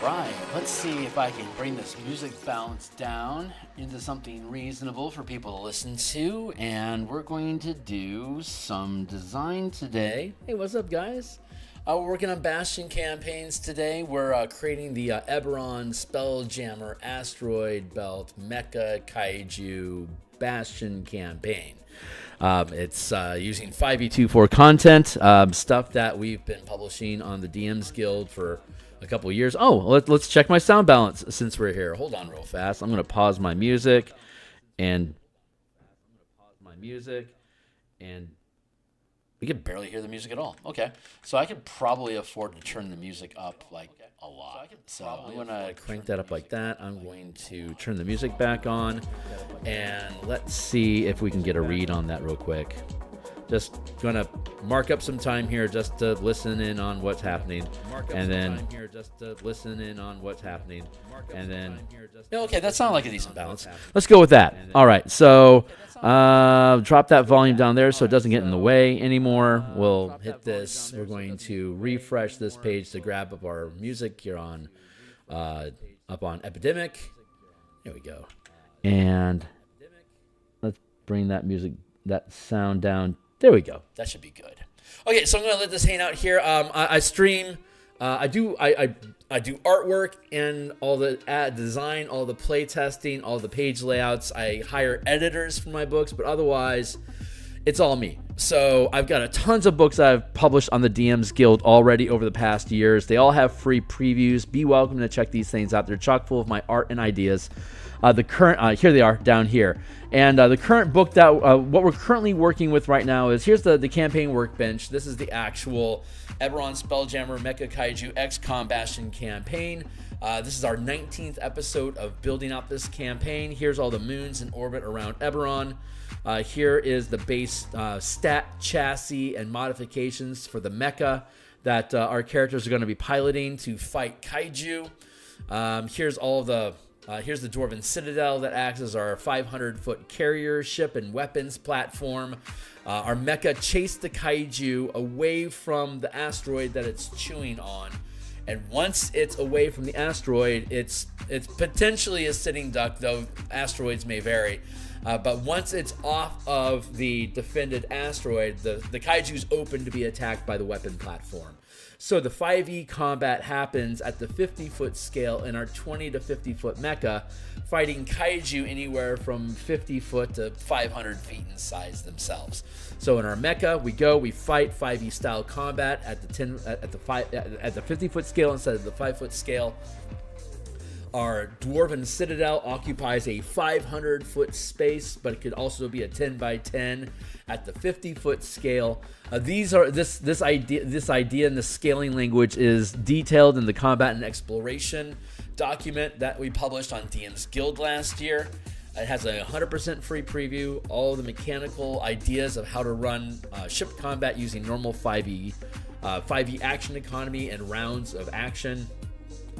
Alright, let's see if I can bring this music balance down into something reasonable for people to listen to. And we're going to do some design today. Hey, what's up, guys? We're working on Bastion campaigns today. We're creating the Eberron, Spelljammer, Asteroid belt, Mecha, Kaiju, Bastion campaign. It's using 5e24 content, stuff that we've been publishing on the DMsGuild for a couple of years. Oh, let's check my sound balance since we're here. Hold on real fast. I'm going to pause my music and we can barely hear the music at all. Okay. So I could probably afford to turn the music up like a lot. So I'm going to crank that up like that. I'm going to turn the music back on and let's see if we can get a read on that real quick. Just going to mark up some time here just to listen in on what's happening. Okay, that sounded like a decent balance. Let's go with that. All right, so drop that volume down there so it doesn't get in the way anymore. We'll hit this. We're going to refresh this page to grab up our music here on up on Epidemic. There we go. And let's bring that sound down. There we go. That should be good. Okay, so I'm going to let this hang out here. I stream. I do artwork and all the design, all the play testing, all the page layouts. I hire editors for my books, but otherwise, it's all me. So I've got tons of books I've published on the DMsGuild already over the past years. They all have free previews. Be welcome to check these things out. They're chock full of my art and ideas. The current here they are down here, and the current book that what we're currently working with right now is here's the campaign workbench. This is the actual Eberron Spelljammer Mecha Kaiju XCOM Bastion campaign. This is our 19th episode of building out this campaign. Here's all the moons in orbit around Eberron. Here is the base stat chassis and modifications for the mecha that our characters are going to be piloting to fight kaiju. Here's all the here's the Dwarven Citadel that acts as our 500-foot carrier ship and weapons platform. Our mecha chased the kaiju away from the asteroid that it's chewing on. And once it's away from the asteroid, it's potentially a sitting duck, though asteroids may vary. But once it's off of the defended asteroid, the kaiju's open to be attacked by the weapon platform. So the 5e combat happens at the 50-foot scale in our 20 to 50-foot mecha, fighting kaiju anywhere from 50 foot to 500 feet in size themselves. So in our mecha, we fight 5e style combat at the 50-foot scale instead of the 5-foot scale. Our Dwarven Citadel occupies a 500-foot space, but it could also be a 10 by 10 at the 50-foot scale. This idea and the scaling language is detailed in the Combat and Exploration document that we published on DMsGuild last year. It has a 100% free preview, all the mechanical ideas of how to run ship combat using normal 5e action economy and rounds of action.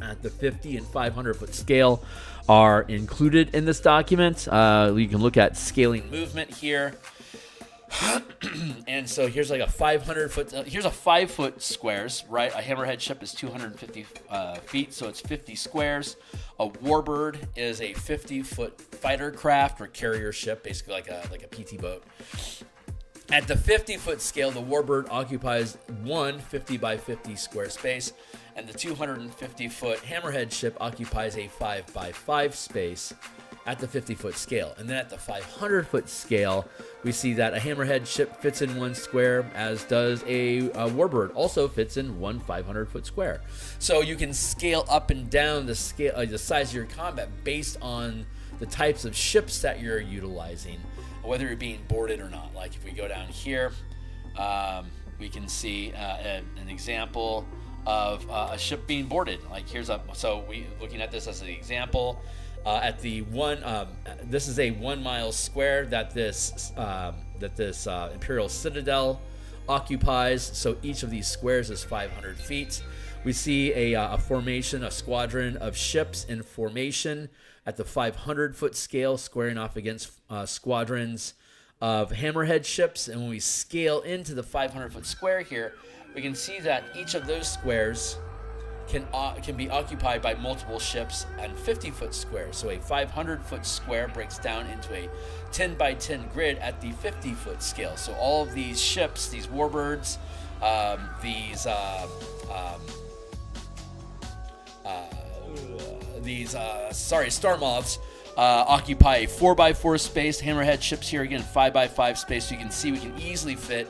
at the 50 and 500 foot scale are included in this document. You can look at scaling movement here. And so here's like a 500 foot, here's a 5 foot squares, right? A hammerhead ship is 250 feet, so it's 50 squares. A warbird is a 50 foot fighter craft or carrier ship, basically like a PT boat. At the 50 foot scale, the warbird occupies one 50 by 50 square space, and the 250 foot hammerhead ship occupies a 5 by 5 space at the 50 foot scale. And then at the 500 foot scale, we see that a hammerhead ship fits in one square, as does a warbird also fits in one 500 foot square. So you can scale up and down the scale, the size of your combat based on the types of ships that you're utilizing, whether you're being boarded or not. Like if we go down here, we can see an example of a ship being boarded. Like here's looking at this as an example. At the this is a 1 mile square that this Imperial Citadel occupies. So each of these squares is 500 feet. We see a formation, a squadron of ships in formation at the 500 foot scale, squaring off against squadrons of hammerhead ships. And when we scale into the 500 foot square here, we can see that each of those squares can be occupied by multiple ships and 50 foot squares. So a 500 foot square breaks down into a 10 by 10 grid at the 50 foot scale. So all of these ships, these warbirds, star moths, occupy a 4 by 4 space. Hammerhead ships here again 5 by 5 space. So you can see we can easily fit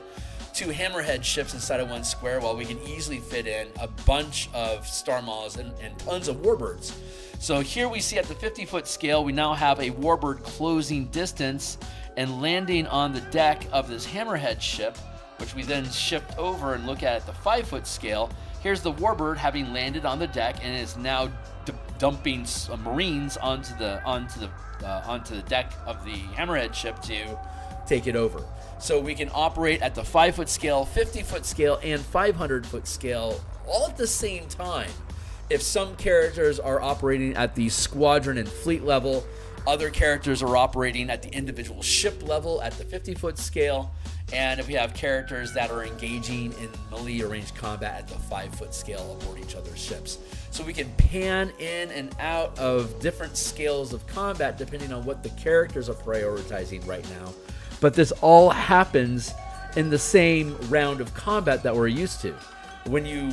2 hammerhead ships inside of one square, while we can easily fit in a bunch of star moths and tons of warbirds. So here we see at the 50 foot scale, we now have a warbird closing distance and landing on the deck of this hammerhead ship, which we then shift over and look at the 5 foot scale. Here's the warbird having landed on the deck and is now dumping marines onto the deck of the hammerhead ship to take it over. So we can operate at the 5 foot scale, 50 foot scale, and 500 foot scale all at the same time. If some characters are operating at the squadron and fleet level, other characters are operating at the individual ship level at the 50 foot scale. And if we have characters that are engaging in melee or ranged combat at the 5 foot scale aboard each other's ships. So we can pan in and out of different scales of combat depending on what the characters are prioritizing right now. But this all happens in the same round of combat that we're used to. When you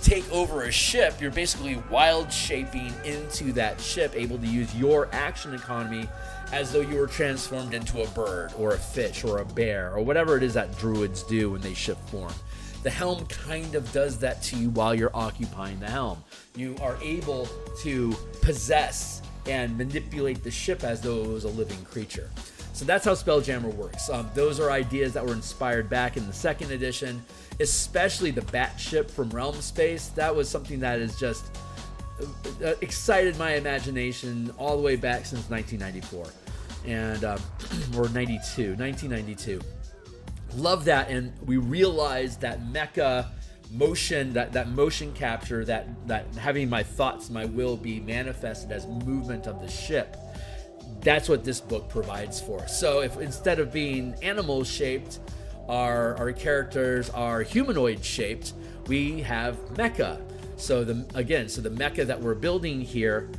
take over a ship, you're basically wild shaping into that ship, able to use your action economy as though you were transformed into a bird or a fish or a bear or whatever it is that druids do when they shift form. The helm kind of does that to you while you're occupying the helm. You are able to possess and manipulate the ship as though it was a living creature. So that's how Spelljammer works. Those are ideas that were inspired back in the 2nd edition, especially the bat ship from Realm Space. That was something that has just excited my imagination all the way back since 1994 and or 1992. Love that, and we realized that mecha motion, that motion capture, that having my thoughts, my will be manifested as movement of the ship. That's what this book provides for us. So if instead of being animal shaped, our characters are humanoid shaped, we have mecha. So the mecha that we're building here,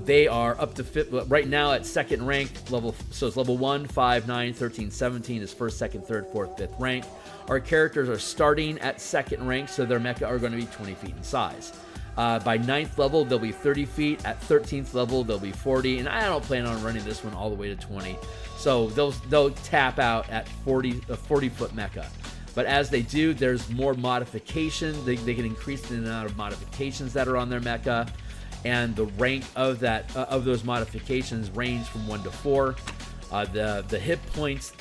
they are up to right now at 2nd rank level. So it's level 1, 5, 9, 13, 17 is 1st, 2nd, 3rd, 4th, 5th rank. Our characters are starting at 2nd rank, so their mecha are going to be 20 feet in size. By 9th level, they'll be 30 feet. At 13th level, they'll be 40. And I don't plan on running this one all the way to 20. So they'll tap out at 40 foot mecha. But as they do, there's more modification. They can increase the amount of modifications that are on their mecha. And the rank of those modifications range from 1 to 4. The hit points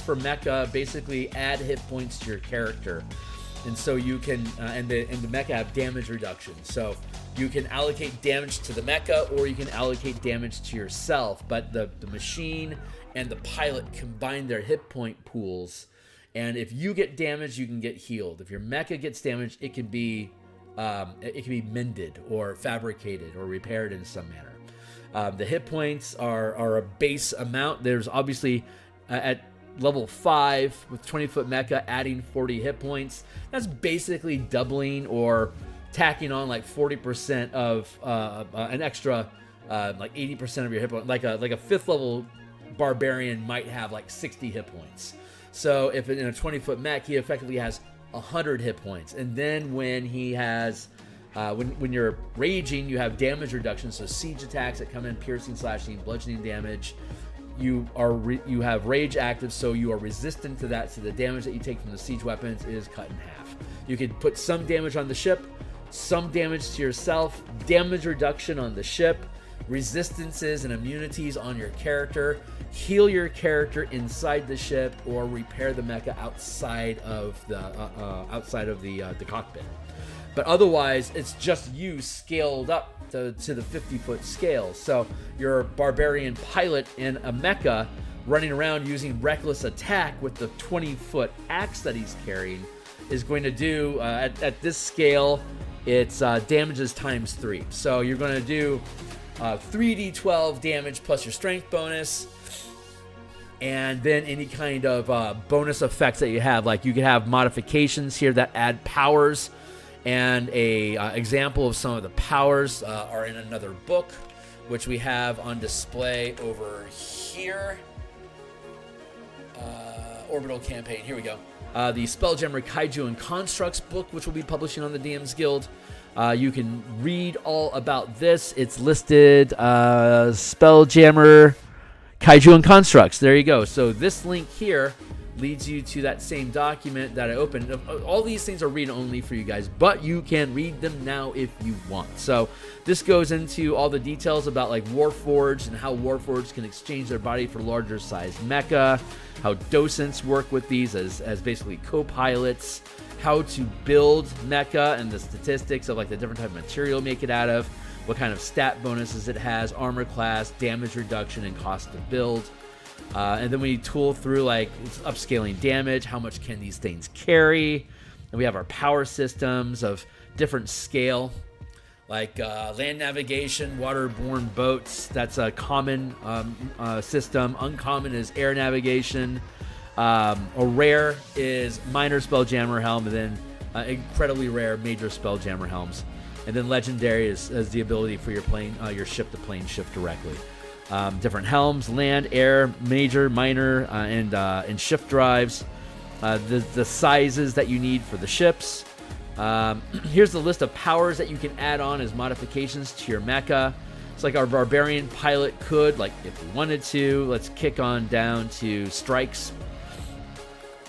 for mecha basically add hit points to your character. And so you can, and the mecha have damage reduction. So you can allocate damage to the mecha, or you can allocate damage to yourself. But the machine and the pilot combine their hit point pools. And if you get damaged, you can get healed. If your mecha gets damaged, it can be it can be mended or fabricated or repaired in some manner. The hit points are a base amount. There's obviously at level 5 with 20-foot mecha adding 40 hit points. That's basically doubling or tacking on like 40% of an extra like 80% of your hit points. Like a 5th level barbarian might have like 60 hit points. So if in a 20-foot mech, he effectively has 100 hit points. And then when he has when you're raging, you have damage reduction. So siege attacks that come in, piercing, slashing, bludgeoning damage. You have rage active, so you are resistant to that. So the damage that you take from the siege weapons is cut in half. You can put some damage on the ship, some damage to yourself, damage reduction on the ship, resistances and immunities on your character, heal your character inside the ship, or repair the mecha outside of the cockpit. But otherwise, it's just you scaled up to the 50-foot scale. So your barbarian pilot in a mecha running around using reckless attack with the 20-foot axe that he's carrying is going to do, at this scale, it's damages times 3. So you're going to do 3d12 damage plus your strength bonus, and then any kind of bonus effects that you have. Like you can have modifications here that add powers, and a example of some of the powers are in another book, which we have on display over here. Orbital Campaign, here we go. The Spelljammer Kaiju and Constructs book, which we'll be publishing on the DMsGuild. You can read all about this. It's listed Spelljammer Kaiju and Constructs. There you go. So this link here leads you to that same document that I opened. All these things are read-only for you guys, but you can read them now if you want. So this goes into all the details about like Warforged and how Warforged can exchange their body for larger sized mecha, how docents work with these as basically co-pilots, how to build mecha and the statistics of like the different type of material make it out of, what kind of stat bonuses it has, armor class, damage reduction, and cost to build. And then we tool through like upscaling damage, how much can these things carry, and we have our power systems of different scale, like land navigation, waterborne boats. That's a common system. Uncommon is air navigation. A rare is minor Spelljammer helm, and then incredibly rare major Spelljammer helms. And then legendary is the ability for your ship to plane shift directly. Different helms, land, air, major, minor, and shift drives. The sizes that you need for the ships. Here's the list of powers that you can add on as modifications to your mecha. It's like our barbarian pilot could, like if we wanted to. Let's kick on down to strikes.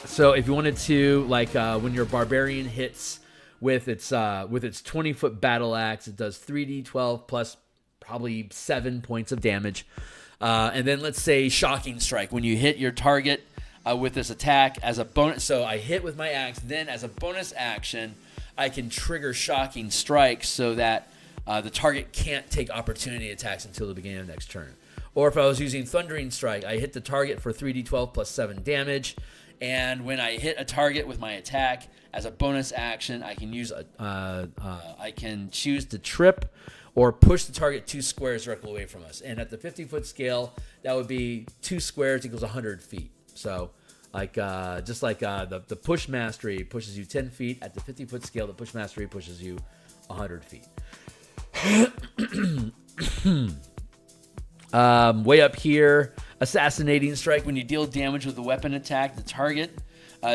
So if you wanted to, like when your barbarian hits with its 20-foot battle axe, it does 3d12 plus probably 7 points of damage. And then let's say Shocking Strike. When you hit your target with this attack as a bonus, so I hit with my axe, then as a bonus action, I can trigger Shocking Strike so that the target can't take opportunity attacks until the beginning of the next turn. Or if I was using Thundering Strike, I hit the target for 3d12 plus 7 damage. And when I hit a target with my attack as a bonus action, I can I can choose to trip or push the target 2 squares directly away from us. And at the 50-foot scale, that would be 2 squares equals 100 feet. So like just like the push mastery pushes you 10 feet, at the 50-foot scale, the push mastery pushes you 100 feet. Way up here, Assassinating Strike. When you deal damage with a weapon attack, the target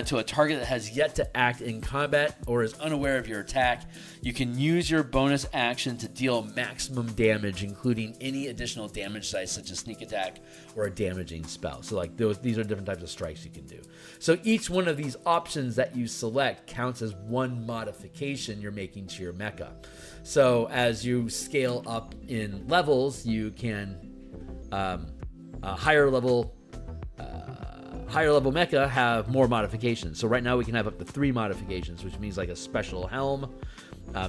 to a target that has yet to act in combat or is unaware of your attack, you can use your bonus action to deal maximum damage, including any additional damage size such as sneak attack or a damaging spell. So like these are different types of strikes you can do. So each one of these options that you select counts as one modification you're making to your mecha. So as you scale up in levels, you can higher level mecha have more modifications. So right now we can have up to 3 modifications, which means like a special helm,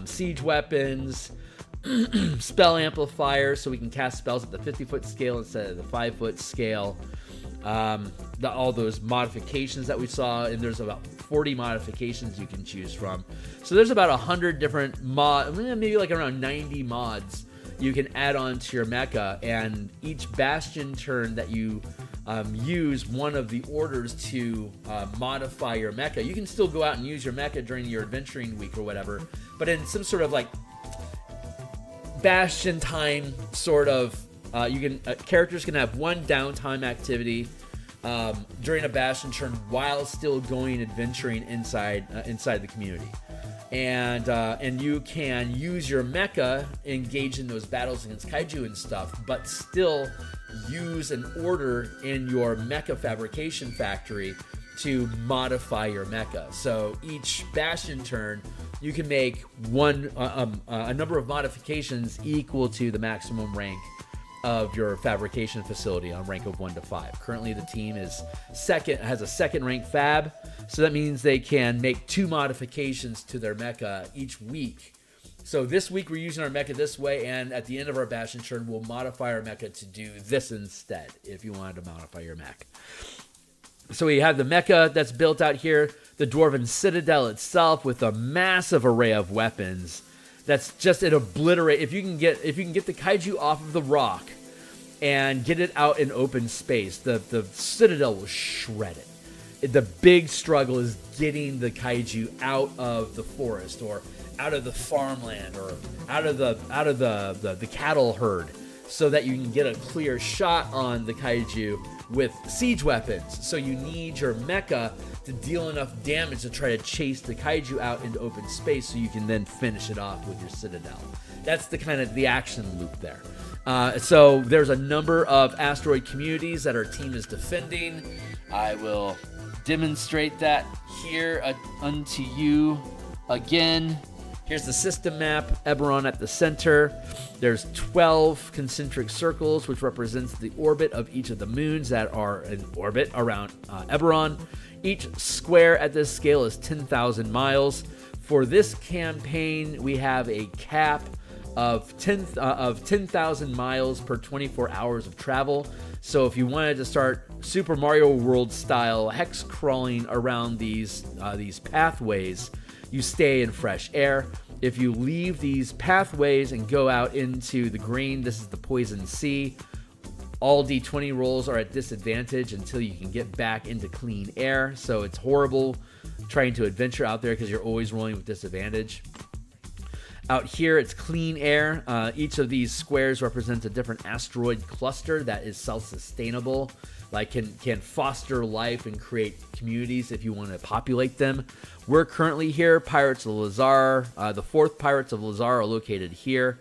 siege weapons, spell amplifier, so we can cast spells at the 50-foot scale instead of the 5-foot scale. All those modifications that we saw, and there's about 40 modifications you can choose from. So there's about 100 different maybe like around 90 mods you can add on to your mecha, and each Bastion turn that you use one of the orders to modify your mecha. You can still go out and use your mecha during your adventuring week or whatever, but in some sort of like Bastion time sort of, characters can have one downtime activity during a Bastion turn while still going adventuring inside the community. And you can use your mecha, engage in those battles against kaiju and stuff, but still use an order in your mecha fabrication factory to modify your mecha. So each Bastion turn, you can make a number of modifications equal to the maximum rank of your fabrication facility on rank of 1 to 5. Currently, the team has a second rank fab, so that means they can make 2 modifications to their mecha each week. So this week we're using our mecha this way, and at the end of our Bastion turn, we'll modify our mecha to do this instead, if you wanted to modify your mech. So we have the mecha that's built out here, the Dwarven Citadel itself with a massive array of weapons. That's just it obliterate. If you can get the kaiju off of the rock and get it out in open space, the Citadel will shred it. The big struggle is getting the kaiju out of the forest or out of the farmland or out of the cattle herd, so that you can get a clear shot on the kaiju with siege weapons. So you need your mecha to deal enough damage to try to chase the kaiju out into open space, so you can then finish it off with your Citadel. That's the kind of the action loop there. So there's a number of asteroid communities that our team is defending. I will demonstrate that here unto you again. Here's the system map, Eberron at the center. There's 12 concentric circles, which represents the orbit of each of the moons that are in orbit around Eberron. Each square at this scale is 10,000 miles. For this campaign, we have a cap of 10,000 miles per 24 hours of travel. So if you wanted to start Super Mario World style hex crawling around these pathways, you stay in fresh air. If you leave these pathways and go out into the green, this is the Poison Sea. All D20 rolls are at disadvantage until you can get back into clean air. So it's horrible trying to adventure out there because you're always rolling with disadvantage. Out here, it's clean air. Each of these squares represents a different asteroid cluster that is self-sustainable, like can foster life and create communities if you want to populate them. We're currently here, Pirates of Lazar. The 4th Pirates of Lazar are located here.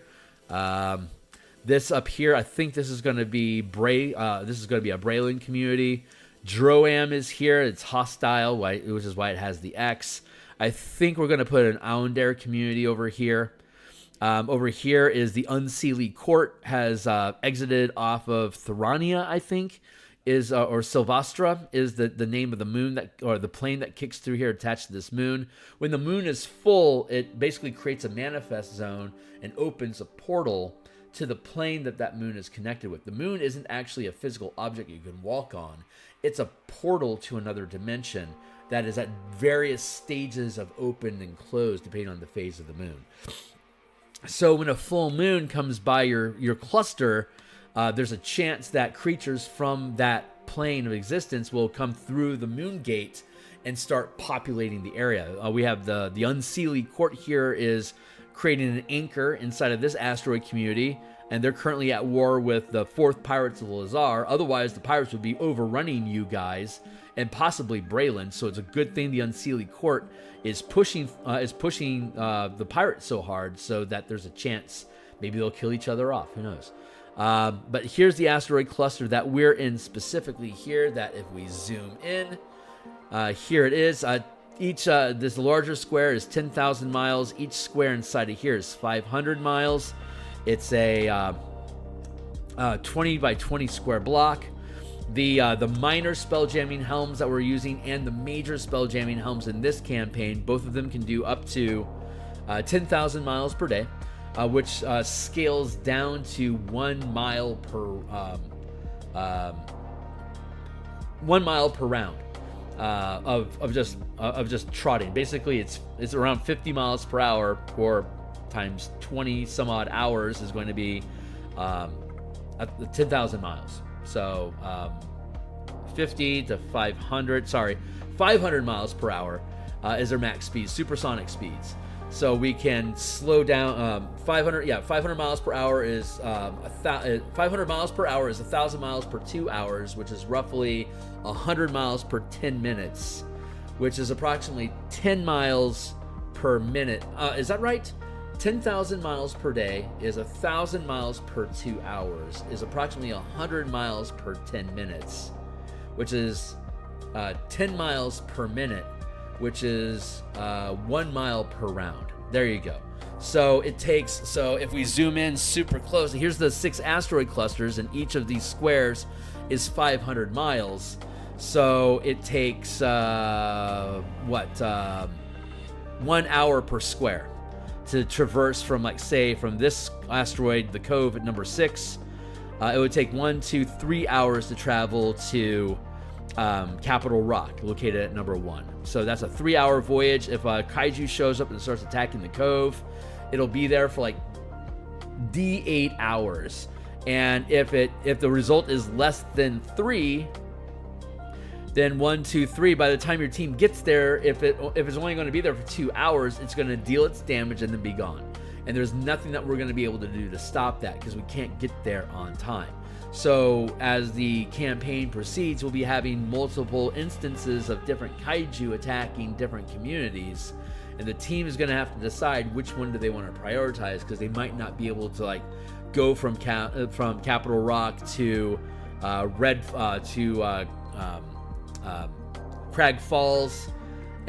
This up here, I think this is going to be this is going to be a Braylon community. Droam is here. It's hostile, which is why it has the X. I think we're going to put an Aundair community over here. Over here is the Unseelie Court, has exited off of Theurgy, I think, or Silvastra is the name of the moon or the plane that kicks through here attached to this moon. When the moon is full, it basically creates a manifest zone and opens a portal to the plane that moon is connected with. The moon isn't actually a physical object you can walk on. It's a portal to another dimension that is at various stages of open and closed depending on the phase of the moon. So when a full moon comes by your cluster, there's a chance that creatures from that plane of existence will come through the moon gate and start populating the area. We have the Unseelie Court here is creating an anchor inside of this asteroid community, and they're currently at war with the 4th Pirates of Lazar. Otherwise, the pirates would be overrunning you guys and possibly Braylon. So it's a good thing the Unseelie Court is pushing the pirates so hard so that there's a chance maybe they'll kill each other off. Who knows? But here's the asteroid cluster that we're in specifically here. That if we zoom in, here it is. This larger square is 10,000 miles. Each square inside of here is 500 miles. It's a 20 by 20 square block. The minor spelljamming helms that we're using and the major spelljamming helms in this campaign, both of them can do up to 10,000 miles per day, which scales down to 1 mile per round. of just trotting. Basically, it's around 50 miles per hour, or times 20 some odd hours is going to be 10,000 miles. So 50 to 500 miles per hour is their max speed, supersonic speeds. So we can slow down 500 miles per hour is 500 miles per hour is 1,000 miles per 2 hours, which is roughly 100 miles per 10 minutes, which is approximately 10 miles per minute. Is that right? 10,000 miles per day is 1,000 miles per 2 hours, is approximately 100 miles per 10 minutes, which is 10 miles per minute, which is 1 mile per round. There you go. So if we zoom in super close, here's the 6 asteroid clusters, and each of these squares is 500 miles. So it takes 1 hour per square to traverse from, like, say, from this asteroid, the Cove at number 6. It would take 1, 2, 3 hours to travel to Capital Rock, located at number 1. So that's a 3-hour voyage. If a kaiju shows up and starts attacking the Cove, it'll be there for like D8 hours. And if the result is less than 3, then 1, 2, 3. By the time your team gets there, if it's only going to be there for 2 hours, it's going to deal its damage and then be gone. And there's nothing that we're going to be able to do to stop that, because we can't get there on time. So as the campaign proceeds, we'll be having multiple instances of different kaiju attacking different communities, and the team is going to have to decide which one do they want to prioritize, because they might not be able to, like, go from Capital Rock to Crag Falls,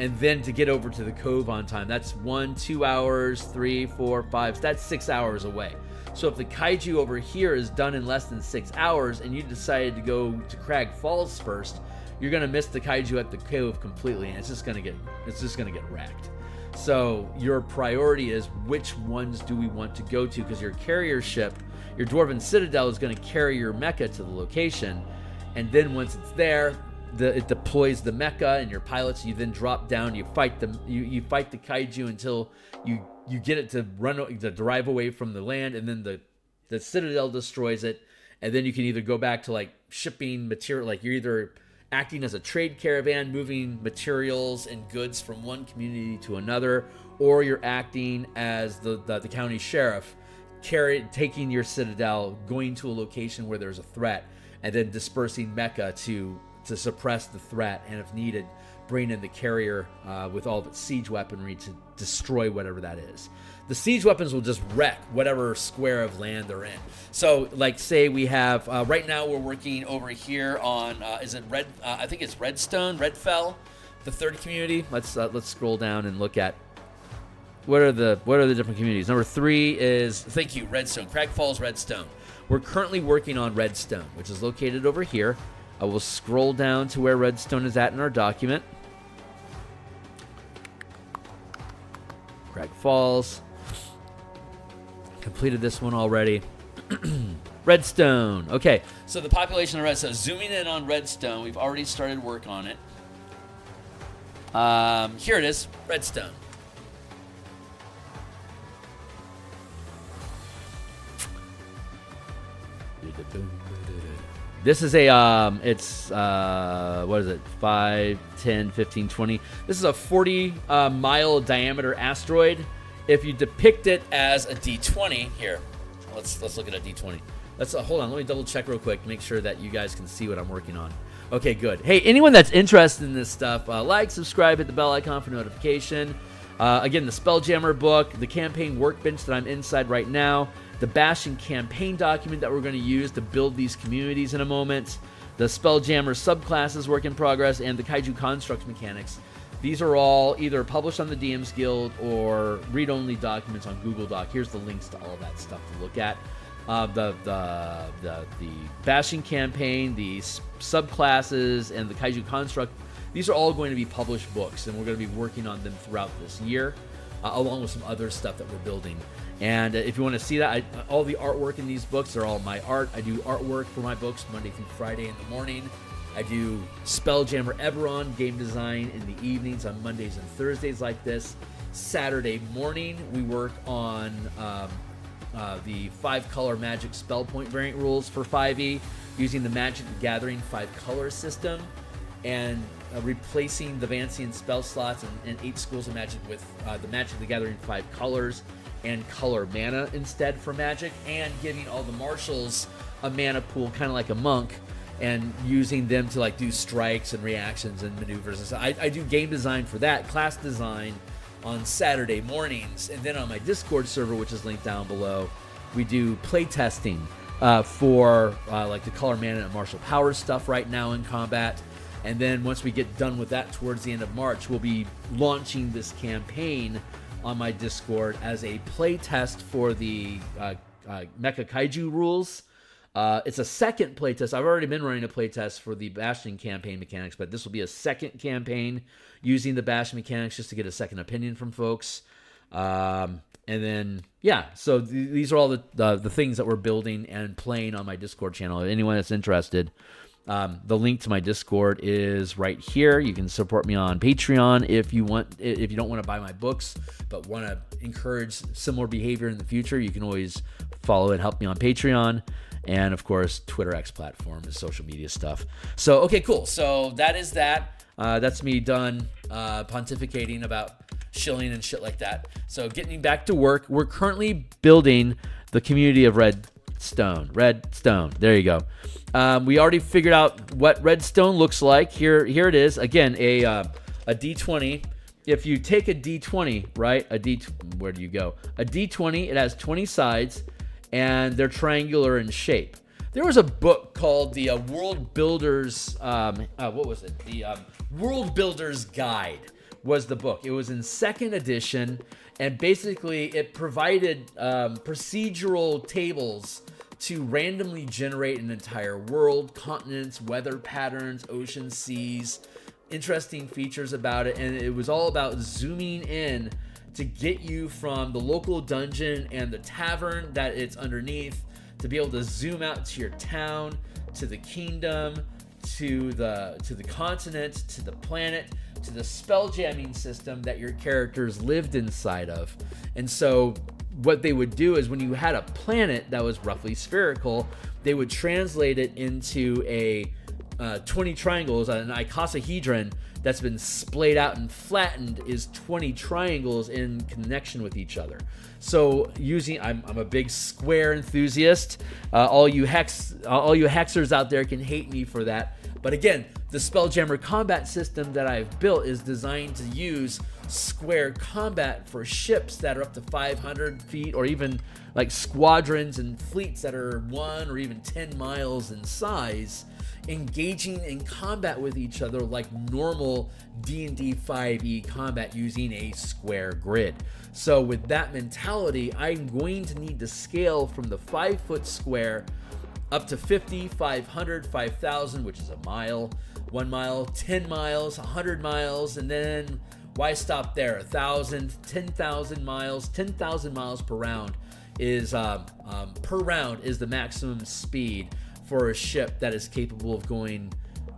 and then to get over to the Cove on time. That's 1, 2 hours, 3, 4, 5. That's 6 hours away. So if the kaiju over here is done in less than 6 hours, and you decided to go to Crag Falls first, you're gonna miss the kaiju at the Cove completely, and it's just gonna get wrecked. So your priority is, which ones do we want to go to? Because your carrier ship, your Dwarven Citadel, is going to carry your mecha to the location, and then once it's there, it deploys the mecha and your pilots. You then drop down, you fight the kaiju until you get it to drive away from the land, and then the Citadel destroys it, and then you can either go back to, like, shipping material, like you're either acting as a trade caravan, moving materials and goods from one community to another, or you're acting as the county sheriff, taking your Citadel, going to a location where there's a threat, and then dispersing mecha to suppress the threat, and if needed, bring in the carrier with all of its siege weaponry to destroy whatever that is. The siege weapons will just wreck whatever square of land they're in. So, like, say we have right now we're working over here on is it Red? I think it's Redfell, the third community. Let's scroll down and look at what are the different communities. Number 3 is, thank you, Redstone, Crag Falls, Redstone. We're currently working on Redstone, which is located over here. I will scroll down to where Redstone is at in our document. Crag Falls. Completed this one already. Redstone. Okay, so the population of Redstone. Zooming in on Redstone, we've already started work on it. Here it is, Redstone. This is a, what is it, 5, 10, 15, 20. This is a 40-mile diameter asteroid. If you depict it as a D20, here, let's look at a D20. Hold on, let me double check real quick to make sure that you guys can see what I'm working on. Okay, good. Hey, anyone that's interested in this stuff, like, subscribe, hit the bell icon for notification. Again, the Spelljammer book, the campaign workbench that I'm inside right now, the Bastion Campaign document that we're going to use to build these communities in a moment, the Spelljammer subclasses work in progress, and the Kaiju Constructs mechanics. These are all either published on the DMsGuild or read-only documents on Google Doc. Here's the links to all of that stuff to look at. The Bastion Campaign, the subclasses, and the Kaiju Construct, these are all going to be published books, and we're going to be working on them throughout this year, along with some other stuff that we're building. And if you want to see that, all the artwork in these books are all my art. I do artwork for my books Monday through Friday in the morning. I do Spelljammer Eberron game design in the evenings on Mondays and Thursdays like this. Saturday morning, we work on the 5-color Magic spell point variant rules for 5e using the Magic the Gathering 5-color system and replacing the Vancian spell slots and 8 schools of Magic with the Magic the Gathering 5 colors and color mana instead for Magic, and giving all the marshals a mana pool kind of like a monk and using them to like do strikes and reactions and maneuvers and stuff. I do game design for that, class design on Saturday mornings, and then on my Discord server, which is linked down below, we do play testing for like the color mana and martial power stuff right now in combat. And then once we get done with that towards the end of March, we'll be launching this campaign on my Discord as a play test for the Mecha Kaiju rules. It's a second playtest. I've already been running a playtest for the Bastion Campaign mechanics, but this will be a second campaign using the Bastion mechanics just to get a second opinion from folks. And then, yeah, so these are all the things that we're building and playing on my Discord channel. Anyone that's interested, the link to my Discord is right here. You can support me on Patreon if you don't want to buy my books, but want to encourage similar behavior in the future. You can always follow and help me on Patreon. And of course, Twitter X platform is social media stuff. So, okay, cool. So that is that. That's me done pontificating about shilling and shit like that. So getting back to work, we're currently building the community of Redstone. There you go. We already figured out what Redstone looks like. Here it is. Again, a D20. If you take a D20, right? Where do you go? A D20. It has 20 sides, and they're triangular in shape. There was a book called the World Builders. What was it? The World Builders Guide was the book. It was in 2nd edition, and basically it provided procedural tables to randomly generate an entire world, continents, weather patterns, oceans, seas, interesting features about it, and it was all about zooming in to get you from the local dungeon and the tavern that it's underneath to be able to zoom out to your town, to the kingdom, to the continent, to the planet, to the spell jamming system that your characters lived inside of. And so what they would do is when you had a planet that was roughly spherical, they would translate it into a 20 triangles. An icosahedron that's been splayed out and flattened is 20 triangles in connection with each other. So I'm a big square enthusiast. All you hexers out there can hate me for that. But again, the Spelljammer combat system that I've built is designed to use square combat for ships that are up to 500 feet, or even like squadrons and fleets that are 1 or even 10 miles in size, engaging in combat with each other like normal D&D 5e combat using a square grid. So with that mentality, I'm going to need to scale from the 5-foot square up to 50, 500, 5,000, which is a mile, 1 mile, 10 miles, 100 miles, and then why stop there? 1,000, 10,000 miles, 10,000 miles per round is the maximum speed for a ship that is capable of going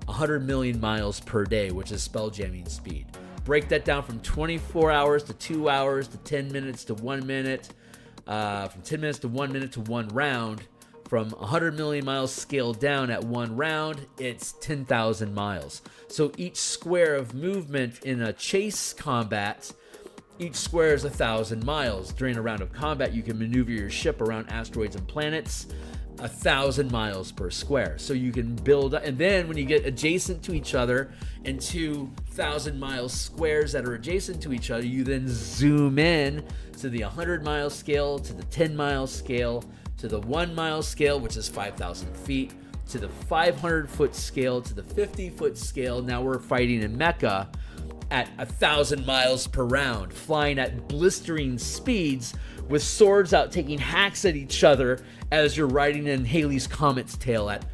100 million miles per day, which is spell jamming speed. Break that down from 24 hours to 2 hours to 10 minutes to 1 minute, from 10 minutes to 1 minute to 1 round. From 100 million miles scaled down at 1 round, it's 10,000 miles. So each square of movement in a chase combat, each square is 1,000 miles. During a round of combat, you can maneuver your ship around asteroids and planets 1,000 miles per square. So you can build, and then when you get adjacent to each other in 2,000 mile squares that are adjacent to each other, you then zoom in to the 100 mile scale, to the 10 mile scale, to the 1 mile scale, which is 5,000 feet, to the 500 foot scale, to the 50 foot scale. Now we're fighting in mecha at 1,000 miles per round, flying at blistering speeds with swords out, taking hacks at each other as you're riding in Halley's Comet's tail at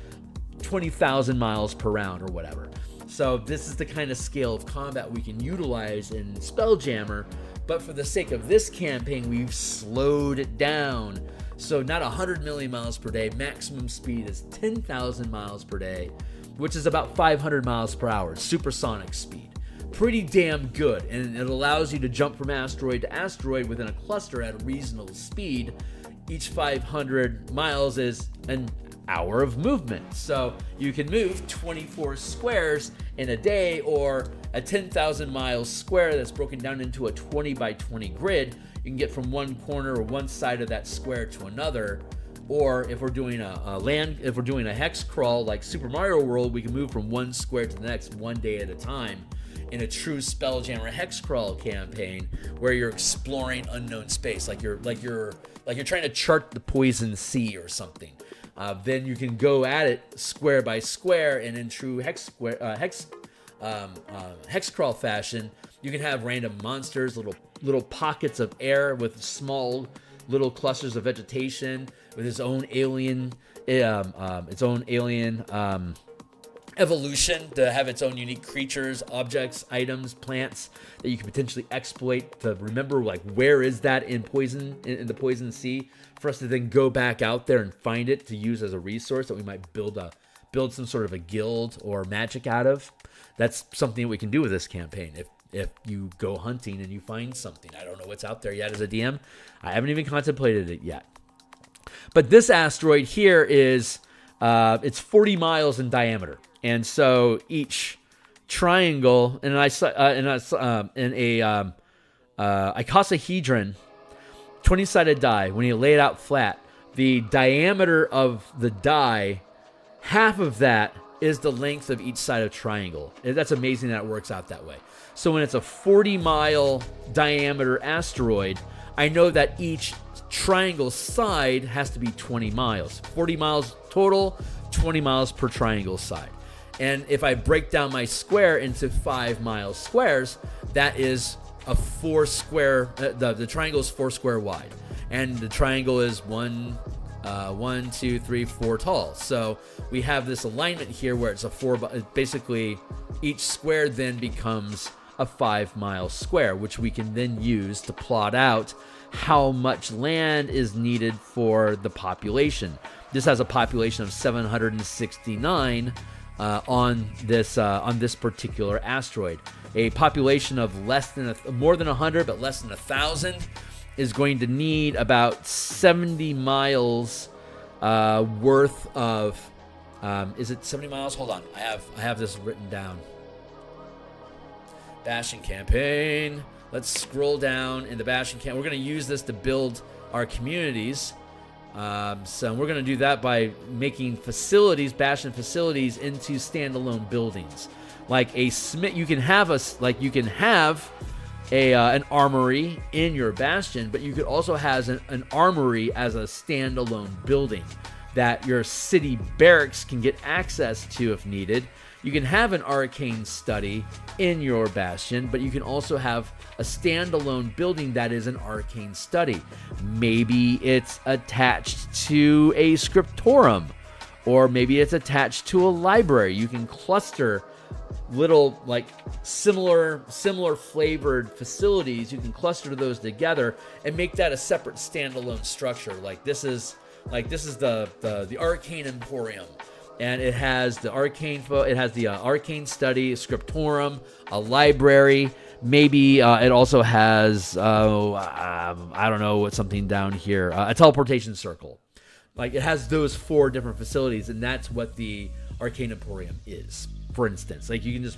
20,000 miles per round or whatever. So this is the kind of scale of combat we can utilize in Spelljammer, but for the sake of this campaign, we've slowed it down So not 100 million miles per day. Maximum speed is 10,000 miles per day, which is about 500 miles per hour, supersonic speed. Pretty damn good, and it allows you to jump from asteroid to asteroid within a cluster at a reasonable speed. Each 500 miles is an hour of movement, so you can move 24 squares in a day, or a 10,000 miles square that's broken down into a 20 by 20 grid. You can get from one corner or one side of that square to another. Or if we're doing if we're doing a hex crawl like Super Mario World, we can move from one square to the next one day at a time in a true Spelljammer hex crawl campaign where you're exploring unknown space, like you're trying to chart the poison sea or something. Then you can go at it square by square, and in true hex crawl fashion, you can have random monsters, little pockets of air with small little clusters of vegetation with its own alien evolution to have its own unique creatures, objects, items, plants that you can potentially exploit to remember, like, where is that in the poison sea, for us to then go back out there and find it to use as a resource that we might build some sort of a guild or magic out of. That's something that we can do with this campaign. If you go hunting and you find something, I don't know what's out there yet as a DM. I haven't even contemplated it yet. But this asteroid here is it's 40 miles in diameter, and so each triangle in a icosahedron 20-sided die, when you lay it out flat, the diameter of the die, half of that is the length of each side of triangle. That's amazing that it works out that way. So when it's a 40-mile diameter asteroid, I know that each triangle side has to be 20 miles. 40 miles total, 20 miles per triangle side. And if I break down my square into 5-mile squares, that is a 4 square, the triangle is 4 square wide. And the triangle is 1, 2, 3, 4 tall. So we have this alignment here where it's a 4, basically each square then becomes a 5-mile square, which we can then use to plot out how much land is needed for the population. This has a population of 769 on this particular asteroid. A population of more than 100 but less than 1,000 is going to need about 70 miles worth of. Is it 70 miles? Hold on, I have this written down. Bastion Campaign. Let's scroll down in the Bastion Campaign. We're going to use this to build our communities. So we're going to do that by making Bastion facilities into standalone buildings. Like a smith, you can have an armory in your Bastion, but you could also have an armory as a standalone building that your city barracks can get access to if needed. You can have an arcane study in your Bastion, but you can also have a standalone building that is an arcane study. Maybe it's attached to a scriptorum, or maybe it's attached to a library. You can cluster little, like, similar flavored facilities. You can cluster those together and make that a separate standalone structure. This is the Arcane Emporium. And it has the arcane study, a scriptorum, a library. Maybe it also has I don't know what something down here, a teleportation circle. Like, it has those 4 different facilities, and that's what the Arcane Emporium is. For instance, like, you can just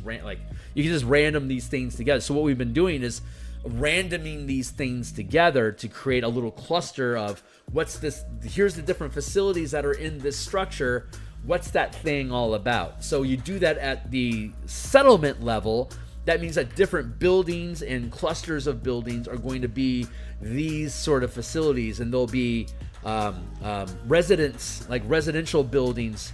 random these things together. So what we've been doing is randoming these things together to create a little cluster of what's this. Here's the different facilities that are in this structure. What's that thing all about? So you do that at the settlement level. That means that different buildings and clusters of buildings are going to be these sort of facilities, and there'll be residential buildings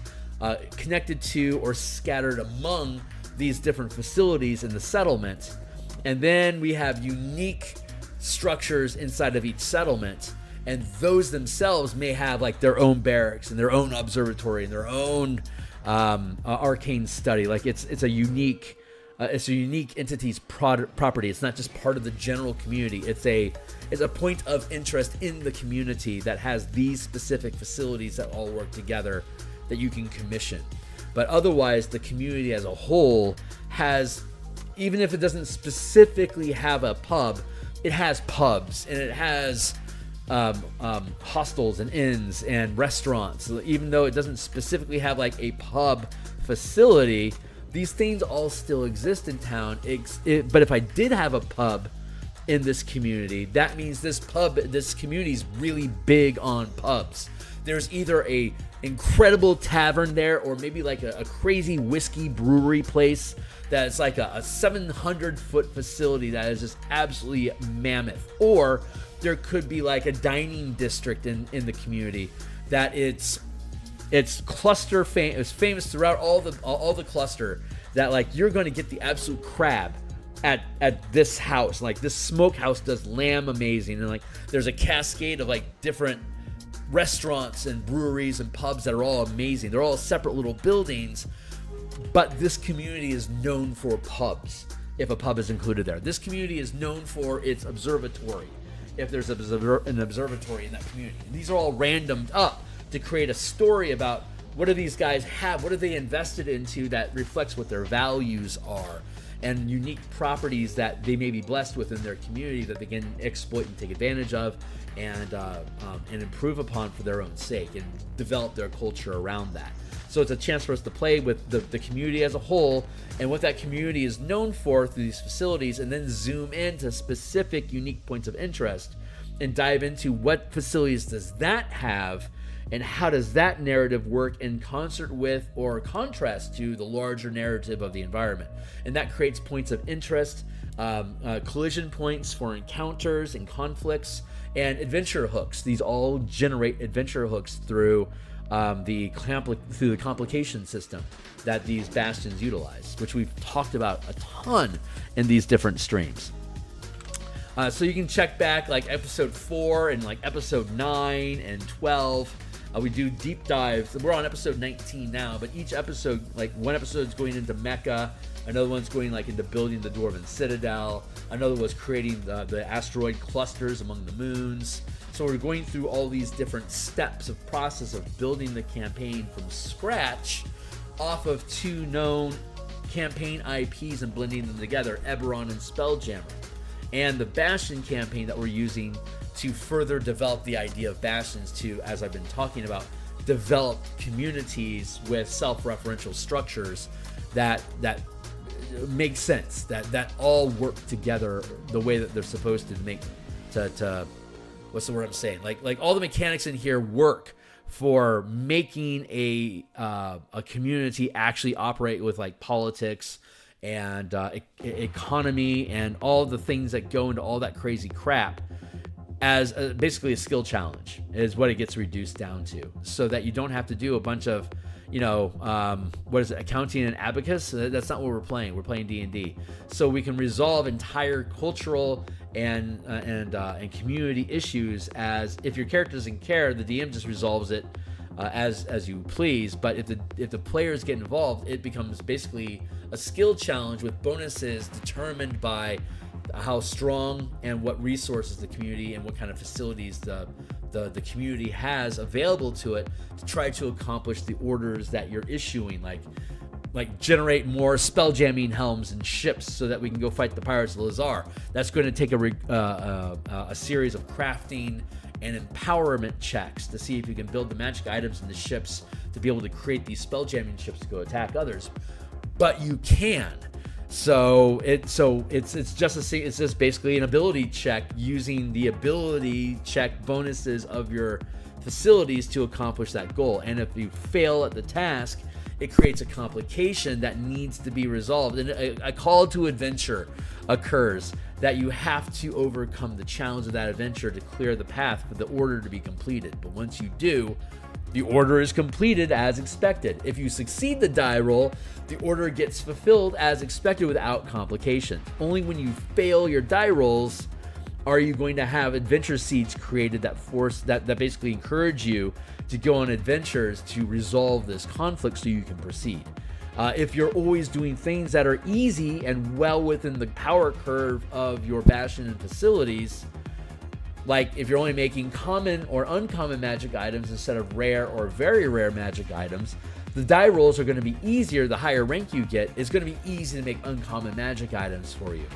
connected to or scattered among these different facilities in the settlement. And then we have unique structures inside of each settlement. And those themselves may have, like, their own barracks and their own observatory and their own arcane study. Like, it's a unique it's a unique entity's property. It's not just part of the general community. It's a point of interest in the community that has these specific facilities that all work together that you can commission. But otherwise, the community as a whole has, even if it doesn't specifically have a pub, it has pubs and it has hostels and inns and restaurants. Even though it doesn't specifically have like a pub facility, these things all still exist in town. But if I did have a pub in this community, that means this community is really big on pubs. There's either a incredible tavern there, or maybe like a crazy whiskey brewery place that's like a 700-foot facility that is just absolutely mammoth. Or there could be like a dining district in the community that it's famous throughout all the cluster, that like you're going to get the absolute crab at this house. Like this smokehouse does lamb amazing, and like there's a cascade of like different restaurants and breweries and pubs that are all amazing. They're all separate little buildings, but this community is known for pubs, if a pub is included there. This community is known for its observatory, if there's an observatory in that community. And these are all randomed up to create a story about what do these guys have, what are they invested into that reflects what their values are, and unique properties that they may be blessed with in their community that they can exploit and take advantage of and improve upon for their own sake and develop their culture around that. So it's a chance for us to play with the community as a whole and what that community is known for through these facilities, and then zoom into specific unique points of interest and dive into what facilities does that have and how does that narrative work in concert with or contrast to the larger narrative of the environment. And that creates points of interest, collision points for encounters and conflicts, and adventure hooks. These all generate adventure hooks through the complication system that these bastions utilize, which we've talked about a ton in these different streams. So you can check back like episode 4 and like episode 9 and 12. We do deep dives. We're on episode 19 now, but each episode, like one episode is going into Mecha, another one's going like into building the Dwarven Citadel, another was creating the asteroid clusters among the moons. So we're going through all these different steps of process of building the campaign from scratch off of 2 known campaign IPs and blending them together, Eberron and Spelljammer. And the Bastion campaign that we're using to further develop the idea of bastions to, as I've been talking about, develop communities with self-referential structures that make sense, that all work together the way that they're supposed to make to what's the word I'm saying? Like all the mechanics in here work for making a community actually operate with like politics and economy and all the things that go into all that crazy crap as basically a skill challenge is what it gets reduced down to, so that you don't have to do a bunch of, what is it, accounting and abacus. That's not what we're playing. We're playing D&D, so we can resolve entire cultural and community issues. As if your character doesn't care, the DM just resolves it as you please. But if the players get involved, it becomes basically a skill challenge with bonuses determined by how strong and what resources the community and what kind of facilities the community has available to it to try to accomplish the orders that you're issuing, like generate more spelljamming helms and ships so that we can go fight the Pirates of Lazar. That's going to take a series of crafting and empowerment checks to see if you can build the magic items in the ships to be able to create these spelljamming ships to go attack others. But you can. So it's just basically an ability check using the ability check bonuses of your facilities to accomplish that goal. And if you fail at the task, it creates a complication that needs to be resolved. And a call to adventure occurs that you have to overcome the challenge of that adventure to clear the path for the order to be completed. But once you do, the order is completed as expected. If you succeed the die roll, the order gets fulfilled as expected without complication. Only when you fail your die rolls are you going to have adventure seeds created that basically encourage you to go on adventures to resolve this conflict so you can proceed. If you're always doing things that are easy and well within the power curve of your Bastion and facilities, like if you're only making common or uncommon magic items instead of rare or very rare magic items, the die rolls are going to be easier. The higher rank you get, it's going to be easy to make uncommon magic items for you.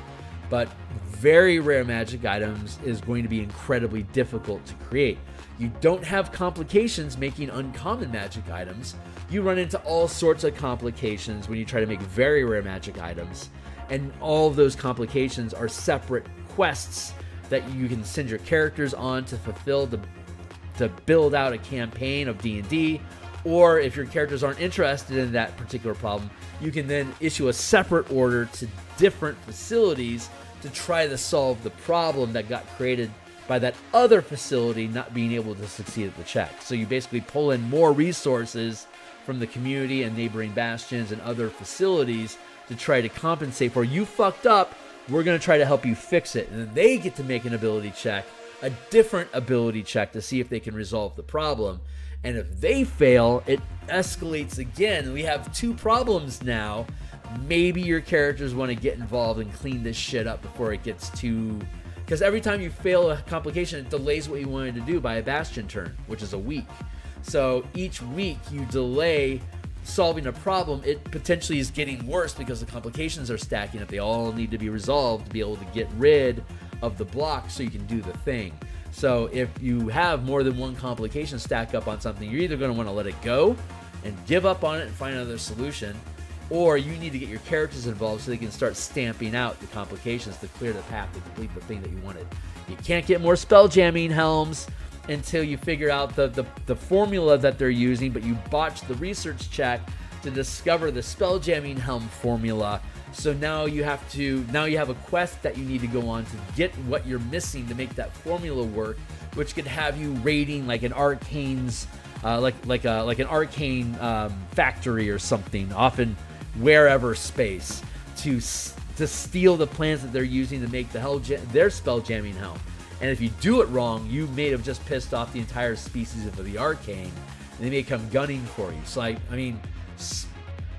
But very rare magic items is going to be incredibly difficult to create. You don't have complications making uncommon magic items. You run into all sorts of complications when you try to make very rare magic items. And all of those complications are separate quests that you can send your characters on to fulfill to build out a campaign of D&D. Or if your characters aren't interested in that particular problem, you can then issue a separate order to different facilities to try to solve the problem that got created by that other facility not being able to succeed at the check. So you basically pull in more resources from the community and neighboring bastions and other facilities to try to compensate for, you fucked up, we're going to try to help you fix it. And then they get to make an ability check, a different ability check, to see if they can resolve the problem. And if they fail, it escalates again. We have two problems now. Maybe your characters want to get involved and clean this shit up before it gets too... Because every time you fail a complication, it delays what you wanted to do by a Bastion turn, which is a week. So each week you delay solving a problem, it potentially is getting worse because the complications are stacking up. They all need to be resolved to be able to get rid of the block so you can do the thing. So if you have more than one complication stack up on something, you're either going to want to let it go and give up on it and find another solution, or you need to get your characters involved so they can start stamping out the complications to clear the path to complete the thing that you wanted. You can't get more spelljamming helms until you figure out the formula that they're using, but you botched the research check to discover the spelljamming helm formula. So now you have a quest that you need to go on to get what you're missing to make that formula work, which could have you raiding like an arcane's like an arcane factory or something, often wherever space, to steal the plans that they're using to make their spelljamming helm. And if you do it wrong, you may have just pissed off the entire species of the arcane, and they may come gunning for you. So I mean,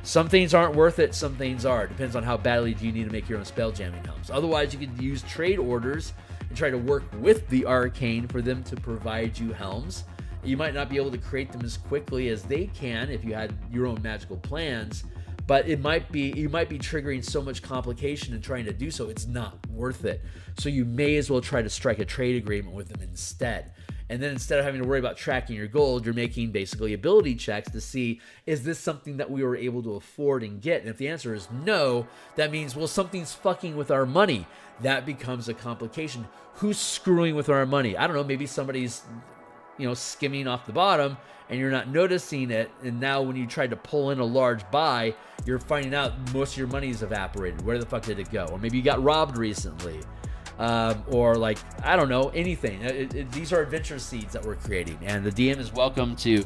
some things aren't worth it, some things are. It depends on how badly do you need to make your own spelljamming helms. Otherwise, you could use trade orders and try to work with the arcane for them to provide you helms. You might not be able to create them as quickly as they can if you had your own magical plans, but you might be triggering so much complication in trying to do so, it's not worth it. So you may as well try to strike a trade agreement with them instead. And then instead of having to worry about tracking your gold, you're making basically ability checks to see, is this something that we were able to afford and get? And if the answer is no, that means, well, something's fucking with our money. That becomes a complication. Who's screwing with our money? I don't know, maybe somebody's skimming off the bottom and you're not noticing it, and now when you try to pull in a large buy, you're finding out most of your money's evaporated. Where the fuck did it go? Or maybe you got robbed recently, or like, I don't know, anything. These are adventure seeds that we're creating, and the DM is welcome to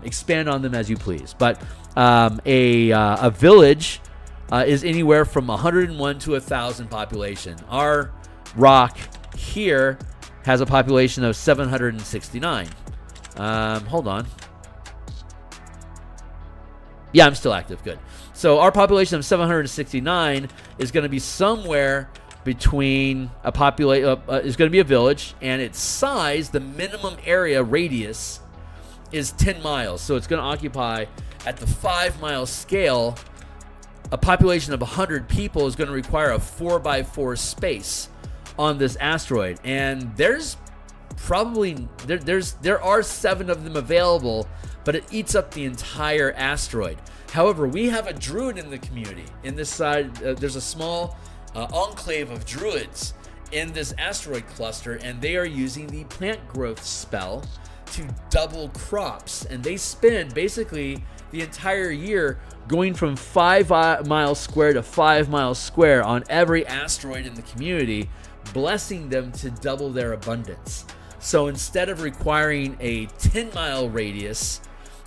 expand on them as you please. But a village is anywhere from 101 to 1,000 population. Our rock here has a population of 769. Hold on. Yeah, I'm still active. Good. So our population of 769 is going to be somewhere between is going to be a village, and its size, the minimum area radius, is 10 miles. So it's going to occupy, at the 5-mile scale, a population of 100 people is going to require a 4x4 space on this asteroid, and there's probably there are 7 of them available, but it eats up the entire asteroid. However, we have a druid in the community. In this side, there's a small enclave of druids in this asteroid cluster, and they are using the plant growth spell to double crops, and they spend basically the entire year going from 5 miles square to 5 miles square on every asteroid in the community, blessing them to double their abundance. So instead of requiring a 10-mile radius,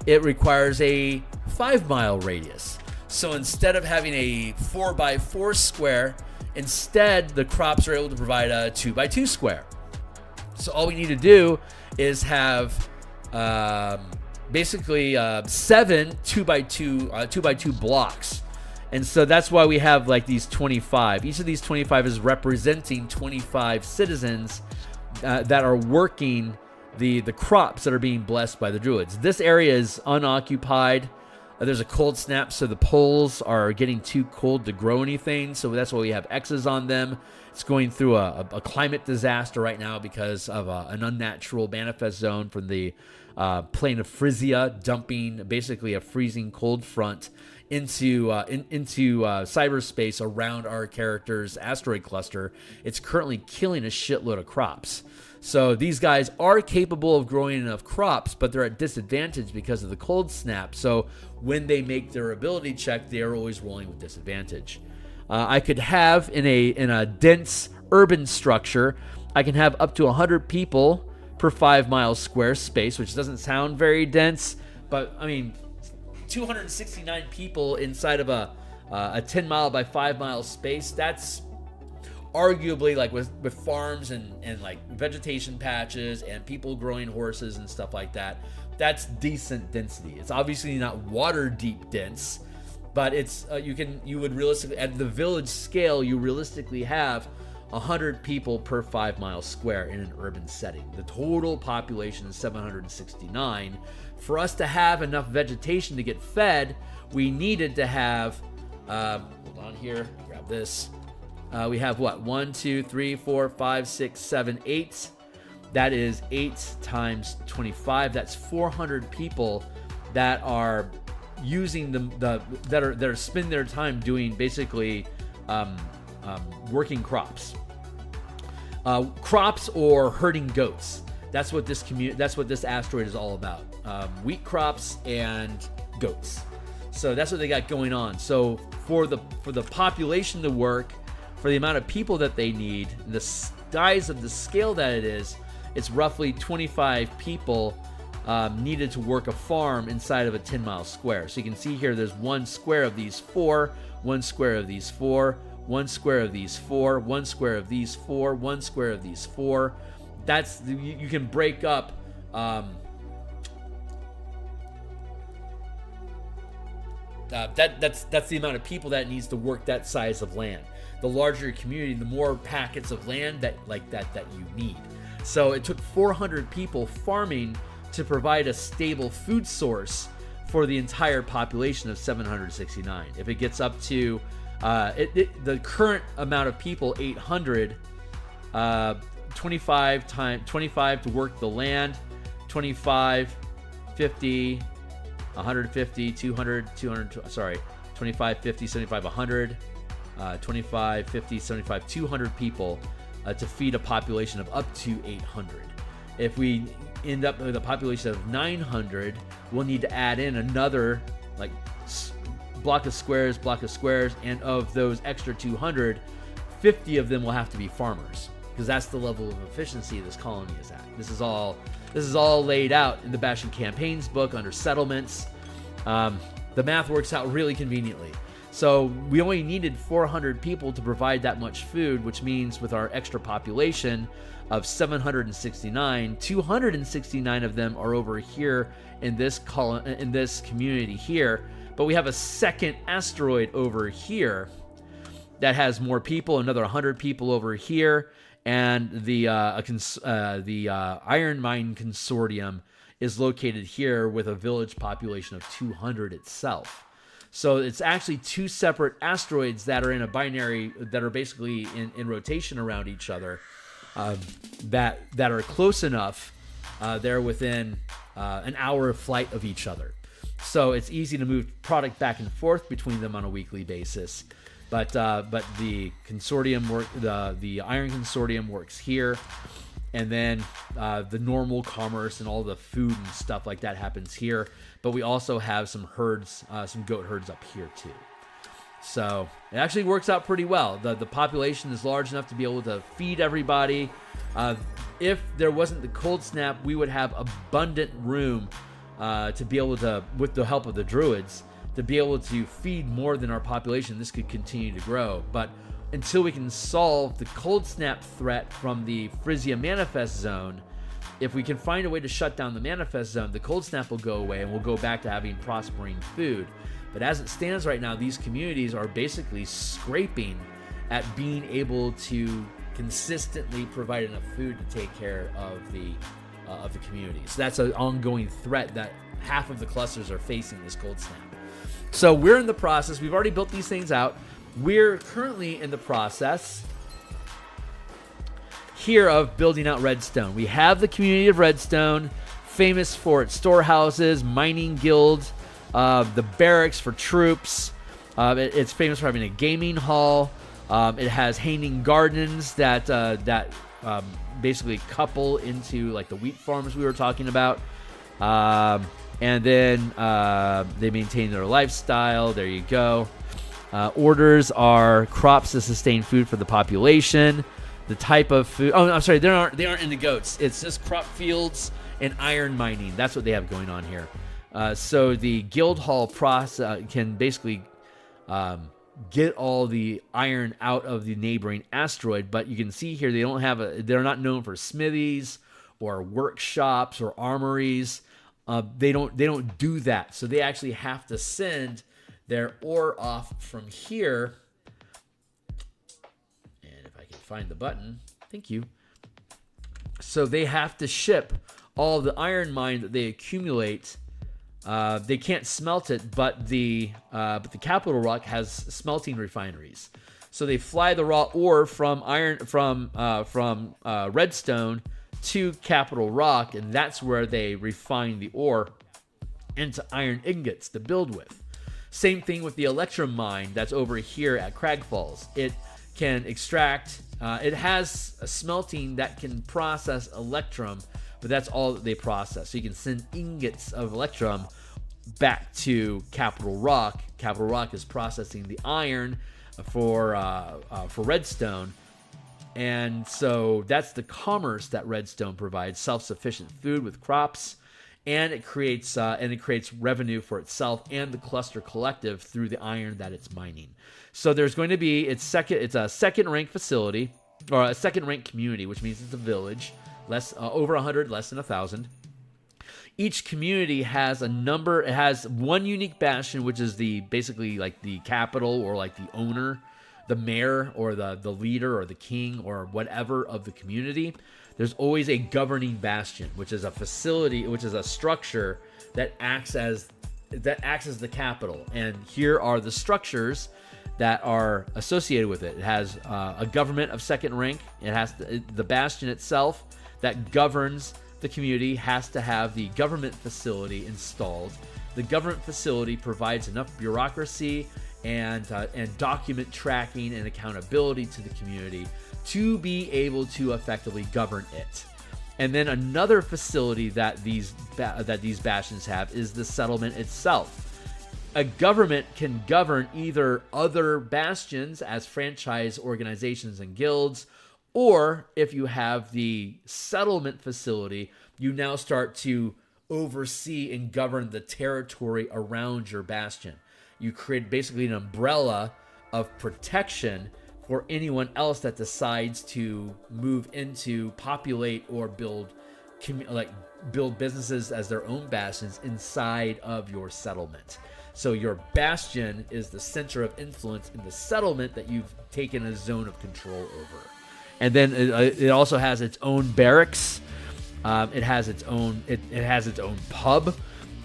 it requires a 5-mile radius. So instead of having a 4x4 square, instead the crops are able to provide a 2x2 square. So all we need to do is have basically 7 2x2 blocks. And so that's why we have like these 25. Each of these 25 is representing 25 citizens that are working the crops that are being blessed by the druids. This area is unoccupied. There's a cold snap, so the poles are getting too cold to grow anything. So that's why we have X's on them. It's going through a climate disaster right now because of an unnatural manifest zone from the plane of Frisia, dumping basically a freezing cold front into cyberspace around our character's asteroid cluster. It's currently killing a shitload of crops. So these guys are capable of growing enough crops, but they're at disadvantage because of the cold snap. So when they make their ability check, they are always rolling with disadvantage. I could have in a dense urban structure, I can have up to 100 people per 5 miles square space, which doesn't sound very dense, but I mean, 269 people inside of a 10 mile by 5 mile space. That's arguably, like with farms and like vegetation patches and people growing horses and stuff like that, that's decent density. It's obviously not water deep dense, but it's you would realistically, at the village scale, you realistically have 100 people per 5 miles square in an urban setting. The total population is 769. For us to have enough vegetation to get fed, we needed to have hold on here, grab this. We have what? 1, 2, 3, 4, 5, 6, 7, 8. That is 8 times 25. That's 400 people that are using that are spending their time doing basically working crops, crops or herding goats. That's what this asteroid is all about. Wheat crops and goats. So that's what they got going on. So for the population to work, for the amount of people that they need, the size of the scale that it is, it's roughly 25 people needed to work a farm inside of a 10-mile square. So you can see here there's 1 square of these 4, 1 square of these 4, 1 square of these 4, 1 square of these 4, 1 square of these 4. That's you can break up that's the amount of people that needs to work that size of land. The larger your community, the more packets of land that you need. So it took 400 people farming to provide a stable food source for the entire population of 769. If it gets up to the current amount of people, 800, 25 to work the land, 25, 50, 150, 200, 25, 50, 75, 100, 25, 50, 75, 200 people to feed a population of up to 800. If we end up with a population of 900, we'll need to add in another like block of squares, and of those extra 200, 50 of them will have to be farmers, because that's the level of efficiency this colony is at. This is all laid out in the Bastion Campaign's book under settlements. The math works out really conveniently. So we only needed 400 people to provide that much food, which means with our extra population of 769, 269 of them are over here in this community here. But we have a second asteroid over here that has more people, another 100 people over here, and the Iron Mine Consortium is located here with a village population of 200 itself. So it's actually 2 separate asteroids that are in a binary, that are basically in rotation around each other, that are close enough. They're within an hour of flight of each other. So it's easy to move product back and forth between them on a weekly basis. But the consortium the Iron Consortium works here, and then the normal commerce and all the food and stuff like that happens here. But we also have some herds, some goat herds up here too. So it actually works out pretty well. The population is large enough to be able to feed everybody. If there wasn't the cold snap, we would have abundant room to be able to, with the help of the druids, to be able to feed more than our population. This could continue to grow. But until we can solve the cold snap threat from the Frisia manifest zone, if we can find a way to shut down the manifest zone, the cold snap will go away and we'll go back to having prospering food. But as it stands right now, these communities are basically scraping at being able to consistently provide enough food to take care of the community. So that's an ongoing threat that half of the clusters are facing this cold snap. So we're in the process. We've already built these things out. We're currently in the process here of building out Redstone. We have the community of Redstone, famous for its storehouses, mining guild, the barracks for troops. It's famous for having a gaming hall. It has hanging gardens that basically couple into like the wheat farms we were talking about. And then they maintain their lifestyle. There you go. Orders are crops to sustain food for the population. The type of food. Oh, I'm sorry. They aren't into goats. It's just crop fields and iron mining. That's what they have going on here. So the guild hall process can basically get all the iron out of the neighboring asteroid. But you can see here they're not known for smithies or workshops or armories. They don't do that. So they actually have to send their ore off from here. And if I can find the button, thank you. So they have to ship all the iron mine that they accumulate. They can't smelt it, but the Capital Rock has smelting refineries. So they fly the raw ore from Redstone to Capital Rock, and that's where they refine the ore into iron ingots to build with. Same thing with the Electrum mine that's over here at Crag Falls. It can extract, it has a smelting that can process Electrum, but that's all that they process. So you can send ingots of Electrum back to Capital Rock. Capital Rock is processing the iron for Redstone. And so that's the commerce that Redstone provides, self-sufficient food with crops, and it creates revenue for itself and the cluster collective through the iron that it's mining. So there's going to be it's a second rank facility, or a second rank community, which means it's a village, over 100, less than 1,000. Each community has a number. It has one unique bastion, which is basically like the capital or like the owner, the mayor or the leader or the king or whatever of the community. There's always a governing bastion, which is a facility, which is a structure that acts as the capital. And here are the structures that are associated with it. It has a government of second rank. It has the bastion itself that governs the community has to have the government facility installed. The government facility provides enough bureaucracy and document tracking and accountability to the community to be able to effectively govern it. And then another facility that these bastions have is the settlement itself. A government can govern either other bastions as franchise organizations and guilds, or if you have the settlement facility, you now start to oversee and govern the territory around your bastion. You create basically an umbrella of protection for anyone else that decides to move into, populate, or build businesses as their own bastions inside of your settlement. So your bastion is the center of influence in the settlement that you've taken a zone of control over. And then it also has its own barracks. It has its own pub.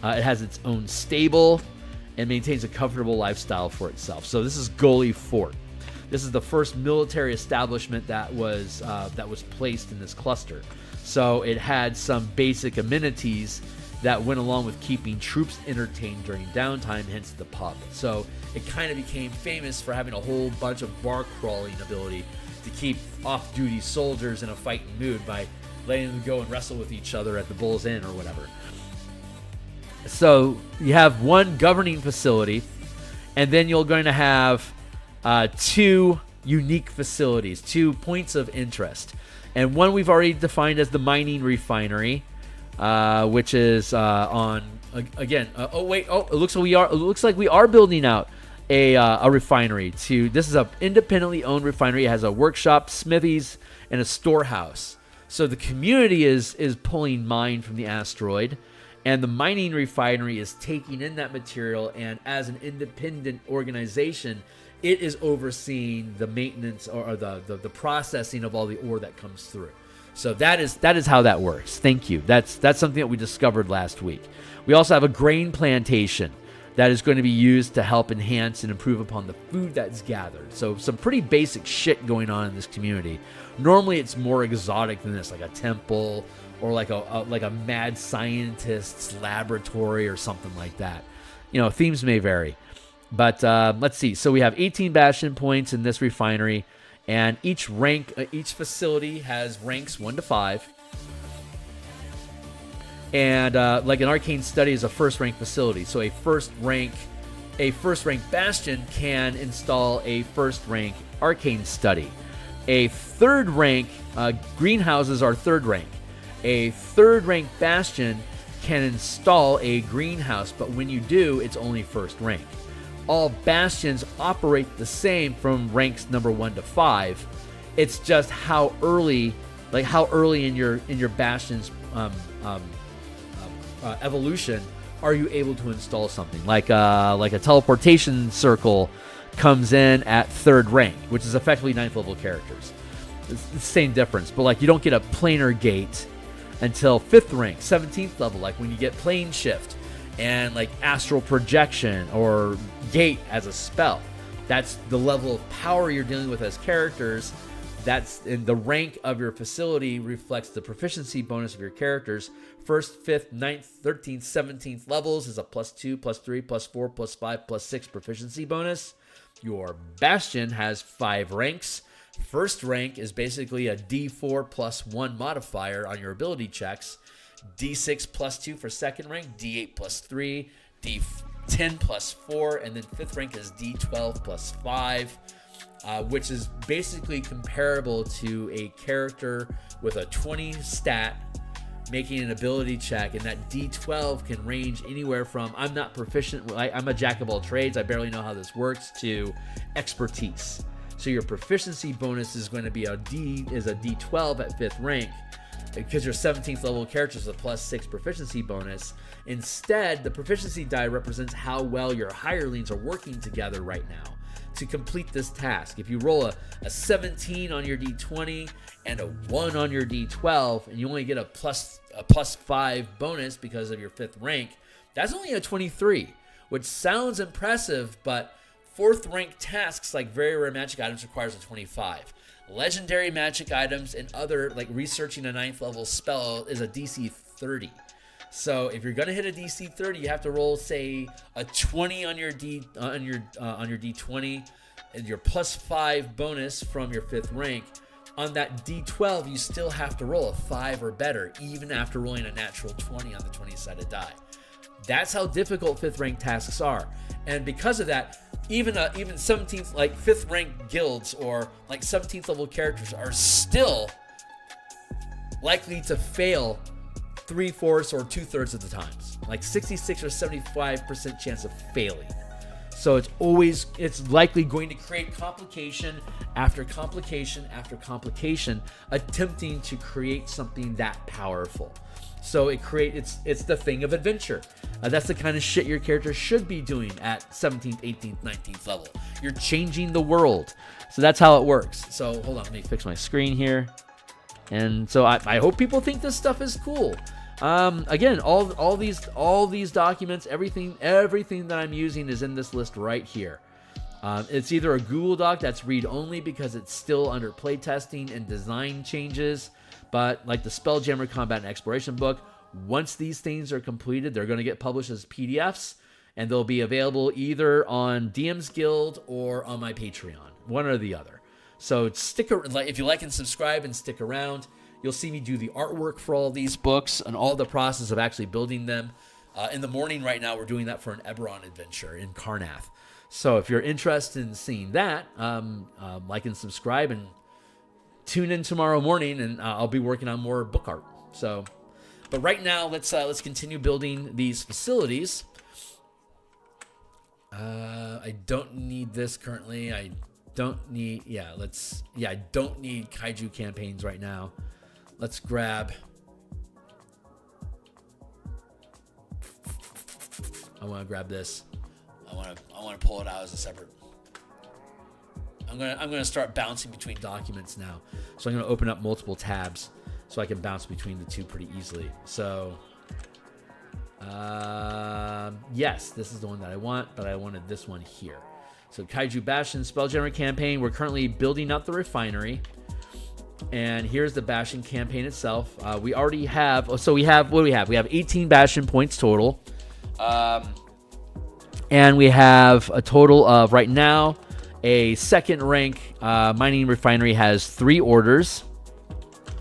It has its own stable, and maintains a comfortable lifestyle for itself. So this is Gully Fort. This is the first military establishment that was placed in this cluster. So it had some basic amenities that went along with keeping troops entertained during downtime, hence the pub. So it kind of became famous for having a whole bunch of bar crawling ability to keep off-duty soldiers in a fighting mood by letting them go and wrestle with each other at the Bull's Inn or whatever. So you have one governing facility, and then you're going to have two unique facilities, 2 points of interest. And one we've already defined as the mining refinery, which is on again. It looks like we are building out a refinery. This is a independently owned refinery. It has a workshop, smithies, and a storehouse. So the community is pulling mine from the asteroid, and the mining refinery is taking in that material, and as an independent organization, it is overseeing the maintenance or the processing of all the ore that comes through. So that is how that works. Thank you. That's something that we discovered last week. We also have a grain plantation that is going to be used to help enhance and improve upon the food that's gathered. So some pretty basic shit going on in this community. Normally it's more exotic than this, like a temple or like a mad scientist's laboratory or something like that. Themes may vary. But let's see. So we have 18 Bastion points in this refinery, and each facility has ranks 1 to 5. And like an arcane study is a first rank facility. So a first rank Bastion can install a first rank arcane study. A third rank greenhouses are third rank. A third rank Bastion can install a greenhouse, but when you do, it's only first rank. All Bastions operate the same from ranks number 1 to 5. It's just how early in your Bastion's evolution are you able to install something like a teleportation circle comes in at 3rd rank, which is effectively 9th level characters. It's the same difference, but you don't get a planar gate until 5th rank, 17th level, like when you get plane shift and like astral projection or gate as a spell. That's the level of power you're dealing with as characters. That's in the rank of your facility reflects the proficiency bonus of your characters. 1st, 5th, 9th, 13th, 17th levels is a +2, +3, +4, +5, +6 proficiency bonus. Your Bastion has 5 ranks. First rank is basically a D4 +1 modifier on your ability checks. D6 +2 for 2nd rank, D8 +3, D10 +4, and then 5th rank is D12 +5. Which is basically comparable to a character with a 20 stat making an ability check, and that D12 can range anywhere from I'm not proficient, I'm a jack of all trades, I barely know how this works, to expertise. So your proficiency bonus is going to be a D12 at 5th rank, because your 17th level character is a +6 proficiency bonus. Instead, the proficiency die represents how well your hirelings are working together right now to complete this task. If you roll a 17 on your D20 and a 1 on your D12, and you only get a +5 bonus because of your 5th rank, that's only a 23, which sounds impressive, but 4th rank tasks like very rare magic items requires a 25. Legendary magic items and other, like researching a 9th level spell, is a DC 30. So if you're gonna hit a DC 30, you have to roll, say, a 20 on your D20, and your +5 bonus from your 5th rank. On that D12, you still have to roll a 5 or better, even after rolling a natural 20 on the 20-sided die. That's how difficult 5th rank tasks are, and because of that, even 17th, like 5th rank guilds or like 17th level characters are still likely to fail 3/4 or 2/3 of the times, like 66 or 75% chance of failing. So it's likely going to create complication after complication after complication, attempting to create something that powerful. So it's the thing of adventure. That's the kind of shit your character should be doing at 17th, 18th, 19th level. You're changing the world. So that's how it works. So hold on, let me fix my screen here. And so I hope people think this stuff is cool. Again, all these documents, everything that I'm using is in this list right here. It's either a Google Doc that's read only because it's still under playtesting and design changes, but like the Spelljammer Combat and Exploration book, once these things are completed, they're going to get published as PDFs, and they'll be available either on DMsGuild or on my Patreon, one or the other. So if you like and subscribe and stick around, you'll see me do the artwork for all these books and all the process of actually building them. In the morning right now, we're doing that for an Eberron adventure in Karnath. So if you're interested in seeing that, like and subscribe, and tune in tomorrow morning, and I'll be working on more book art. So, but right now, let's continue building these facilities. I don't need this currently. I don't need Kaiju campaigns right now. let's grab. I want to grab this. I want to pull it out as a separate. I'm gonna start bouncing between documents now. So I'm gonna open up multiple tabs so I can bounce between the two pretty easily. So yes, this is the one that I want, but I wanted this one here. So Kaiju Bastion Spelljammer Campaign. We're currently building up the refinery. And here's the Bastion campaign itself. We already have, so we have, what do we have? We have 18 Bastion points total. And we have a total of, right now, a second rank mining refinery has 3 orders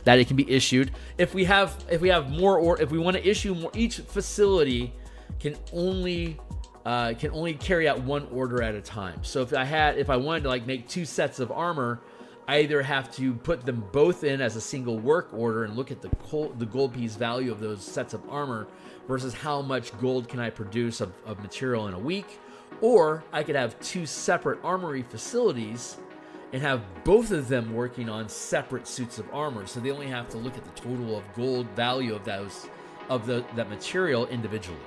that it can be issued. If we have more, or if we want to issue more, each facility can only carry out 1 order at a time. So if I wanted to like make 2 sets of armor, I either have to put them both in as a single work order and look at the gold piece value of those sets of armor versus how much gold can I produce of material in a week, or I could have 2 separate armory facilities and have both of them working on separate suits of armor. So they only have to look at the total of gold value of that material individually.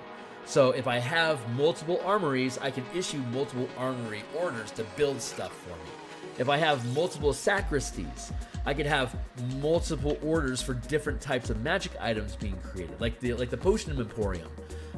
So if I have multiple armories, I can issue multiple armory orders to build stuff for me. If I have multiple sacristies, I could have multiple orders for different types of magic items being created, like the Potion Emporium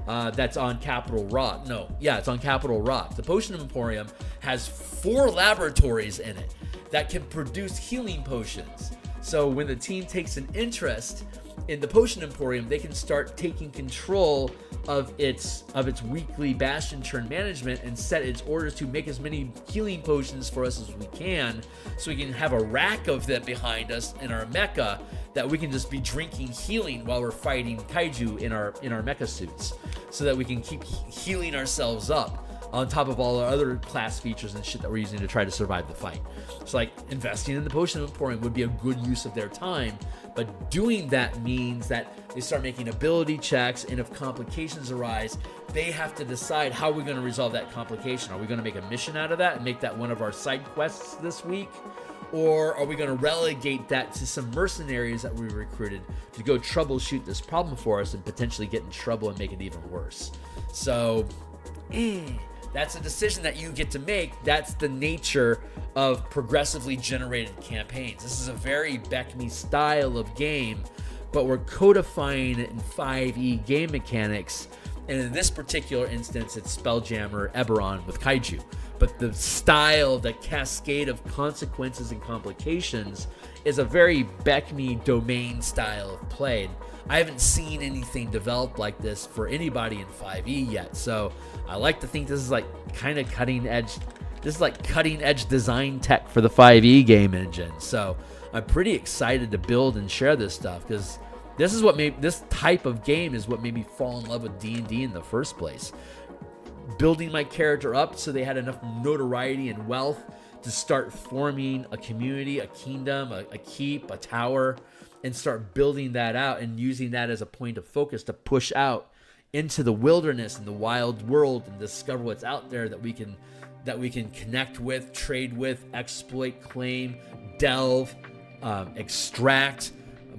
that's on Capital Rock. It's on Capital Rock. The Potion Emporium has 4 laboratories in it that can produce healing potions. So when the team takes an interest in the Potion Emporium, they can start taking control of its weekly Bastion turn management and set its orders to make as many healing potions for us as we can, so we can have a rack of them behind us in our mecha that we can just be drinking healing while we're fighting kaiju in our mecha suits, so that we can keep healing ourselves up on top of all our other class features and shit that we're using to try to survive the fight. So like investing in the Potion Emporium would be a good use of their time, but doing that means that they start making ability checks, and if complications arise, they have to decide how we're going to resolve that complication. Are we going to make a mission out of that and make that one of our side quests this week? Or are we going to relegate that to some mercenaries that we recruited to go troubleshoot this problem for us and potentially get in trouble and make it even worse? So, that's a decision that you get to make. That's the nature of progressively generated campaigns. This is a very Beckme style of game, but we're codifying it in 5e game mechanics. And in this particular instance, it's Spelljammer Eberron with Kaiju. But the style, the cascade of consequences and complications is a very Beckme domain style of play. I haven't seen anything developed like this for anybody in 5e yet. So I like to think this is like kind of cutting edge. This is like cutting edge design tech for the 5e game engine. So I'm pretty excited to build and share this stuff, because this type of game is what made me fall in love with D&D in the first place. Building my character up so they had enough notoriety and wealth to start forming a community, a kingdom, a keep, a tower, and start building that out and using that as a point of focus to push out into the wilderness and the wild world and discover what's out there that we can connect with, trade with, exploit, claim, delve, extract,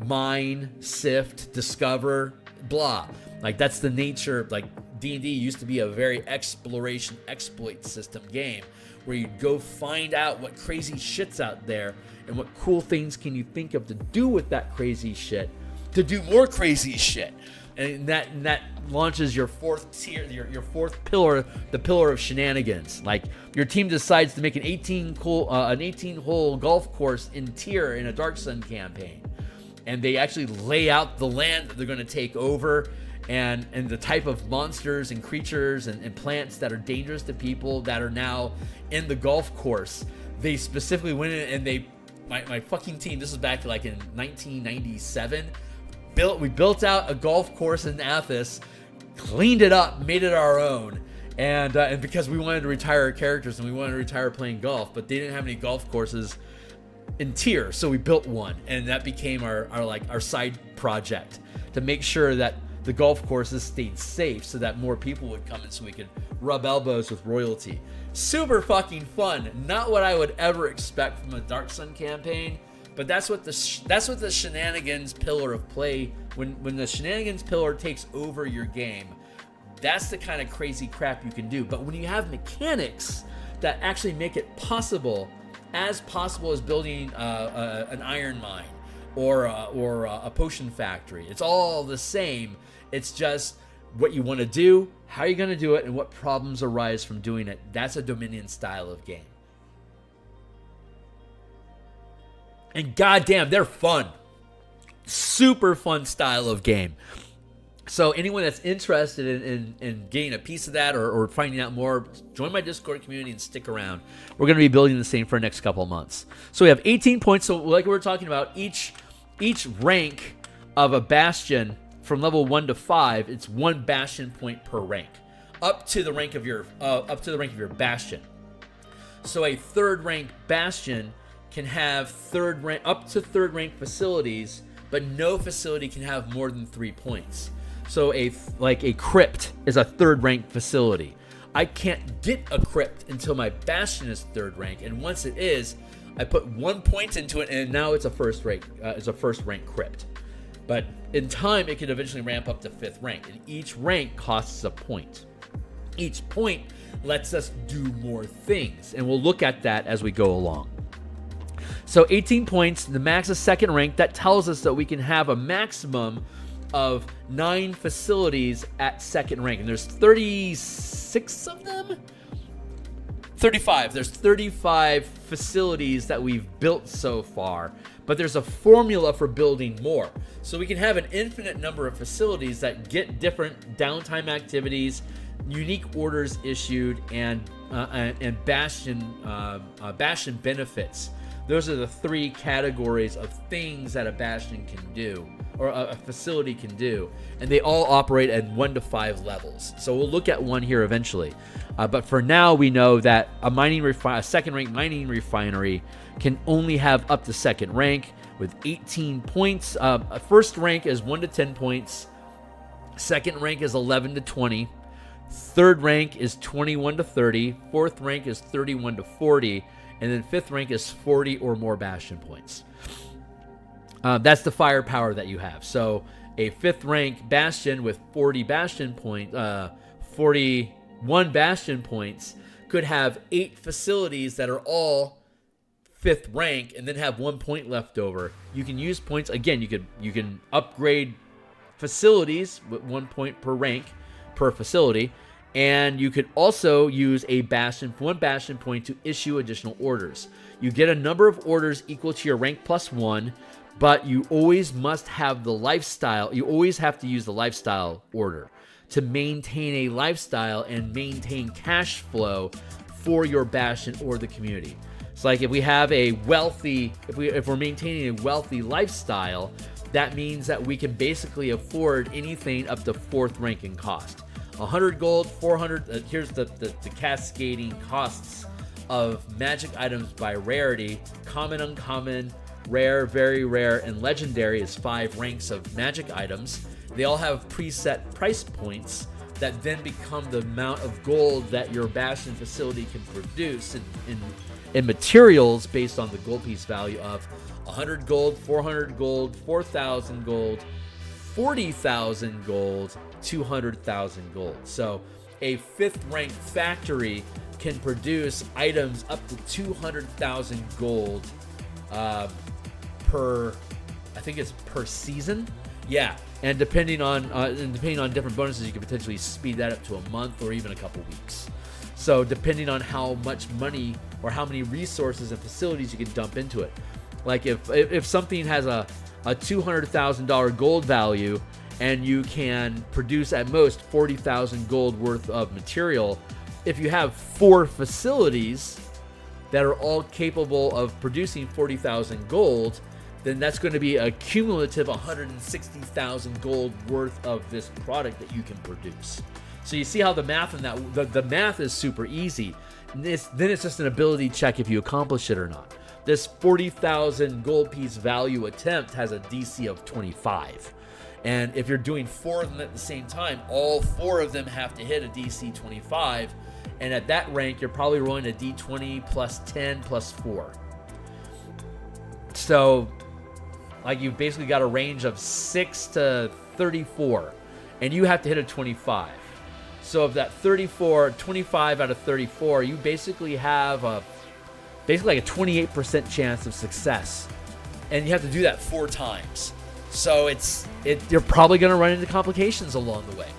mine, sift, discover, blah. Like, that's the nature. Like, D&D used to be a very exploration exploit system game where you go find out what crazy shit's out there and what cool things can you think of to do with that crazy shit to do more crazy shit. And that launches your 4th tier, your 4th pillar, the pillar of shenanigans. Like, your team decides to make an 18-hole golf course in tier in a Dark Sun campaign, and they actually lay out the land that they're going to take over, and the type of monsters and creatures and plants that are dangerous to people that are now in the golf course. They specifically went in and my fucking team, this was back like in 1997, we built out a golf course in Athos, cleaned it up, made it our own, and because we wanted to retire our characters and we wanted to retire playing golf, but they didn't have any golf courses in tier, so we built one, and that became our side project to make sure that the golf courses stayed safe so that more people would come in so we could rub elbows with royalty. Super fucking fun. Not what I would ever expect from a Dark Sun campaign, But that's what the shenanigans pillar of play, when the shenanigans pillar takes over your game, that's the kind of crazy crap you can do. But when you have mechanics that actually make it possible as building an iron mine or a potion factory, it's all the same. It's just what you want to do, how you're going to do it, and what problems arise from doing it. That's a Dominion style of game. And goddamn, they're fun. Super fun style of game. So anyone that's interested in getting a piece of that or finding out more, join my Discord community and stick around. We're going to be building the same for the next couple of months. So we have 18 points. So like we were talking about, each rank of a Bastion from level 1 to 5, it's 1 Bastion point per rank, up to the rank of your Bastion. So a third rank Bastion can have up to third rank facilities, but no facility can have more than 3 points. So a crypt is a third rank facility. I can't get a crypt until my Bastion is third rank, and once it is, I put 1 point into it, and now it's a first rank crypt. But in time, it can eventually ramp up to 5th rank, and each rank costs a point. Each point lets us do more things, and we'll look at that as we go along. So 18 points, the max is 2nd rank. That tells us that we can have a maximum of 9 facilities at 2nd rank, and there's 36 of them? 35. There's 35 facilities that we've built so far, but there's a formula for building more. So we can have an infinite number of facilities that get different downtime activities, unique orders issued, and Bastion benefits. Those are the 3 categories of things that a Bastion can do, or a facility can do, and they all operate at 1 to 5 levels. So we'll look at one here eventually. But for now, we know that a 2nd rank mining refinery can only have up to 2nd rank with 18 points. First rank is 1 to 10 points. 2nd rank is 11 to 20. 3rd rank is 21 to 30. 4th rank is 31 to 40. And then 5th rank is 40 or more Bastion points. That's the firepower that you have. So a 5th rank Bastion with 41 Bastion points could have 8 facilities that are all 5th rank, and then have 1 point left over. You can use points again. You can upgrade facilities with 1 point per rank per facility. And you could also use one Bastion point to issue additional orders. You get a number of orders equal to your rank plus 1, but you always must have the lifestyle. You always have to use the lifestyle order to maintain a lifestyle and maintain cash flow for your Bastion or the community. It's like if we have if we're maintaining a wealthy lifestyle, that means that we can basically afford anything up to 4th rank in cost. 100 gold, 400. Here's the cascading costs of magic items by rarity. Common, uncommon, rare, very rare, and legendary is 5 ranks of magic items. They all have preset price points that then become the amount of gold that your Bastion facility can produce in materials based on the gold piece value of 100 gold, 400 gold, 4,000 gold, 40,000 gold, 200,000 gold. So a 5th rank factory can produce items up to 200,000 gold per season. Yeah, and depending on different bonuses, you can potentially speed that up to a month or even a couple weeks. So depending on how much money or how many resources and facilities you can dump into it. Like if something has a $200,000 gold value, and you can produce at most 40,000 gold worth of material. If you have 4 facilities that are all capable of producing 40,000 gold, then that's going to be a cumulative 160,000 gold worth of this product that you can produce. So you see how the math in that, the math is super easy. Then it's just an ability check if you accomplish it or not. This 40,000 gold piece value attempt has a DC of 25. And if you're doing 4 of them at the same time, all 4 of them have to hit a DC 25. And at that rank, you're probably rolling a D20 plus 10 plus 4. So, like, you've basically got a range of 6 to 34, and you have to hit a 25. So, if that 25 out of 34, you basically have basically like a 28% chance of success, and you have to do that 4 times. So you're probably going to run into complications along the way.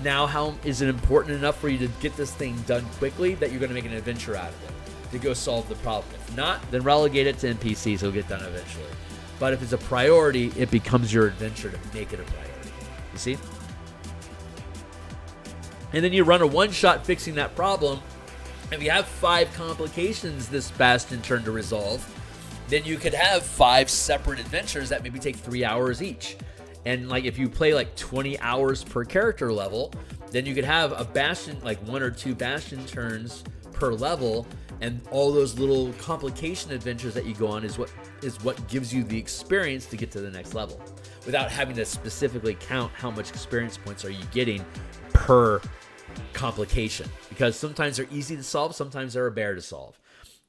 Now, how is it important enough for you to get this thing done quickly that you're going to make an adventure out of it to go solve the problem? If not, then relegate it to NPCs. It'll get done eventually. But if it's a priority, it becomes your adventure to make it a priority. You see? And then you run a one-shot fixing that problem. If you have 5 complications this Bastion turn to resolve, then you could have 5 separate adventures that maybe take 3 hours each. And like if you play like 20 hours per character level, then you could have a Bastion, like 1 or 2 Bastion turns per level, and all those little complication adventures that you go on is what gives you the experience to get to the next level, without having to specifically count how much experience points are you getting per complication. Because sometimes they're easy to solve, sometimes they're a bear to solve,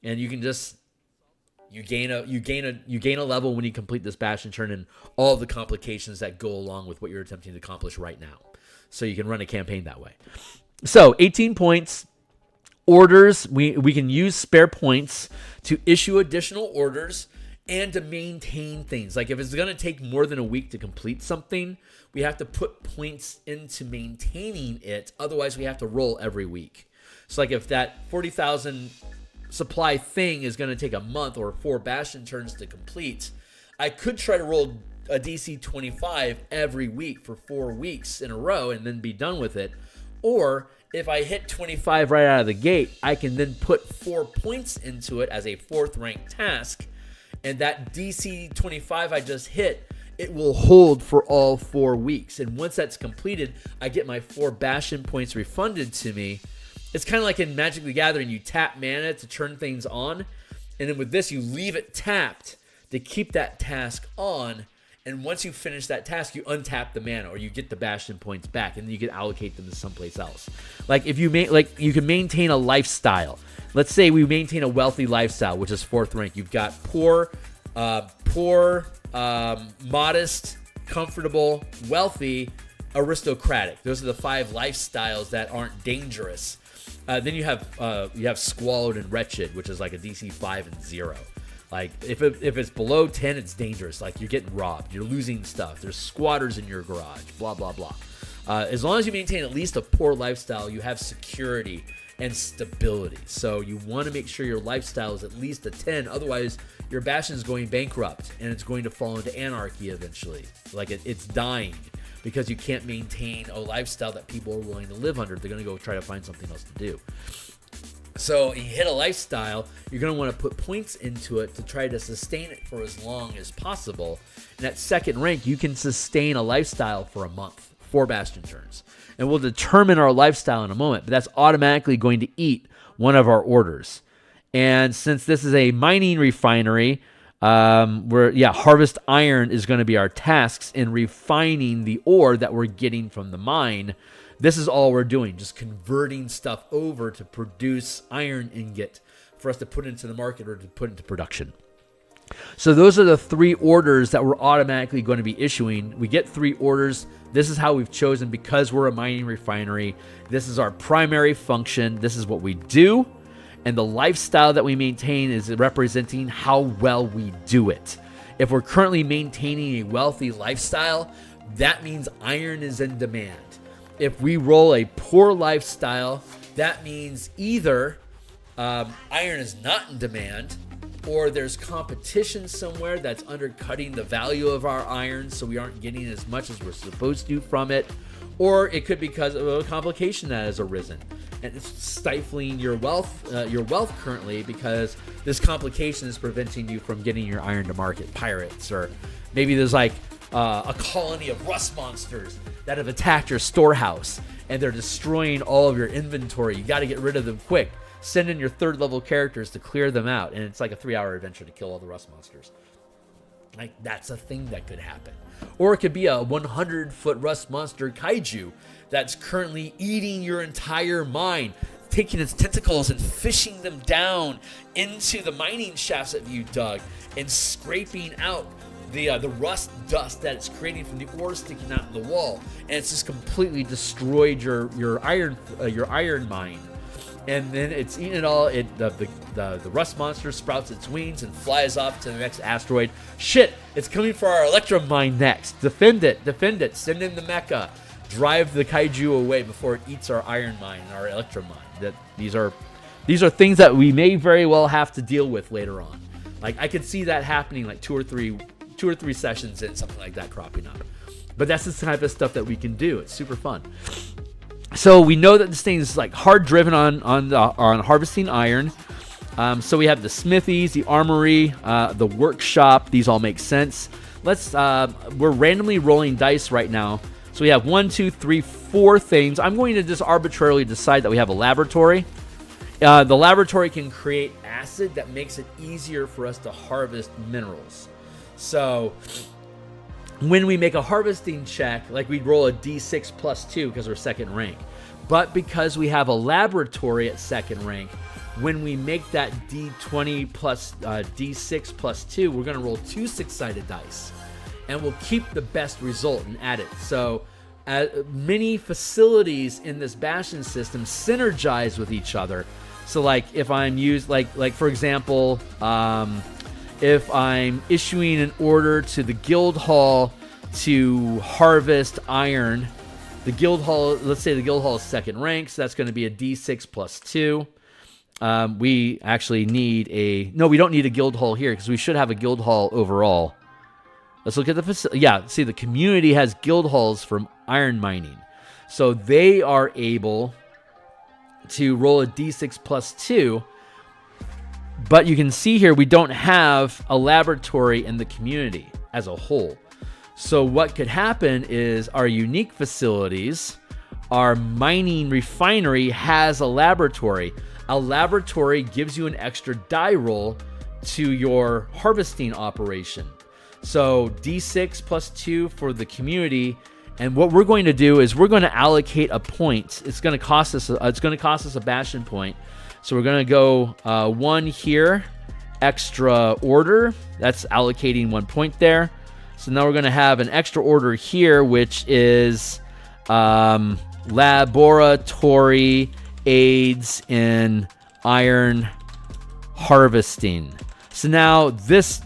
and you can just you gain a level when you complete this Bastion turn and all the complications that go along with what you're attempting to accomplish right now. So you can run a campaign that way. So 18 points. Orders, we can use spare points to issue additional orders and to maintain things. Like if it's going to take more than a week to complete something, we have to put points into maintaining it. Otherwise, we have to roll every week. So like if that 40,000 supply thing is going to take a month or 4 Bastion turns to complete, I could try to roll a DC 25 every week for 4 weeks in a row and then be done with it. Or if I hit 25 right out of the gate, I can then put 4 points into it as a 4th rank task, and that DC 25 I just hit, it will hold for all 4 weeks. And once that's completed, I get my 4 Bastion points refunded to me. It's kind of like in Magic the Gathering, you tap mana to turn things on, and then with this, you leave it tapped to keep that task on, and once you finish that task, you untap the mana, or you get the Bastion points back, and then you can allocate them to someplace else. Like if you you can maintain a lifestyle. Let's say we maintain a wealthy lifestyle, which is 4th rank. You've got poor, modest, comfortable, wealthy, aristocratic. Those are the 5 lifestyles that aren't dangerous. Then you have squalid and wretched, which is like a DC 5 and 0. Like if it's below 10, it's dangerous. Like you're getting robbed, you're losing stuff. There's squatters in your garage. Blah blah blah. As long as you maintain at least a poor lifestyle, you have security and stability. So you want to make sure your lifestyle is at least a 10. Otherwise, your Bastion is going bankrupt and it's going to fall into anarchy eventually. Like it's dying. Because you can't maintain a lifestyle that people are willing to live under. They're going to go try to find something else to do. So you hit a lifestyle, you're going to want to put points into it to try to sustain it for as long as possible. And at 2nd rank, you can sustain a lifestyle for a month, 4 Bastion turns. And we'll determine our lifestyle in a moment, but that's automatically going to eat one of our orders. And since this is a mining refinery, harvest iron is going to be our tasks in refining the ore that we're getting from the mine. This is all we're doing, just converting stuff over to produce iron ingot for us to put into the market or to put into production. So those are the 3 orders that we're automatically going to be issuing. We get 3 orders. This is how we've chosen because we're a mining refinery. This is our primary function. This is what we do. And the lifestyle that we maintain is representing how well we do it. If we're currently maintaining a wealthy lifestyle, that means iron is in demand. If we roll a poor lifestyle, that means either iron is not in demand, or there's competition somewhere that's undercutting the value of our iron, so we aren't getting as much as we're supposed to from it, or it could be because of a complication that has arisen. And it's stifling your wealth currently because this complication is preventing you from getting your iron to market. Pirates, or maybe there's like a colony of rust monsters that have attacked your storehouse and they're destroying all of your inventory. You got to get rid of them quick. Send in your 3rd level characters to clear them out, and it's like a 3-hour adventure to kill all the rust monsters. Like that's a thing that could happen. Or it could be a 100-foot rust monster kaiju that's currently eating your entire mine, taking its tentacles and fishing them down into the mining shafts that you dug. and scraping out the rust dust that it's creating from the ore sticking out of the wall, and it's just completely destroyed your iron mine. And then it's eating it all. The rust monster sprouts its wings and flies off to the next asteroid. Shit, it's coming for our electrum mine next. Defend it. Send in the mecha. Drive the kaiju away before it eats our iron mine and our electrum mine. These are things that we may very well have to deal with later on. Like, I could see that happening like two or three sessions in, something like that cropping up. But that's the type of stuff that we can do. It's super fun. So we know that this thing is like hard driven on harvesting iron. So we have the smithies, the armory, the workshop. These all make sense. We're randomly rolling dice right now. So we have 1, 2, 3, 4 things. I'm going to just arbitrarily decide that we have a laboratory. The laboratory can create acid that makes it easier for us to harvest minerals. So when we make a harvesting check, like we'd roll a D6 plus 2 because we're second rank. But because we have a laboratory at second rank, when we make that D20 plus D6 plus 2, we're going to roll 2 6-sided dice. And we'll keep the best result and add it. So many facilities in this Bastion system synergize with each other. So like if I'm like for example, if I'm issuing an order to the guild hall to harvest iron, let's say the guild hall is second rank, so that's going to be a D6 plus 2. We actually need we don't need a guild hall here because we should have a guild hall overall. Let's look at the facility. Yeah, see, the community has guild halls from iron mining. So they are able to roll a D6 plus 2. But you can see here we don't have a laboratory in the community as a whole. So what could happen is our unique facilities, our mining refinery has a laboratory. A laboratory gives you an extra die roll to your harvesting operation. So D6 plus 2 for the community, and what we're going to do is we're going to allocate a point. It's going to cost us a Bastion point. So we're going to go 1 here, extra order. That's allocating 1 point there. So now we're going to have an extra order here, which is laboratory aids in iron harvesting. So now this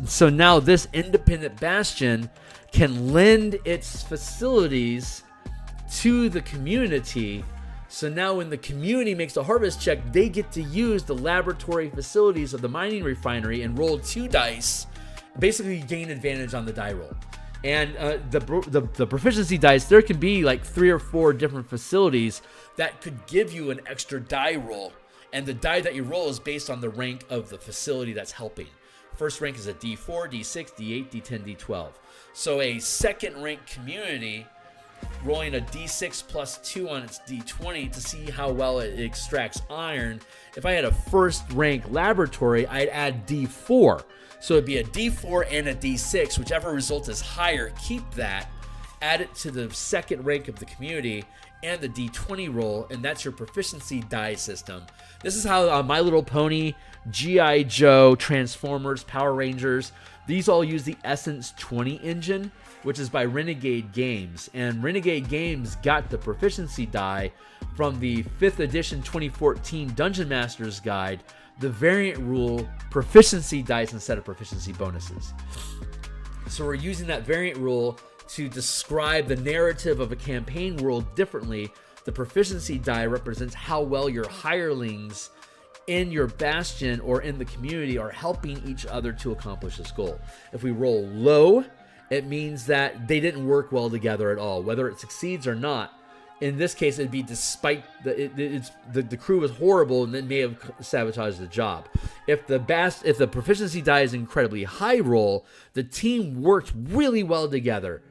independent Bastion can lend its facilities to the community. So now when the community makes a harvest check, they get to use the laboratory facilities of the mining refinery and roll 2 dice, basically gain advantage on the die roll. And the proficiency dice, there can be like 3 or 4 different facilities that could give you an extra die roll. And the die that you roll is based on the rank of the facility that's helping. First rank is a D4, D6, D8, D10, D12. So a second rank community rolling a D6 plus 2 on its D20 to see how well it extracts iron. If I had a first rank laboratory, I'd add D4. So it'd be a D4 and a D6, whichever result is higher, keep that, add it to the second rank of the community and the D20 roll, and that's your proficiency die system. This is how My Little Pony, G.I. Joe, Transformers, Power Rangers, these all use the Essence 20 engine, which is by Renegade Games. And Renegade Games got the proficiency die from the 5th edition 2014 Dungeon Master's Guide, the variant rule proficiency dice instead of proficiency bonuses. So we're using that variant rule to describe the narrative of a campaign world differently. The proficiency die represents how well your hirelings in your Bastion or in the community are helping each other to accomplish this goal. If we roll low, it means that they didn't work well together at all, whether it succeeds or not. In this case, it'd be despite the crew was horrible and then may have sabotaged the job. If the proficiency die is incredibly high roll, the team worked really well together,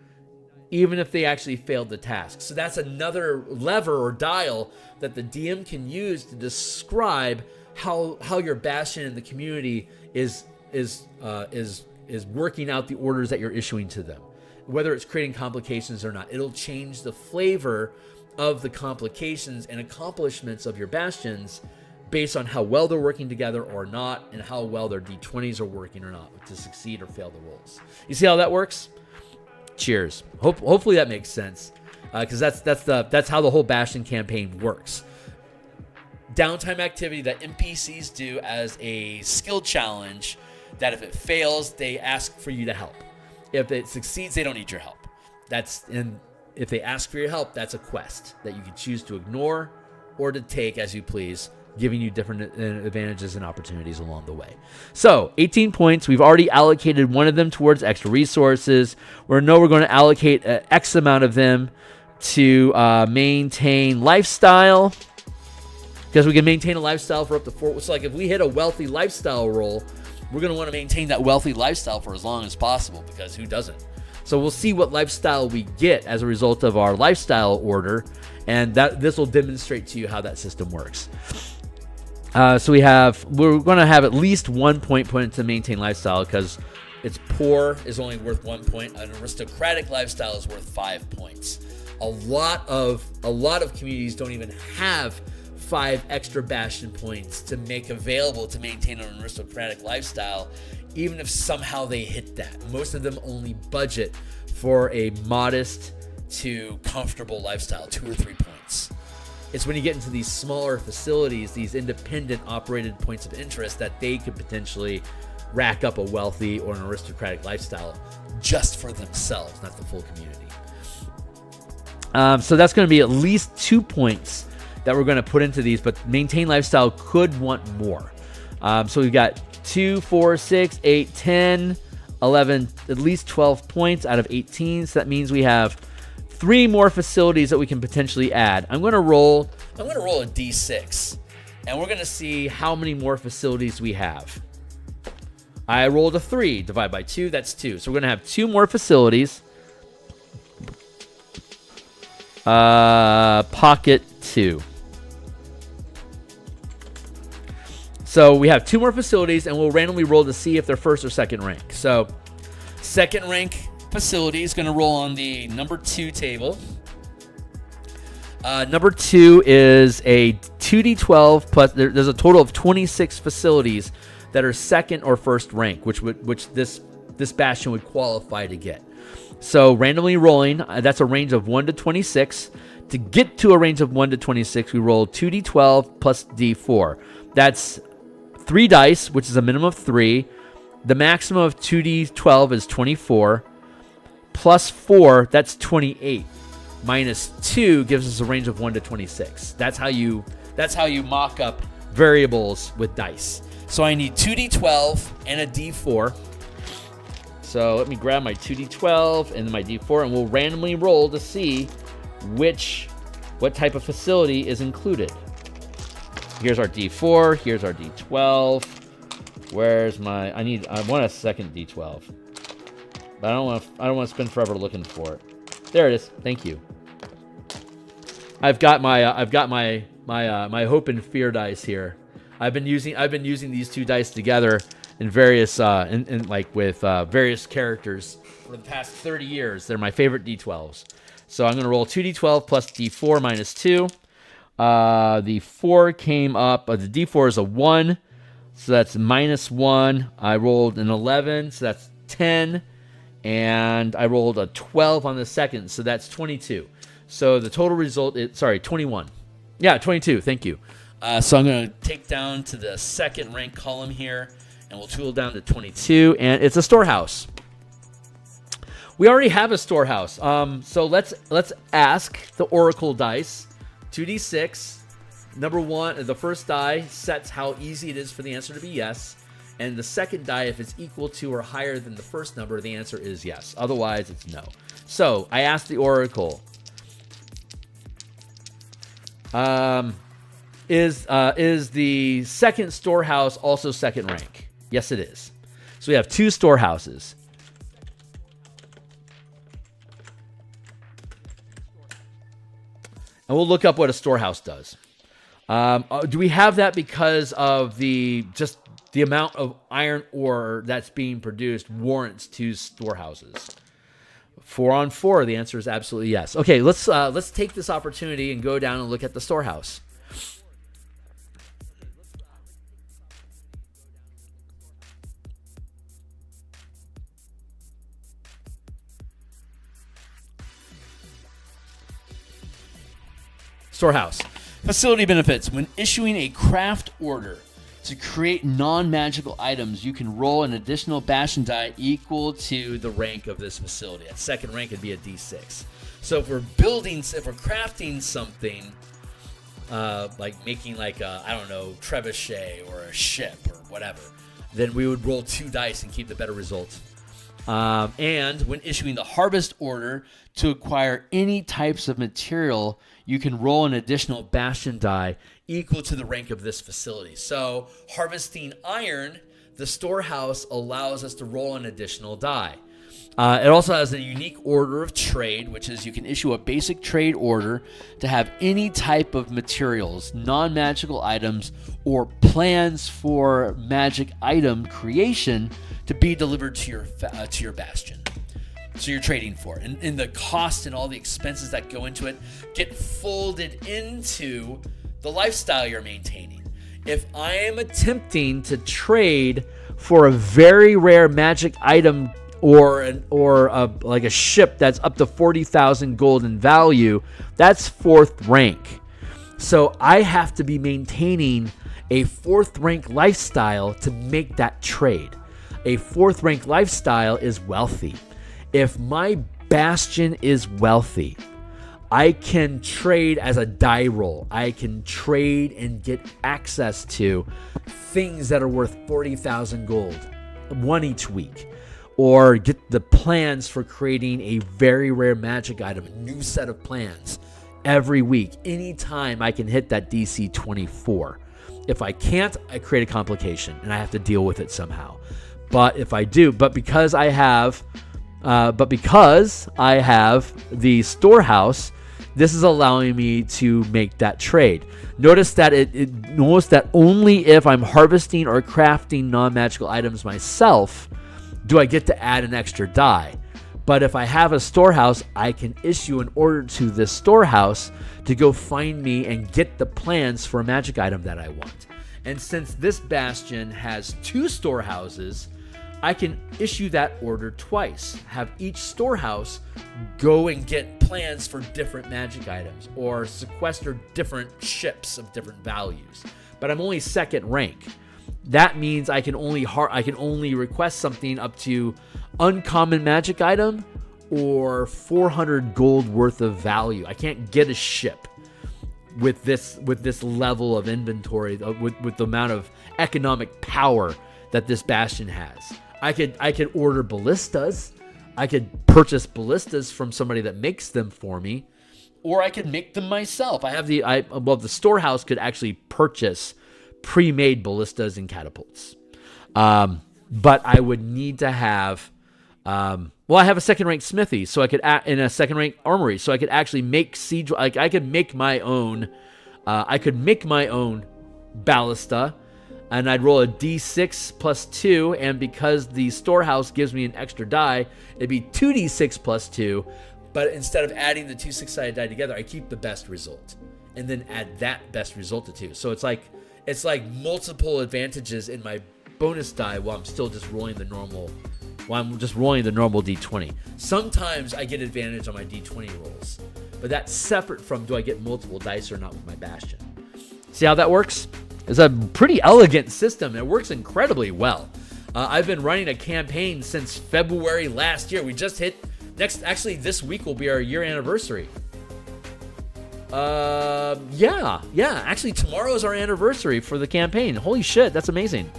even if they actually failed the task. So that's another lever or dial that the DM can use to describe how your Bastion in the community is working out the orders that you're issuing to them, whether it's creating complications or not. It'll change the flavor of the complications and accomplishments of your Bastions based on how well they're working together or not, and how well their d20s are working or not to succeed or fail the rolls. You see how that works? Cheers. Hopefully that makes sense, because that's how the whole Bastion campaign works. Downtime activity that NPCs do as a skill challenge, that if it fails, they ask for you to help. If it succeeds, they don't need your help. If they ask for your help, that's a quest that you can choose to ignore or to take as you please, giving you different advantages and opportunities along the way. So 18 points. We've already allocated one of them towards extra resources. We're going to allocate X amount of them to maintain lifestyle, because we can maintain a lifestyle for up to 4. So like if we hit a wealthy lifestyle roll, we're going to want to maintain that wealthy lifestyle for as long as possible, because who doesn't? So we'll see what lifestyle we get as a result of our lifestyle order, and this will demonstrate to you how that system works. So we're going to have at least 1 point put into maintain lifestyle, because it's poor is only worth 1 point. An aristocratic lifestyle is worth 5 points. A lot of communities don't even have 5 extra Bastion points to make available to maintain an aristocratic lifestyle, even if somehow they hit that. Most of them only budget for a modest to comfortable lifestyle, 2 or 3 points. It's when you get into these smaller facilities, these independent operated points of interest, that they could potentially rack up a wealthy or an aristocratic lifestyle just for themselves, not the full community. So that's going to be at least 2 points that we're going to put into these, but maintain lifestyle could want more. So we've got 2, 4, 6, 8, 10, 11, at least 12 points out of 18. So that means we have 3 more facilities that we can potentially add. I'm going to roll a d6, and we're going to see how many more facilities we have. I rolled a 3. Divide by 2, that's 2. So we're going to have 2 more facilities. Pocket 2. So we have 2 more facilities, and we'll randomly roll to see if they're first or second rank. So second rank facility is going to roll on the number 2 table. Number 2 is a 2d12 plus. There's a total of 26 facilities that are second or first rank, which this Bastion would qualify to get. So randomly rolling, that's a range of 1 to 26. To get to a range of 1 to 26, we roll 2d12 plus d4. That's 3 dice, which is a minimum of 3. The maximum of 2d12 is 24. Plus 4, that's 28. Minus 2 gives us a range of 1 to 26. That's how you mock up variables with dice. So I need 2d12 and a d4. So let me grab my 2d12 and my d4, and we'll randomly roll to see what type of facility is included. Here's our d4. Here's our d12. I want a second d12. But I don't want to spend forever looking for it. There it is. Thank you. I've got my hope and fear dice here. I've been using these 2 dice together in various various characters for the past 30 years. They're my favorite d12s. So I'm going to roll 2d12 plus d4 minus 2. The 4 came up. The d4 is a 1, so that's minus 1. I rolled an 11, so that's 10. And I rolled a 12 on the second, so that's 22. So the total result is, 21. Yeah, 22, thank you. So I'm going to take down to the second rank column here, and we'll tool down to 22, and it's a storehouse. We already have a storehouse. So let's ask the Oracle dice. 2d6. Number 1, the first die sets how easy it is for the answer to be yes. And the second die, if it's equal to or higher than the first number, the answer is yes. Otherwise, it's no. So I asked the Oracle, is the second storehouse also second rank? Yes, it is. So we have 2 storehouses. And we'll look up what a storehouse does. Do we have that because of the amount of iron ore that's being produced warrants 2 storehouses? 4 on 4, the answer is absolutely yes. Okay, let's take this opportunity and go down and look at the storehouse. Storehouse. Facility benefits. When issuing a craft order to create non-magical items, you can roll an additional Bastion die equal to the rank of this facility. At second rank, it'd be a D6. So if we're crafting something, like making like a, I don't know, trebuchet or a ship or whatever, then we would roll 2 dice and keep the better results. And when issuing the harvest order to acquire any types of material, you can roll an additional Bastion die equal to the rank of this facility. So harvesting iron, the storehouse allows us to roll an additional die. It also has a unique order of trade, which is you can issue a basic trade order to have any type of materials, non-magical items, or plans for magic item creation to be delivered to your bastion. So you're trading for it. And the cost and all the expenses that go into it get folded into the lifestyle you're maintaining. If I am attempting to trade for a very rare magic item or like a ship that's up to 40,000 gold in value, that's 4th rank. So I have to be maintaining a 4th rank lifestyle to make that trade. A 4th rank lifestyle is wealthy. If my bastion is wealthy, I can trade as a die roll. I can trade and get access to things that are worth 40,000 gold, 1 each week. Or get the plans for creating a very rare magic item, a new set of plans every week. Anytime I can hit that DC 24. If I can't, I create a complication and I have to deal with it somehow. But if I do, because I have the storehouse, this is allowing me to make that trade. Notice that notice that only if I'm harvesting or crafting non-magical items myself do I get to add an extra die. But if I have a storehouse, I can issue an order to this storehouse to go find me and get the plans for a magic item that I want. And since this bastion has 2 storehouses, I can issue that order twice. Have each storehouse go and get plans for different magic items or sequester different ships of different values. But I'm only 2nd rank. That means I can only request something up to uncommon magic item or 400 gold worth of value. I can't get a ship with this level of inventory, with the amount of economic power that this bastion has. I could order ballistas. I could purchase ballistas from somebody that makes them for me, or I could make them myself. The storehouse could actually purchase pre-made ballistas and catapults. But I would need to have, I have a 2nd rank smithy, so I could in a 2nd rank armory, so I could actually make siege. Like I could make my own ballista, and I'd roll a d6 plus 2, and because the storehouse gives me an extra die, it'd be 2d6 plus 2. But instead of adding the 2 6-sided die together, I keep the best result, and then add that best result to 2. So it's like multiple advantages in my bonus die while I'm still just rolling the normal. While I'm just rolling the normal d20. Sometimes I get advantage on my d20 rolls, but that's separate from do I get multiple dice or not with my bastion. See how that works? It's a pretty elegant system. It works incredibly well. I've been running a campaign since February last year. We just hit this week will be our year anniversary. Actually tomorrow is our anniversary for the campaign. Holy shit, that's amazing.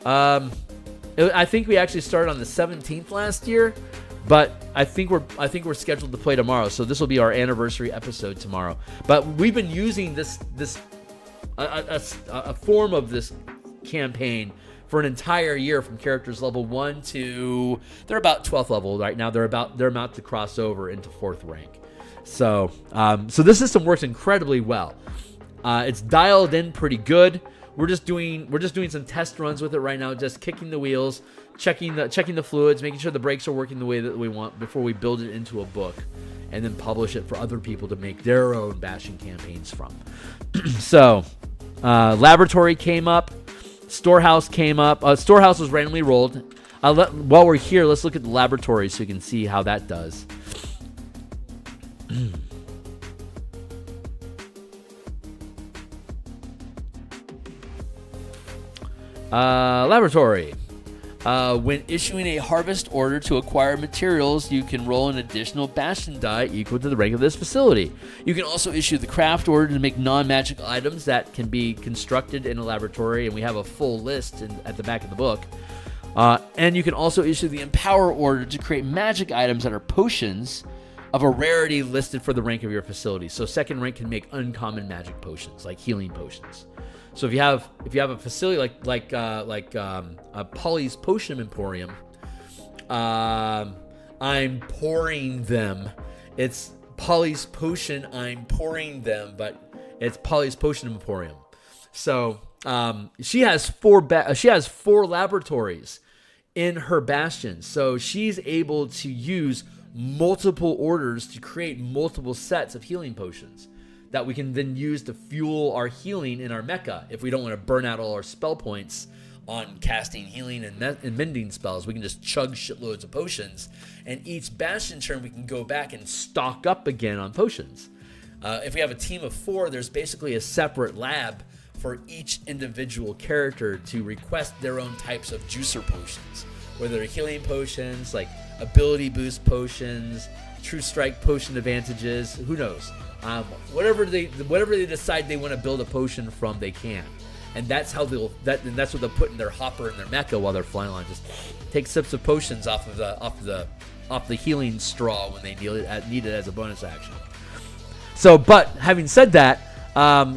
I think we actually started on the 17th last year, but I think we're scheduled to play tomorrow, so this will be our anniversary episode tomorrow. But we've been using a form of this campaign for an entire year, from characters level 1 to they're about 12th level right now. They're about to cross over into 4th rank. So this system works incredibly well. It's dialed in pretty good. We're just doing some test runs with it right now, just kicking the wheels, checking the fluids, making sure the brakes are working the way that we want before we build it into a book, and then publish it for other people to make their own Bastion campaigns from. So, laboratory came up, storehouse came up. Storehouse was randomly rolled. While we're here, let's look at the laboratory so you can see how that does. Laboratory. When issuing a harvest order to acquire materials, you can roll an additional Bastion die equal to the rank of this facility. You can also issue the craft order to make non-magic items that can be constructed in a laboratory, and we have a full list at the back of the book. And you can also issue the empower order to create magic items that are potions of a rarity listed for the rank of your facility. So second rank can make uncommon magic potions, like healing potions. So if you have a facility like a Polly's Potion Emporium, I'm pouring them. It's Polly's Potion. I'm pouring them, but it's Polly's Potion Emporium. So she has four laboratories in her bastion. So she's able to use multiple orders to create multiple sets of healing potions that we can then use to fuel our healing in our mecha. If we don't want to burn out all our spell points on casting healing and mending spells, we can just chug shitloads of potions, and each bastion turn we can go back and stock up again on potions. If we have a team of 4, there's basically a separate lab for each individual character to request their own types of juicer potions, whether they're healing potions, like ability boost potions, true strike potion advantages, who knows. Whatever they decide they want to build a potion from, they can, and that's how that's what they'll put in their hopper and their mecha while they're flying along. Just take sips of potions off the healing straw when they need it as a bonus action. So, but having said that,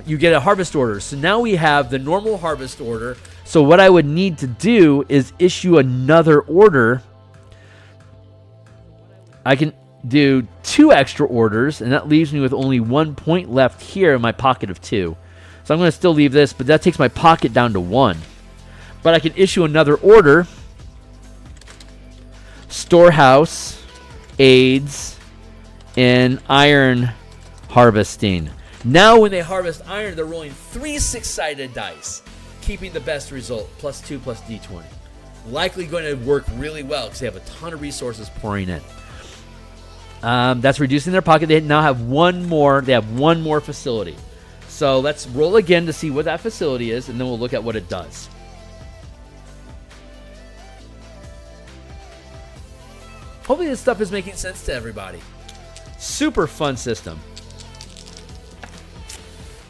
you get a harvest order. So now we have the normal harvest order. So what I would need to do is issue another order. I can do 2 extra orders, and that leaves me with only 1 point left here in my pocket of 2. So I'm going to still leave this, but that takes my pocket down to 1. But I can issue another order. Storehouse aids in iron harvesting. Now when they harvest iron, they're rolling 3 6-sided dice, keeping the best result, +2 + d20. Likely going to work really well because they have a ton of resources pouring in. That's reducing their pocket. They now have one more. They have one more facility. So let's roll again to see what that facility is, and then we'll look at what it does. Hopefully this stuff is making sense to everybody. Super fun system.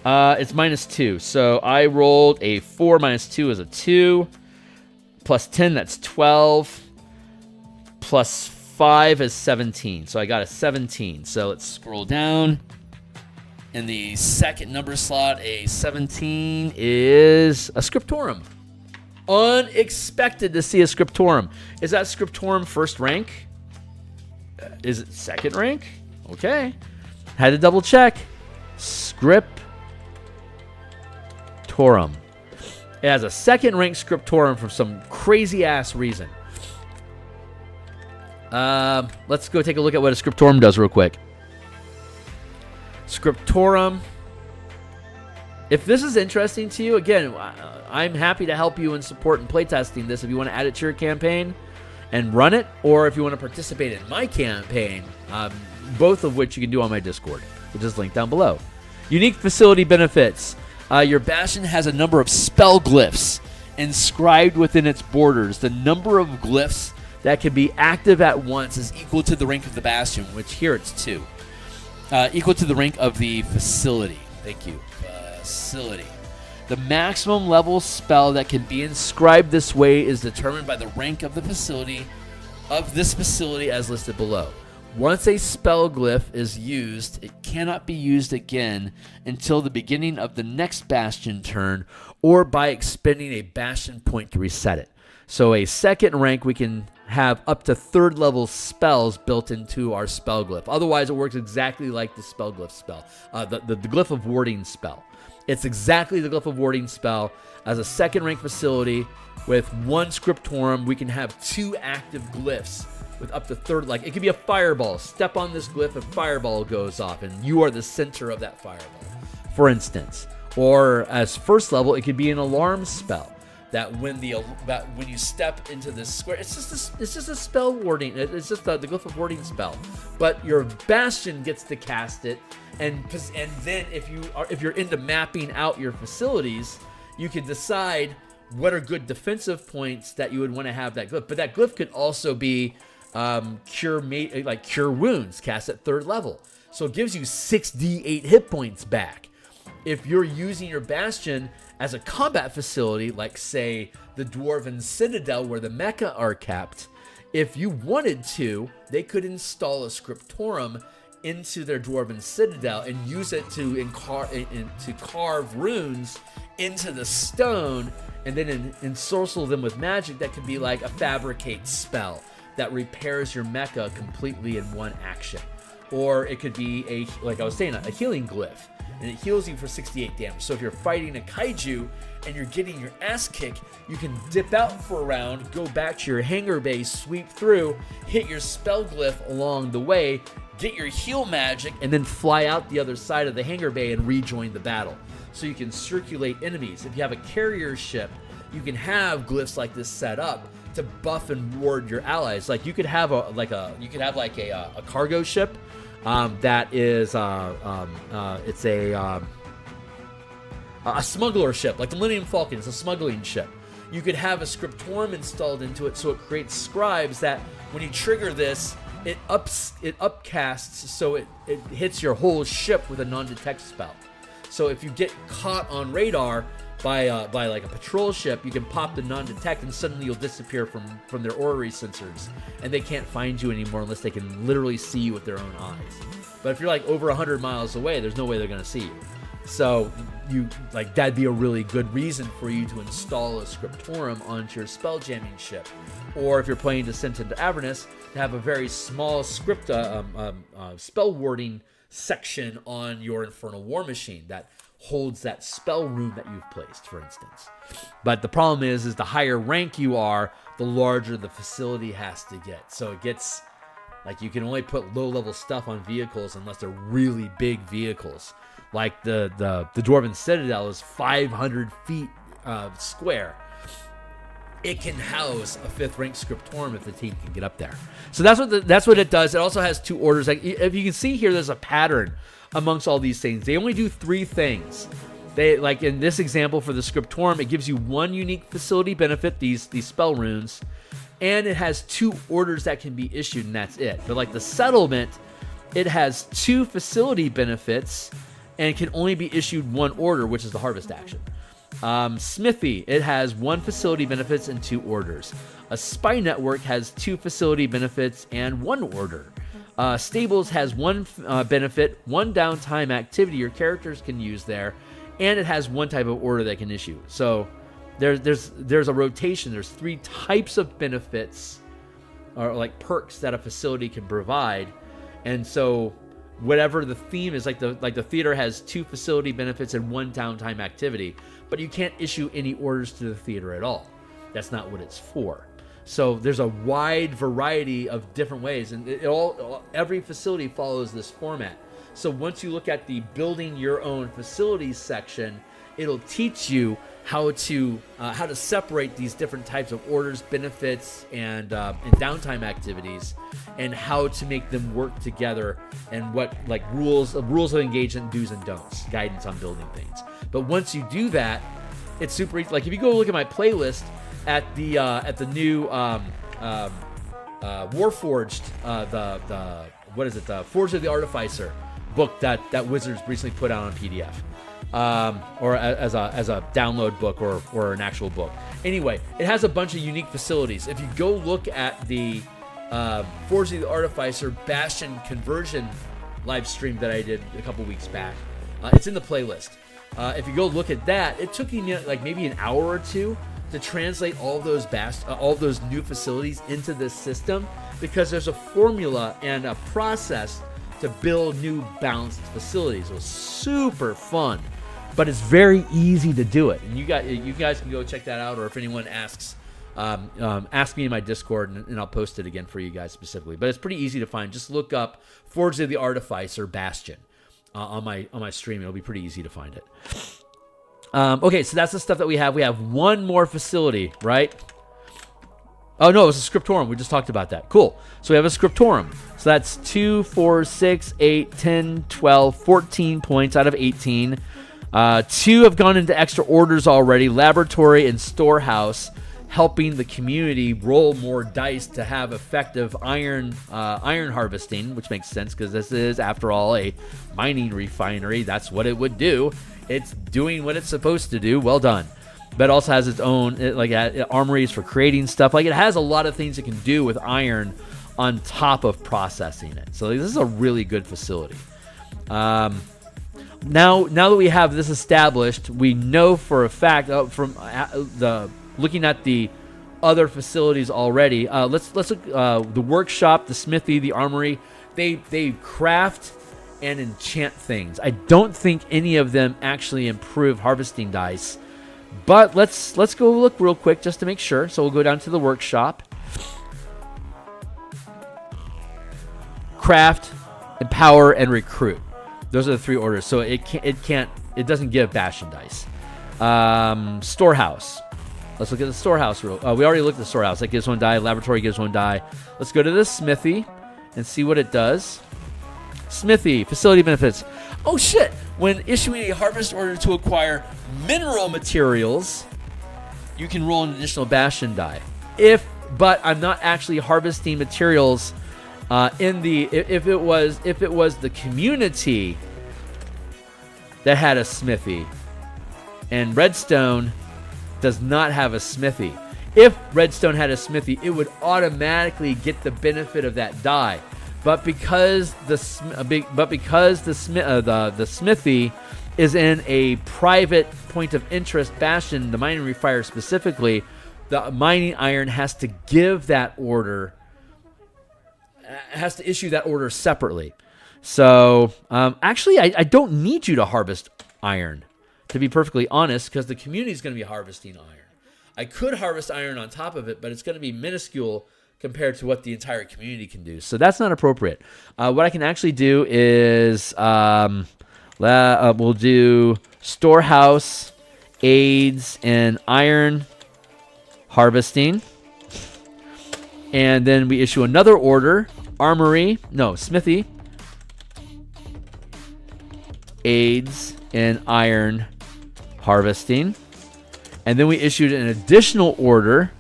It's -2. So I rolled a 4 -2 is a 2. +10, that's 12. +5 is 17. So I got a 17. So let's scroll down. In the second number slot, a 17 is a Scriptorum. Unexpected to see a Scriptorum. Is that Scriptorum first rank? Is it second rank? Okay. Had to double check. Scriptorum. It has a second rank Scriptorum for some crazy ass reason. Let's go take a look at what a Scriptorum does real quick. Scriptorum. If this is interesting to you, again, I'm happy to help you in support and playtesting this if you want to add it to your campaign and run it, or if you want to participate in my campaign, both of which you can do on my Discord, which is linked down below. Unique facility benefits. Your Bastion has a number of spell glyphs inscribed within its borders. The number of glyphs that can be active at once is equal to the rank of the Bastion, which here it's 2. Equal to the rank of the facility. Thank you. Facility. The maximum level spell that can be inscribed this way is determined by the rank of the facility, of this facility as listed below. Once a spell glyph is used, it cannot be used again until the beginning of the next Bastion turn, or by expending a Bastion point to reset it. So a second rank, we can have up to 3rd level spells built into our spell glyph. Otherwise, it works exactly like the spell glyph spell, the glyph of warding spell. It's exactly the glyph of warding spell. As a second rank facility with 1 Scriptorum, we can have 2 active glyphs with up to 3rd. Like, it could be a fireball. Step on this glyph, a fireball goes off, and you are the center of that fireball, for instance. Or as first level, it could be an alarm spell. That when you step into this square, it's just a spell warding. It's just the glyph of warding spell. But your Bastion gets to cast it, and then if you're into mapping out your facilities, you can decide what are good defensive points that you would want to have that glyph. But that glyph could also be cure wounds, cast at 3rd level. So it gives you 6d8 hit points back. If you're using your Bastion as a combat facility, like say the Dwarven Citadel where the mecha are kept, if you wanted to, they could install a Scriptorum into their Dwarven Citadel and use it to carve runes into the stone, and then ensorcel them with magic that could be like a fabricate spell that repairs your mecha completely in one action. Or it could be like I was saying, a healing glyph, and it heals you for 68 damage. So if you're fighting a kaiju and you're getting your ass kicked, you can dip out for a round, go back to your hangar base, sweep through, hit your spell glyph along the way, get your heal magic, and then fly out the other side of the hangar bay and rejoin the battle. So you can circulate enemies. If you have a carrier ship, you can have glyphs like this set up to buff and ward your allies. Like you could have a cargo ship that is it's a smuggler ship, like the Millennium Falcon. It's a smuggling ship. You could have a Scriptorum installed into it, so it creates scribes that when you trigger this, it upcasts, so it hits your whole ship with a non-detect spell. So if you get caught on radar by like a patrol ship, you can pop the non-detect, and suddenly you'll disappear from their orrery sensors, and they can't find you anymore unless they can literally see you with their own eyes. But if you're like over 100 miles away, there's no way they're going to see you. So that'd be a really good reason for you to install a Scriptorum onto your spell jamming ship. Or if you're playing Descent into Avernus, to have a very small spell warding section on your Infernal War Machine that holds that spell rune that you've placed, for instance. But the problem is the higher rank you are, the larger the facility has to get. So it gets like you can only put low-level stuff on vehicles unless they're really big vehicles. Like the Dwarven Citadel is 500 feet square. It can house a 5th rank Scriptorum if the team can get up there. So that's what it does. It also has 2 orders. Like if you can see here, there's a pattern amongst all these things. They only do 3 things. They, like in this example for the Scriptorum, it gives you 1 unique facility benefit, these spell runes, and it has 2 orders that can be issued, and that's it. But like the Settlement, it has 2 facility benefits and can only be issued 1 order, which is the harvest action. Smithy, it has 1 facility benefits and 2 orders. A Spy Network has 2 facility benefits and 1 order. Stables has 1 benefit, 1 downtime activity your characters can use there, and it has 1 type of order they can issue. So there's a rotation. There's 3 types of benefits or like perks that a facility can provide, and so whatever the theme is, like the theater has 2 facility benefits and 1 downtime activity, but you can't issue any orders to the theater at all. That's not what it's for. So there's a wide variety of different ways, and every facility follows this format. So once you look at the building your own facilities section, it'll teach you how to separate these different types of orders, benefits, and downtime activities, and how to make them work together, and what like rules of engagement, do's and don'ts, guidance on building things. But once you do that, it's super easy. Like if you go look at my playlist at the new Warforged, the Forge of the Artificer book that Wizards recently put out on PDF. Or as a download book or an actual book. Anyway, it has a bunch of unique facilities. If you go look at the Forge of the Artificer Bastion conversion live stream that I did a couple weeks back, it's in the playlist. If you go look at that, it took me like maybe an hour or 2 to translate all of those new facilities into this system, because there's a formula and a process to build new balanced facilities. It was super fun. But it's very easy to do it, and you guys can go check that out. Or if anyone asks, ask me in my Discord, and I'll post it again for you guys specifically. But it's pretty easy to find. Just look up Forge of the Artificer Bastion on my stream. It'll be pretty easy to find it. Okay, so that's the stuff that we have. We have 1 more facility, right? Oh no, it's a Scriptorum. We just talked about that. Cool. So we have a Scriptorum. So that's 2, 4, 6, 8, 10, 12, 14 points out of 18. 2 have gone into extra orders already. Laboratory and Storehouse, helping the community roll more dice to have effective iron harvesting, which makes sense because this is, after all, a mining refinery. That's what it would do. It's doing what it's supposed to do. Well done. But it also has its own armories for creating stuff. Like, it has a lot of things it can do with iron on top of processing it. So this is a really good facility. Now that we have this established, we know for a fact from looking at the other facilities already. Let's look the workshop, the smithy, the armory. They craft and enchant things. I don't think any of them actually improve harvesting dice, but let's go look real quick just to make sure. So we'll go down to the workshop. Craft, empower, and recruit. Those are the 3 orders. So it doesn't give Bastion dice. Storehouse. Let's look at the storehouse. We already looked at the storehouse. That gives 1 die. Laboratory gives 1 die. Let's go to the smithy and see what it does. Smithy, facility benefits. Oh shit! When issuing a harvest order to acquire mineral materials, you can roll an additional Bastion die. But I'm not actually harvesting materials if it was the community that had a smithy, and Redstone does not have a smithy. If Redstone had a smithy, it would automatically get the benefit of that die. But because the smithy is in a private point of interest bastion, the mining refire specifically, the mining iron has to give that order, has to issue that order separately. So actually, I don't need you to harvest iron, to be perfectly honest, because the community is going to be harvesting iron. I could harvest iron on top of it, but it's going to be minuscule compared to what the entire community can do. So that's not appropriate. What I can actually do is we'll do storehouse, aids, and iron harvesting. And then we issue another order, smithy, aids, and iron harvesting. And then we issued an additional order.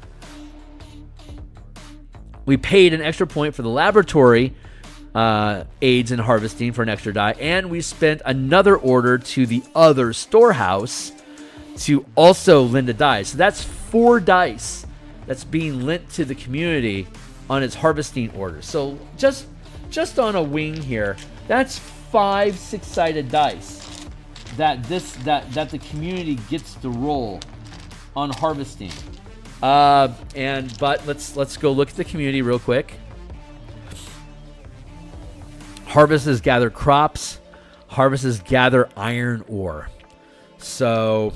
We paid an extra point for the laboratory aids and harvesting for an extra die, and we spent another order to the other storehouse to also lend a die. So that's 4 dice that's being lent to the community on its harvesting order. So just on a wing here, that's 5 6-sided dice that the community gets to roll on harvesting. But let's go look at the community real quick. Harvest is gather crops. Harvest is gather iron ore. So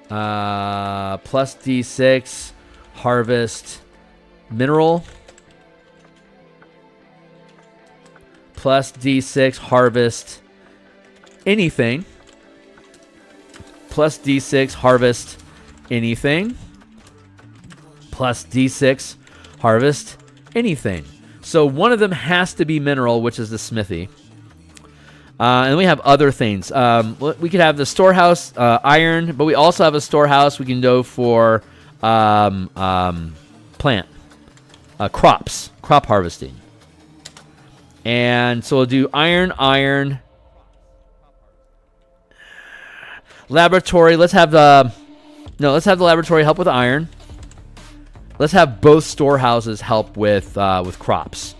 plus D6 harvest mineral. Plus D6 harvest anything. Plus D6 harvest anything. Plus D6 harvest anything. So one of them has to be mineral, which is the smithy. And we have other things. We could have the storehouse iron, but we also have a storehouse we can go for plant crops, crop harvesting. And so we'll do iron. Laboratory. Let's have the laboratory help with iron. Let's have both storehouses help with crops,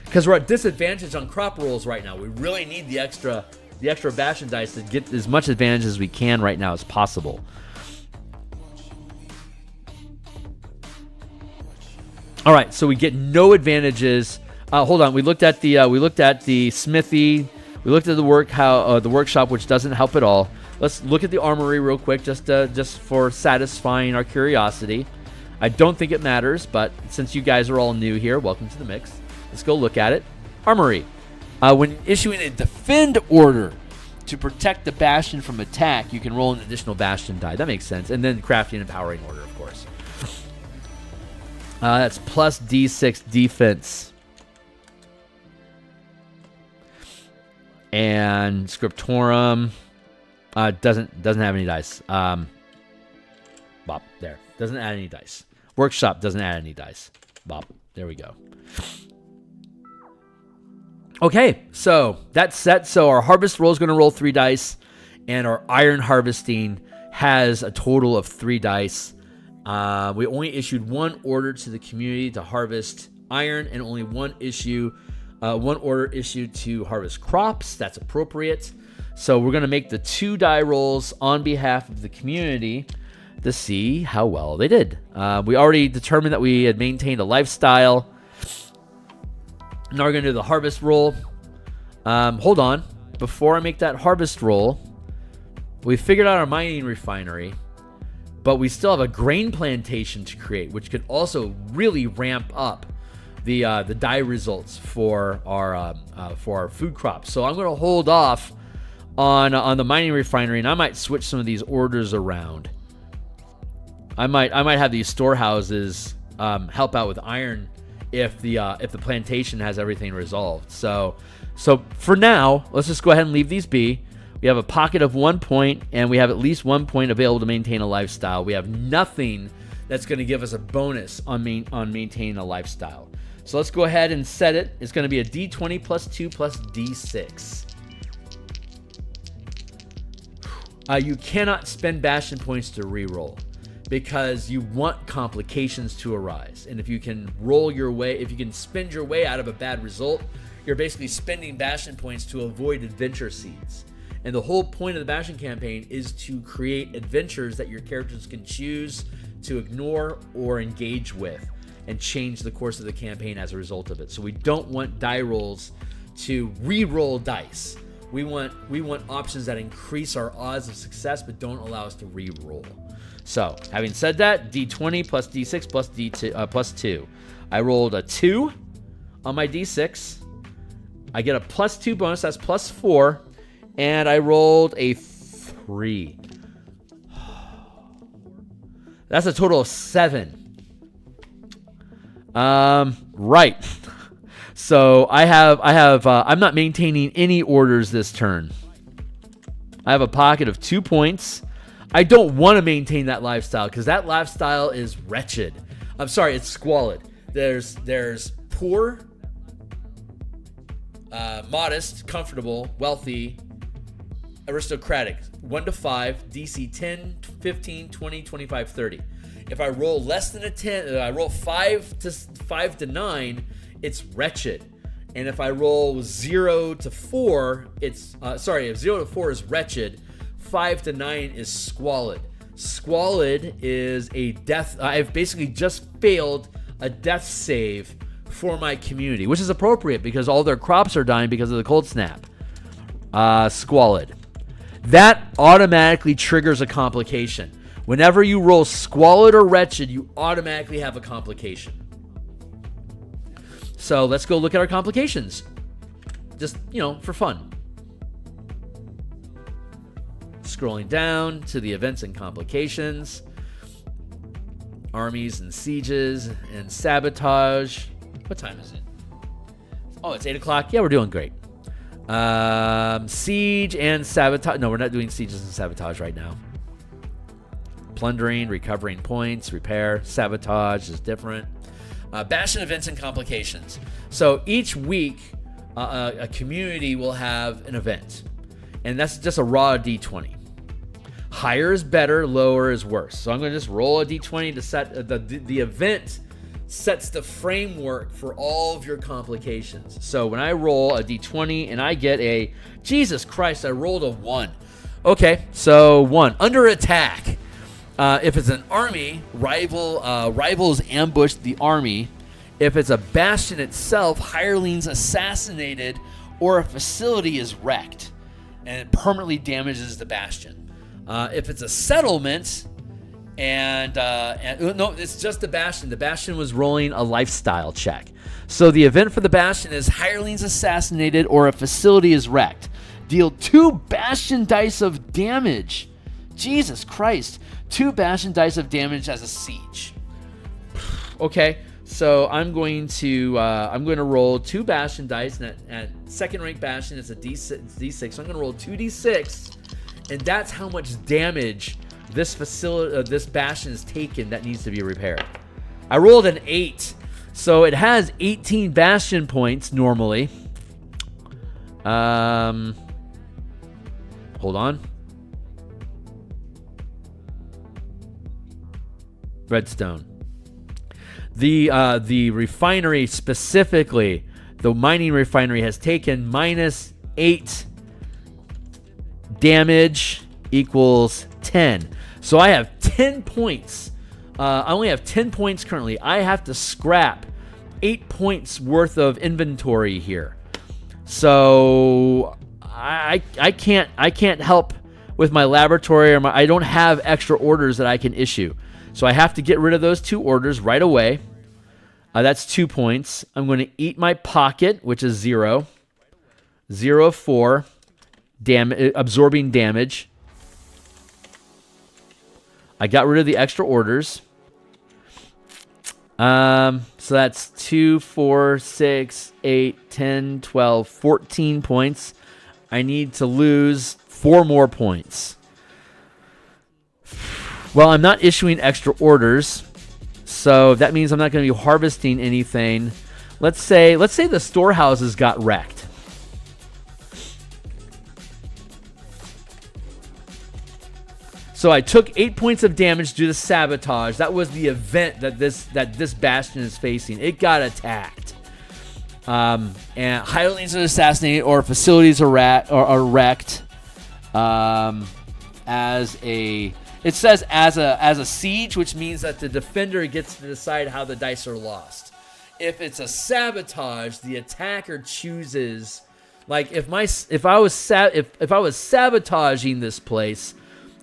because we're at disadvantage on crop rolls right now. We really need the extra bastion dice to get as much advantage as we can right now as possible. All right, so we get no advantages. Hold on, we looked at the smithy. We looked at the workshop, which doesn't help at all. Let's look at the armory real quick, just for satisfying our curiosity. I don't think it matters, but since you guys are all new here, welcome to the mix. Let's go look at it. Armory. When issuing a defend order to protect the bastion from attack, you can roll an additional bastion die. That makes sense. And then crafting and empowering order, of course. That's plus D6 defense. And Scriptorum doesn't have any dice. Bop, there. Doesn't add any dice. Workshop doesn't add any dice. Bop. There we go. Okay, so that's set. So our harvest roll is going to roll 3 dice, and our iron harvesting has a total of 3 dice. We only issued 1 order to the community to harvest iron, and only one order issued to harvest crops. That's appropriate. So we're going to make the 2 die rolls on behalf of the community to see how well they did. We already determined that we had maintained a lifestyle. Now we're going to do the harvest roll. Hold on. Before I make that harvest roll, we figured out our mining refinery, but we still have a grain plantation to create, which could also really ramp up the die results for our food crops. So I'm going to hold off on the mining refinery, and I might switch some of these orders around. I might have these storehouses help out with iron if the plantation has everything resolved. So for now, let's just go ahead and leave these be. We have a pocket of 1 point, and we have at least 1 point available to maintain a lifestyle. We have nothing that's going to give us a bonus on maintaining a lifestyle. So let's go ahead and set it. It's going to be a D20 plus 2 plus D6. You cannot spend Bastion points to reroll, because you want complications to arise. And if you can spend your way out of a bad result, you're basically spending Bastion points to avoid adventure seeds. And the whole point of the Bastion campaign is to create adventures that your characters can choose to ignore or engage with, and change the course of the campaign as a result of it. So we don't want die rolls to re-roll dice. We want options that increase our odds of success but don't allow us to re-roll. So, having said that, D20 plus D6 plus D2 plus 2. I rolled a 2 on my D6. I get a plus 2 bonus, that's plus 4, and I rolled a 3. That's a total of 7. Right. So I'm not maintaining any orders this turn. I have a pocket of 2 points. I don't want to maintain that lifestyle because that lifestyle is wretched. I'm sorry, it's squalid. There's poor, modest, comfortable, wealthy, aristocratic. 1 to 5, DC 10, 15, 20, 25, 30. If I roll less than a 10, I roll 5 to 9, it's wretched. And if I roll 0 to 4, if 0 to 4 is wretched, 5 to 9 is squalid. Squalid is a death. I've basically just failed a death save for my community, which is appropriate because all their crops are dying because of the cold snap. Squalid. That automatically triggers a complication. Whenever you roll squalid or wretched, you automatically have a complication. So let's go look at our complications. Just, for fun. Scrolling down to the events and complications. Armies and sieges and sabotage. What time is it? Oh, it's 8 o'clock. Yeah, we're doing great. Siege and sabotage. No, we're not doing sieges and sabotage right now. Plundering, recovering points, repair, sabotage is different. Bastion events and complications. So each week, a community will have an event, and that's just a raw D20. Higher is better, lower is worse. So I'm going to just roll a D20 to set the event sets the framework for all of your complications. So when I roll a D20 and I get a, Jesus Christ, I rolled a 1. Okay, so 1. Under attack. If it's an army, rivals ambush the army. If it's a bastion itself, hirelings assassinated, or a facility is wrecked, and it permanently damages the bastion. If it's a settlement, no, it's just the bastion. The bastion was rolling a lifestyle check. So the event for the bastion is hirelings assassinated, or a facility is wrecked. Deal 2 bastion dice of damage. Jesus Christ. 2 bastion dice of damage as a siege. Okay, So I'm going to roll 2 Bastion dice, and at second rank Bastion it's a D6. So I'm going to roll 2d6, and that's how much damage this Bastion is taken that needs to be repaired. I rolled an 8, so it has 18 Bastion points normally. Hold on. Redstone. The refinery specifically, the mining refinery, has taken -8 damage equals 10. So I have 10 points. I only have 10 points currently. I have to scrap 8 points worth of inventory here. So I can't help with my laboratory, or I don't have extra orders that I can issue. So I have to get rid of those 2 orders right away. That's 2 points. I'm going to eat my pocket, which is 0. 0, 4. Absorbing damage. I got rid of the extra orders. So that's 2, 4, 6, 8, 10, 12, 14 points. I need to lose 4 more points. Well, I'm not issuing extra orders, so that means I'm not going to be harvesting anything. Let's say the storehouses got wrecked. So I took 8 points of damage due to sabotage. That was the event that this Bastion is facing. It got attacked. And hirelings are assassinated, or facilities are wrecked. It says as a siege, which means that the defender gets to decide how the dice are lost. If it's a sabotage, the attacker chooses. Like if I was sabotaging this place,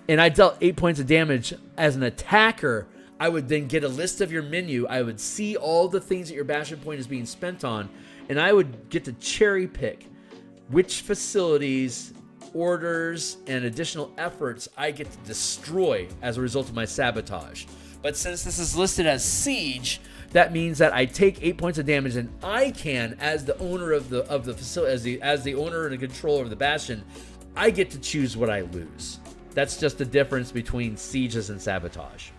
and I dealt 8 points of damage as an attacker, I would then get a list of your menu. I would see all the things that your Bastion point is being spent on, and I would get to cherry pick which facilities, orders, and additional efforts I get to destroy as a result of my sabotage. But since this is listed as siege, that means that I take 8 points of damage, and I can, as the owner of the facility, as the owner and the controller of the Bastion, I get to choose what I lose. That's just the difference between sieges and sabotage.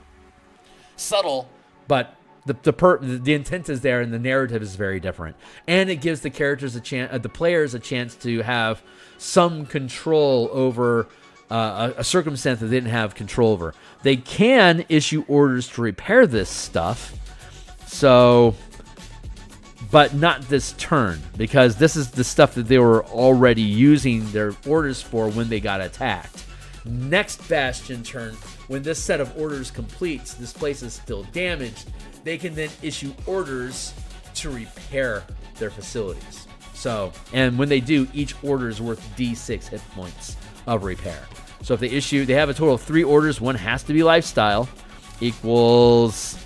Subtle, but the intent is there, and the narrative is very different. And it gives the characters the players a chance to have some control over a circumstance that they didn't have control over. They can issue orders to repair this stuff, but not this turn, because this is the stuff that they were already using their orders for when they got attacked. Next Bastion turn, when this set of orders completes, this place is still damaged, they can then issue orders to repair their facilities. So, and when they do, each order is worth D6 hit points of repair. So if they have a total of 3 orders, one has to be lifestyle, equals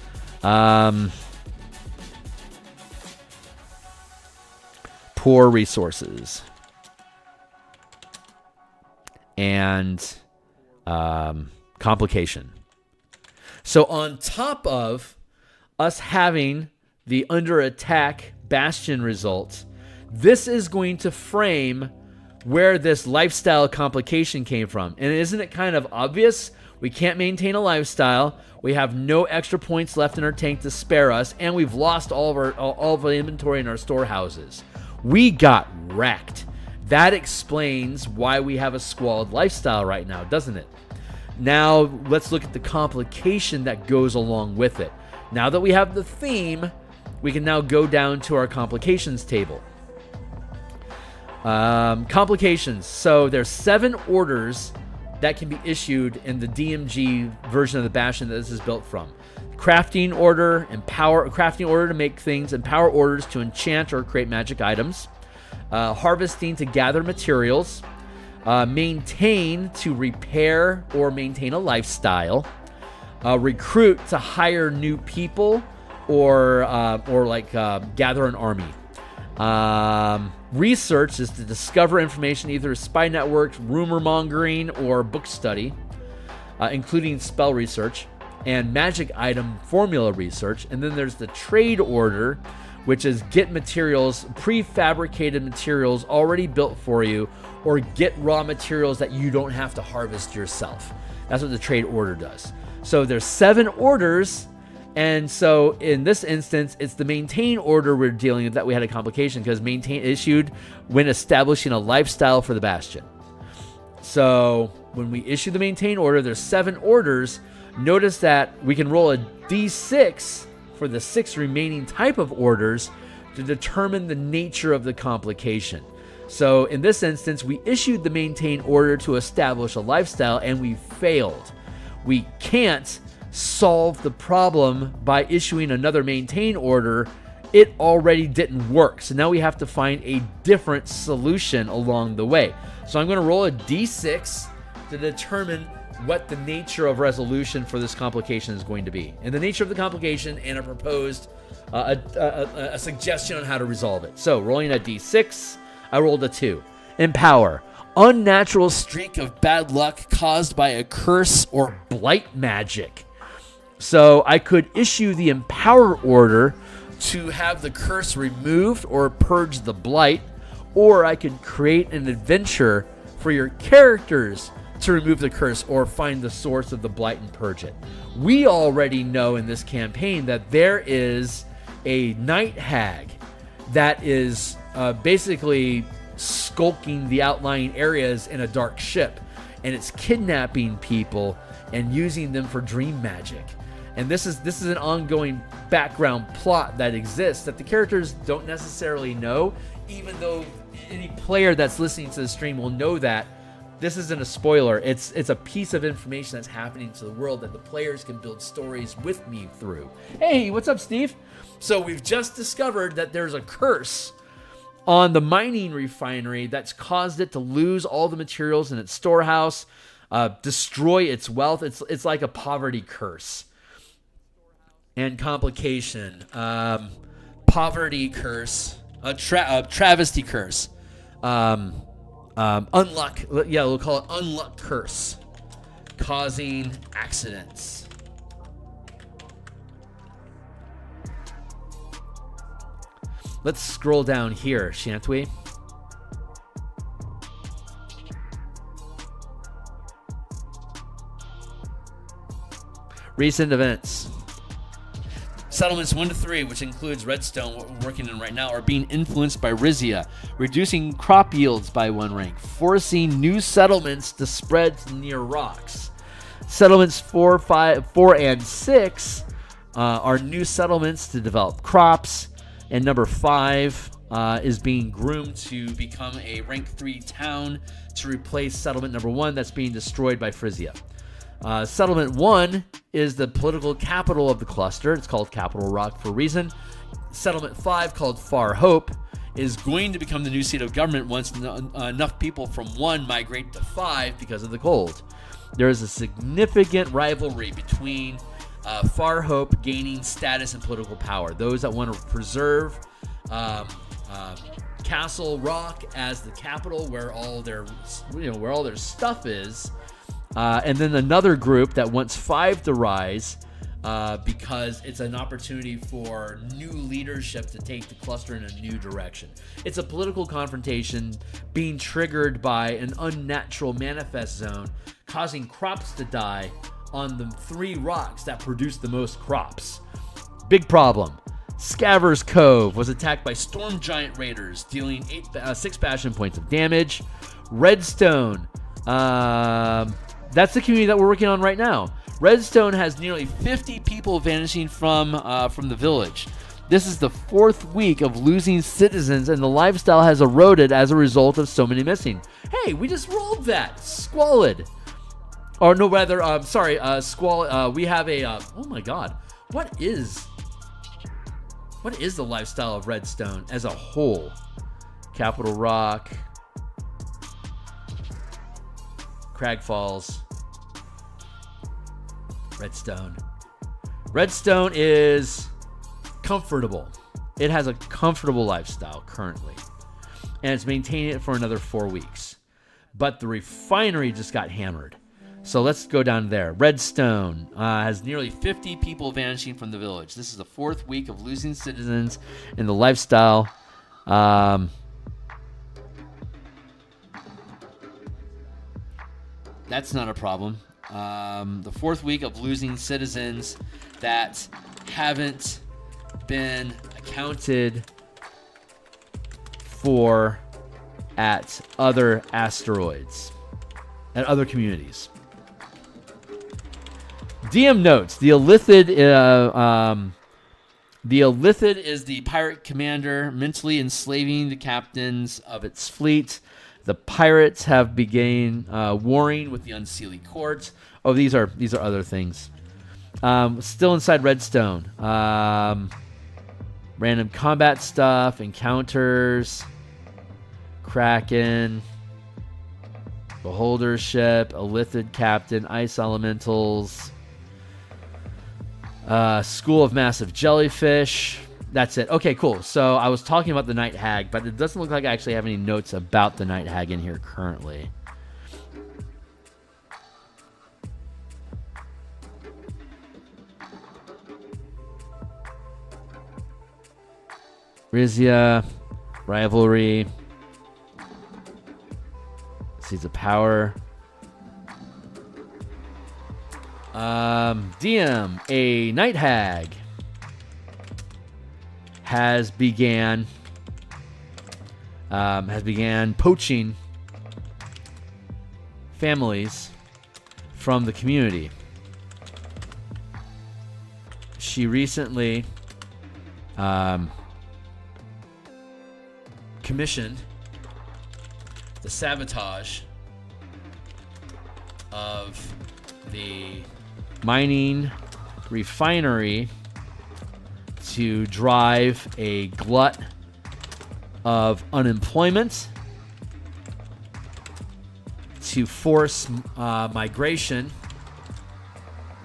poor resources. And complication. So on top of us having the under attack Bastion results, this is going to frame where this lifestyle complication came from. And isn't it kind of obvious? We can't maintain a lifestyle. We have no extra points left in our tank to spare us, and we've lost all of our inventory in our storehouses. We got wrecked. That explains why we have a squalid lifestyle right now, doesn't it? Now, let's look at the complication that goes along with it. Now that we have the theme, we can now go down to our complications table. Complications. So there's 7 orders that can be issued in the DMG version of the Bastion that this is built from. Crafting order, crafting order to make things, empower orders to enchant or create magic items. Harvesting to gather materials, maintain to repair or maintain a lifestyle, recruit to hire new people, or gather an army. Research is to discover information, either spy networks, rumor mongering, or book study, including spell research. and magic item formula research. And then there's the trade order, which is get materials, prefabricated materials already built for you, or get raw materials that you don't have to harvest yourself. That's what the trade order does. So there's 7 orders. And so in this instance, it's the maintain order we're dealing with that we had a complication, because maintain issued when establishing a lifestyle for the Bastion. So when we issue the maintain order, there's 7 orders. Notice that we can roll a d6 for the 6 remaining type of orders to determine the nature of the complication. So in this instance, we issued the maintain order to establish a lifestyle, and we failed. We can't solve the problem by issuing another maintain order. It already didn't work. So now we have to find a different solution along the way. So I'm going to roll a d6 to determine what the nature of resolution for this complication is going to be, and the nature of the complication, and a proposed a suggestion on how to resolve it. So rolling a d6, I rolled a 2. Empower. Unnatural streak of bad luck caused by a curse or blight magic. So I could issue the Empower order to have the curse removed or purge the blight, or I could create an adventure for your characters to remove the curse or find the source of the blight and purge it. We already know in this campaign that there is a night hag that is basically skulking the outlying areas in a dark ship, and it's kidnapping people and using them for dream magic. And this is an ongoing background plot that exists that the characters don't necessarily know, even though any player that's listening to the stream will know that. This isn't a spoiler. It's a piece of information that's happening to the world that the players can build stories with me through. Hey, what's up, Steve? So we've just discovered that there's a curse on the mining refinery that's caused it to lose all the materials in its storehouse, destroy its wealth. It's like a poverty curse. And complication, poverty curse, travesty curse, unluck. Yeah, we'll call it unluck curse, causing accidents. Let's scroll down here, shan't we? Recent events. Settlements 1 to 3, which includes Redstone, what we're working on right now, are being influenced by Rizia, reducing crop yields by 1 rank, forcing new settlements to spread near rocks. Settlements 4, 4, and 6 are new settlements to develop crops, and number 5 is being groomed to become a rank 3 town to replace settlement number 1 that's being destroyed by Frisia. Settlement 1 is the political capital of the cluster. It's called Capital Rock for a reason. Settlement 5, called Far Hope, is going to become the new seat of government once enough people from 1 migrate to 5 because of the cold. There is a significant rivalry between Far Hope gaining status and political power. Those that want to preserve Castle Rock as the capital, where all their stuff is. And then another group that wants 5 to rise because it's an opportunity for new leadership to take the cluster in a new direction. It's a political confrontation being triggered by an unnatural manifest zone, causing crops to die on the 3 rocks that produce the most crops. Big problem. Scaver's Cove was attacked by Storm Giant Raiders, dealing 6 Bastion points of damage. Redstone. That's the community that we're working on right now. Redstone has nearly 50 people vanishing from the village. This is the 4th week of losing citizens, and the lifestyle has eroded as a result of so many missing. Hey, we just rolled that. Squalid. Or no, rather, Squalid. We have a, oh my god. What is the lifestyle of Redstone as a whole? Capital Rock. Crag Falls. Redstone. Redstone is comfortable. It has a comfortable lifestyle currently. And it's maintaining it for another 4 weeks. But the refinery just got hammered. So let's go down there. Redstone has nearly 50 people vanishing from the village. This is the 4th week of losing citizens in the lifestyle. That's not a problem. The 4th week of losing citizens that haven't been accounted for at other asteroids, at other communities. DM notes: the Illithid is the pirate commander, mentally enslaving the captains of its fleet. The pirates have begun warring with the Unseelie Court. Oh, these are other things. Still inside Redstone. Random combat stuff, encounters, Kraken, Beholder ship, Illithid captain, ice elementals, School of Massive Jellyfish. That's it. Okay, cool. So I was talking about the Night Hag, but it doesn't look like I actually have any notes about the Night Hag in here currently. Rizia, Rivalry, Seeds of Power. DM, a Night Hag has began poaching families from the community. She recently commissioned the sabotage of the mining refinery to drive a glut of unemployment, to force migration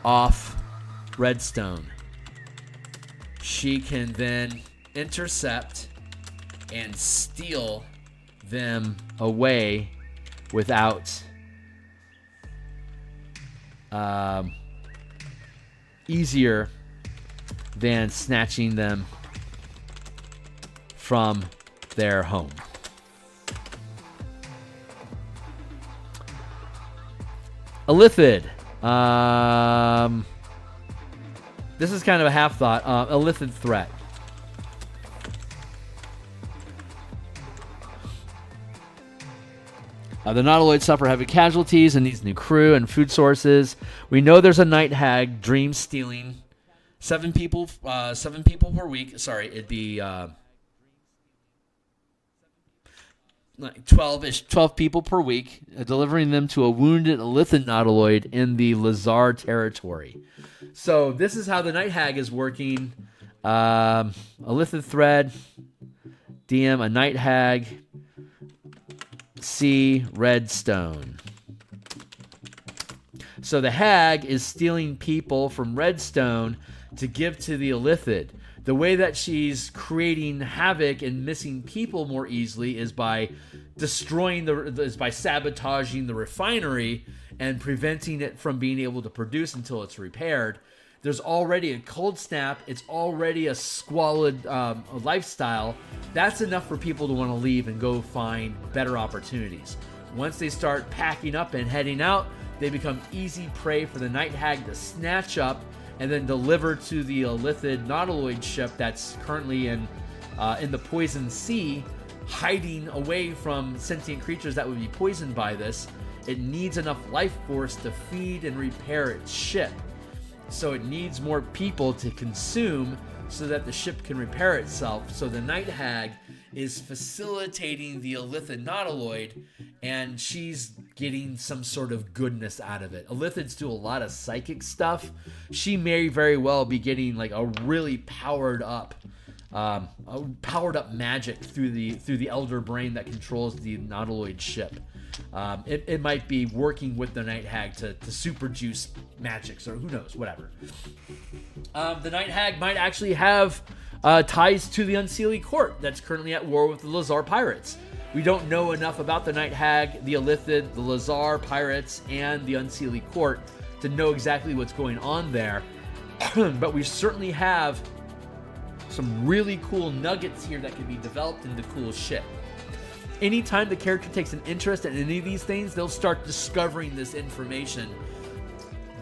off Redstone. She can then intercept and steal them away without easier than snatching them from their home. Illithid. This is kind of a half thought. Illithid threat. The Nautiloids suffer heavy casualties and needs new crew and food sources. We know there's a Night Hag dream stealing 7 people per week. Sorry, it'd be 12 people per week, delivering them to a wounded Illithid Nautiloid in the Lazar territory. So this is how the Night Hag is working. Illithid thread, DM a Night Hag. C, Redstone. So the Hag is stealing people from Redstone to give to the Illithid. The way that she's creating havoc and missing people more easily is by by sabotaging the refinery and preventing it from being able to produce until it's repaired. There's already a cold snap. It's already a squalid lifestyle. That's enough for people to want to leave and go find better opportunities. Once they start packing up and heading out, they become easy prey for the Night Hag to snatch up and then deliver to the Illithid Nautiloid ship that's currently in the Poison Sea, hiding away from sentient creatures that would be poisoned by this. It needs enough life force to feed and repair its ship. So it needs more people to consume so that the ship can repair itself. So the Night Hag is facilitating the Illithid Nautiloid, and she's getting some sort of goodness out of it. Illithids do a lot of psychic stuff. She may very well be getting like a really powered up magic through the Elder Brain that controls the Nautiloid ship. It might be working with the Night Hag to super juice magics, or who knows, whatever. The Night Hag might actually have ties to the Unseelie Court that's currently at war with the Lazar pirates. We don't know enough about the Night Hag, the Illithid, the Lazar pirates, and the Unseelie Court to know exactly what's going on there. But we certainly have some really cool nuggets here that can be developed into cool shit. Anytime the character takes an interest in any of these things, they'll start discovering this information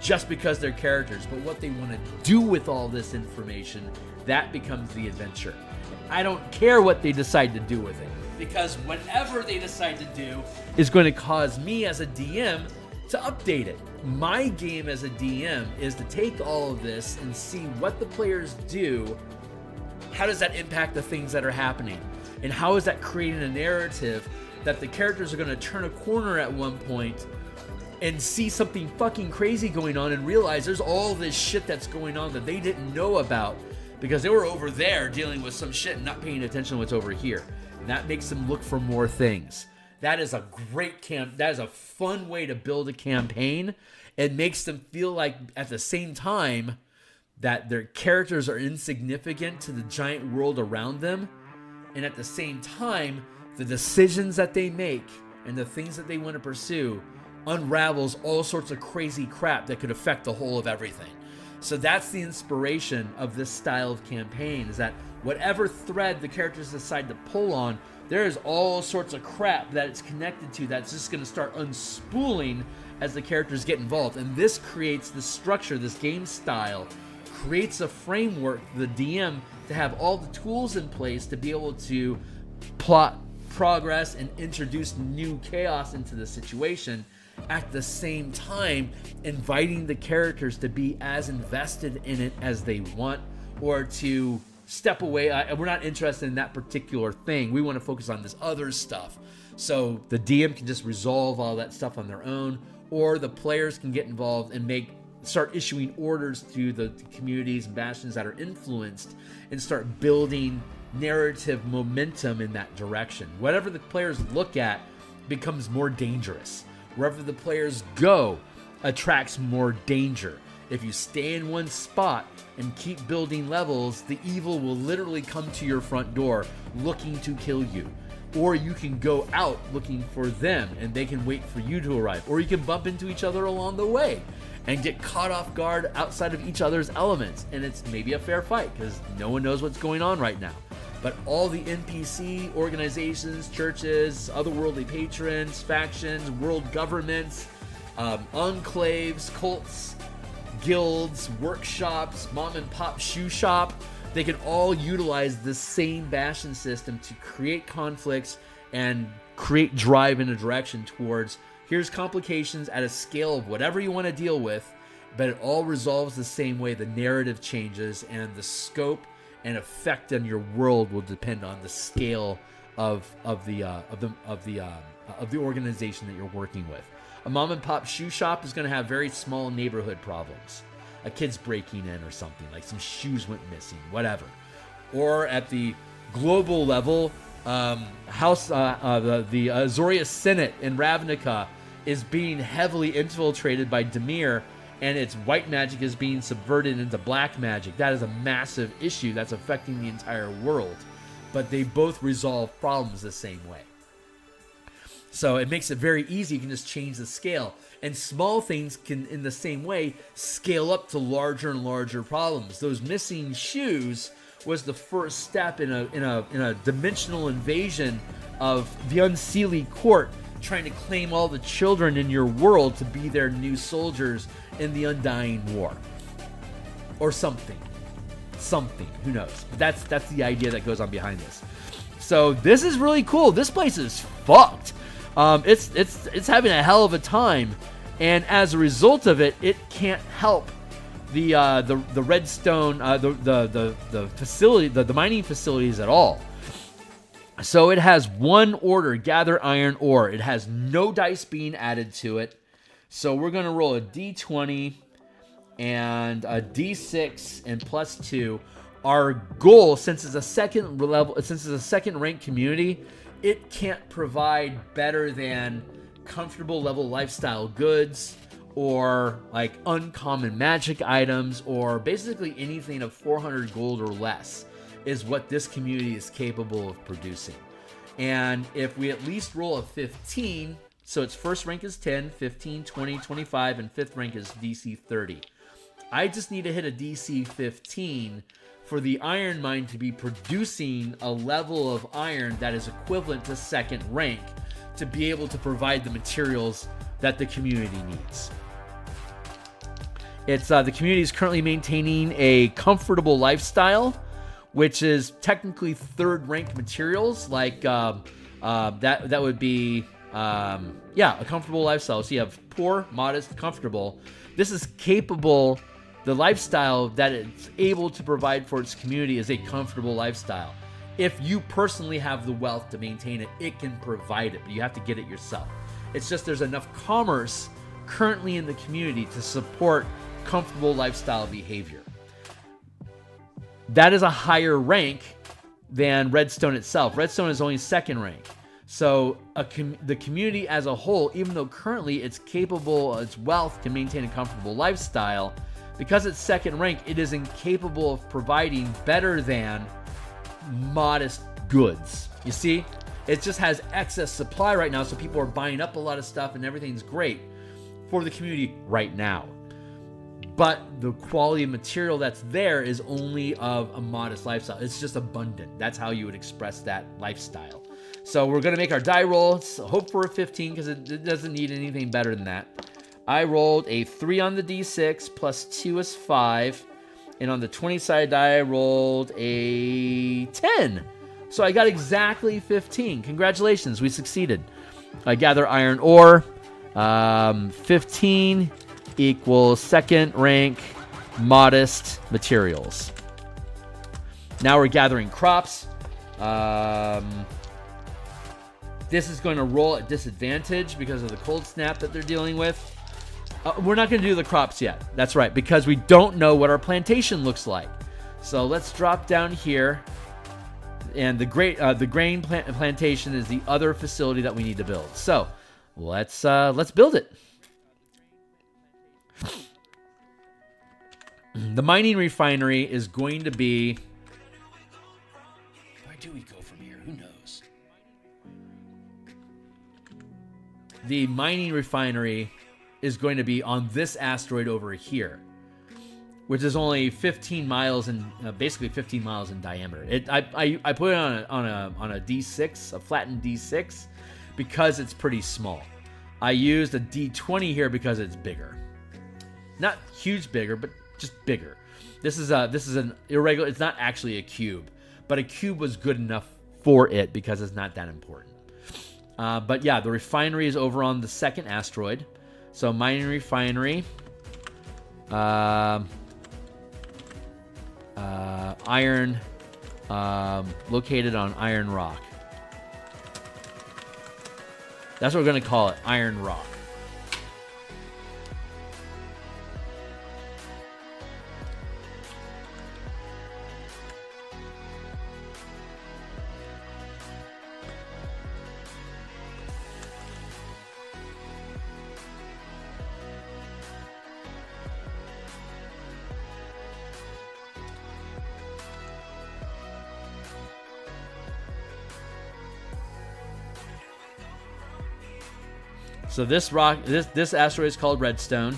just because they're characters. But what they want to do with all this information, that becomes the adventure. I don't care what they decide to do with it, because whatever they decide to do is going to cause me as a DM to update it. My game as a DM is to take all of this and see what the players do. How does that impact the things that are happening? And how is that creating a narrative that the characters are going to turn a corner at one point and see something fucking crazy going on and realize there's all this shit that's going on that they didn't know about because they were over there dealing with some shit and not paying attention to what's over here. And that makes them look for more things. That is a great that is a fun way to build a campaign. It makes them feel like at the same time that their characters are insignificant to the giant world around them. And at the same time, the decisions that they make and the things that they want to pursue unravels all sorts of crazy crap that could affect the whole of everything. So that's the inspiration of this style of campaign, is that whatever thread the characters decide to pull on, there is all sorts of crap that it's connected to that's just going to start unspooling as the characters get involved. And this creates the structure, this game style, creates a framework for the DM to have all the tools in place to be able to plot, progress, and introduce new chaos into the situation, at the same time inviting the characters to be as invested in it as they want, or to step away. We're not interested in that particular thing. We want to focus on this other stuff. So the DM can just resolve all that stuff on their own, or the players can get involved and start issuing orders to the communities and bastions that are influenced and start building narrative momentum in that direction. Whatever the players look at becomes more dangerous. Wherever the players go attracts more danger. If you stay in one spot and keep building levels, the evil will literally come to your front door looking to kill you. Or you can go out looking for them and they can wait for you to arrive. Or you can bump into each other along the way and get caught off guard outside of each other's elements. And it's maybe a fair fight because no one knows what's going on right now. But all the NPC organizations, churches, otherworldly patrons, factions, world governments, enclaves, cults, guilds, workshops, mom and pop shoe shop, they can all utilize the same Bastion system to create conflicts and create drive in a direction towards, here's complications at a scale of whatever you want to deal with, but it all resolves the same way. The narrative changes and the scope and effect on your world will depend on the scale of the organization that you're working with. A mom and pop shoe shop is going to have very small neighborhood problems. A kid's breaking in or something, like some shoes went missing, whatever. Or at the global level, the Azorius Senate in Ravnica is being heavily infiltrated by Dimir, and its white magic is being subverted into black magic. That is a massive issue that's affecting the entire world. But they both resolve problems the same way. So it makes it very easy. You can just change the scale. And small things can, in the same way, scale up to larger and larger problems. Those missing shoes was the first step in a dimensional invasion of the Unseelie Court, trying to claim all the children in your world to be their new soldiers in the Undying War. Or something. Who knows? But that's the idea that goes on behind this. So this is really cool. This place is fucked. It's having a hell of a time, and as a result of it, it can't help the redstone, the facility, the mining facilities at all. So it has one order: gather iron ore. It has no dice being added to it. So we're gonna roll a d20 and a d6 and +2. Our goal, since it's a second ranked community, it can't provide better than comfortable level lifestyle goods or like uncommon magic items, or basically anything of 400 gold or less is what this community is capable of producing. And if we at least roll a 15, so its first rank is 10, 15, 20, 25, and fifth rank is DC 30. I just need to hit a DC 15 for the iron mine to be producing a level of iron that is equivalent to second rank to be able to provide the materials that the community needs. It's the community is currently maintaining a comfortable lifestyle, which is technically third rank materials like that would be a comfortable lifestyle. So you have poor, modest, comfortable. This is capable. The lifestyle that it's able to provide for its community is a comfortable lifestyle. If you personally have the wealth to maintain it, it can provide it, but you have to get it yourself. It's just there's enough commerce currently in the community to support comfortable lifestyle behavior. That is a higher rank than Redstone itself. Redstone is only second rank. So the community as a whole, even though currently it's capable, its wealth can maintain a comfortable lifestyle, because it's second rank, it is incapable of providing better than modest goods. You see? It just has excess supply right now, so people are buying up a lot of stuff and everything's great for the community right now. But the quality of material that's there is only of a modest lifestyle. It's just abundant. That's how you would express that lifestyle. So we're going to make our die roll. Let's hope for a 15 because it doesn't need anything better than that. I rolled a 3 on the D6, plus 2 is 5. And on the 20-sided die, I rolled a 10. So I got exactly 15. Congratulations, we succeeded. I gather iron ore. 15 equals second rank modest materials. Now we're gathering crops. This is going to roll at disadvantage because of the cold snap that they're dealing with. We're not going to do the crops yet. That's right, because we don't know what our plantation looks like. So let's drop down here. And the grain plantation is the other facility that we need to build. So let's build it. The mining refinery is going to be... Where do we go from here? Who knows? The mining refinery is going to be on this asteroid over here, which is only 15 miles in basically 15 miles in diameter. I put it on a D6, a flattened D6, because it's pretty small. I used a D20 here because it's bigger, not huge bigger, but just bigger. This is an irregular. It's not actually a cube, but a cube was good enough for it because it's not that important. But yeah, the refinery is over on the second asteroid. So mining refinery, iron, located on Iron Rock. That's what we're going to call it, Iron Rock. So this rock, this asteroid is called Redstone,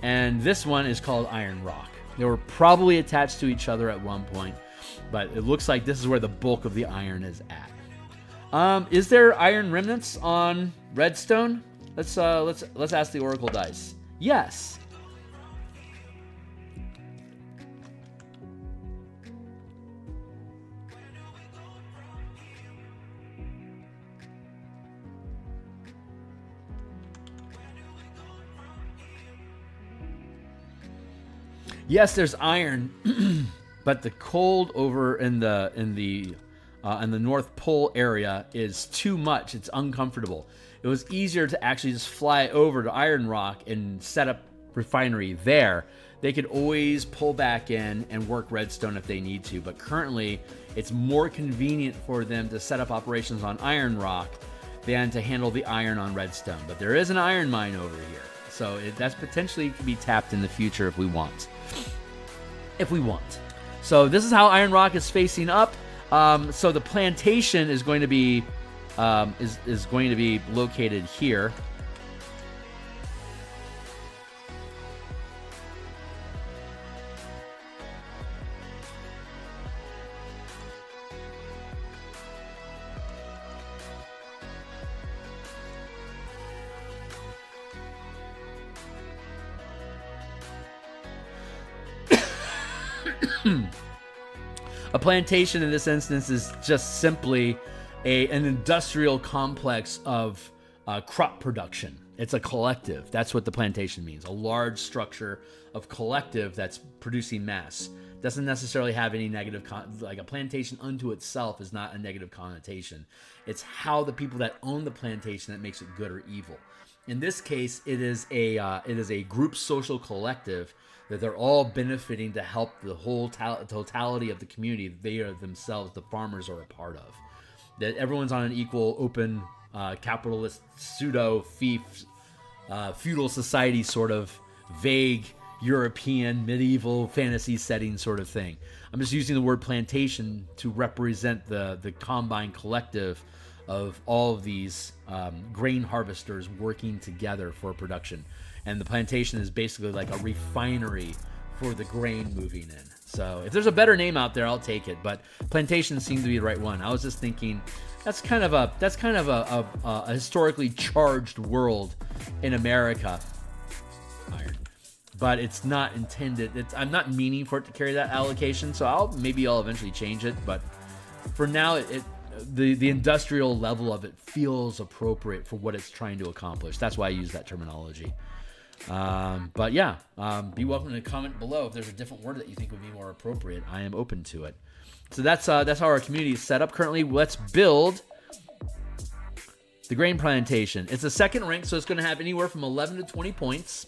and this one is called Iron Rock. They were probably attached to each other at one point, but it looks like this is where the bulk of the iron is at. Is there iron remnants on Redstone? Let's ask the Oracle dice. Yes. Yes, there's iron, but the cold over in the North Pole area is too much. It's uncomfortable. It was easier to actually just fly over to Iron Rock and set up refinery there. They could always pull back in and work Redstone if they need to, but currently it's more convenient for them to set up operations on Iron Rock than to handle the iron on Redstone. But there is an iron mine over here, so that's potentially could be tapped in the future if we want. So this is how Iron Rock is facing up. So the plantation is going to be is going to be located here. A plantation in this instance is just simply an industrial complex of crop production. It's a collective. That's what the plantation means. A large structure of collective that's producing mass. Doesn't necessarily have any negative, like a plantation unto itself is not a negative connotation. It's how the people that own the plantation that makes it good or evil. In this case, it is a group social collective that they're all benefiting to help the whole totality of the community that they are themselves, the farmers, are a part of. That everyone's on an equal, open, capitalist, pseudo-fief, feudal society sort of vague European, medieval fantasy setting sort of thing. I'm just using the word plantation to represent the combined collective of all of these grain harvesters working together for production. And the plantation is basically like a refinery for the grain moving in. So if there's a better name out there, I'll take it. But plantation seemed to be the right one. I was just thinking that's kind of a historically charged world in America. Iron. But it's not intended. I'm not meaning for it to carry that allocation. So I'll eventually change it. But for now, the industrial level of it feels appropriate for what it's trying to accomplish. That's why I use that terminology. But yeah, be welcome to comment below if there's a different word that you think would be more appropriate. I am open to it. So that's how our community is set up currently. Let's build the grain plantation. It's a second rank, so it's going to have anywhere from 11 to 20 points.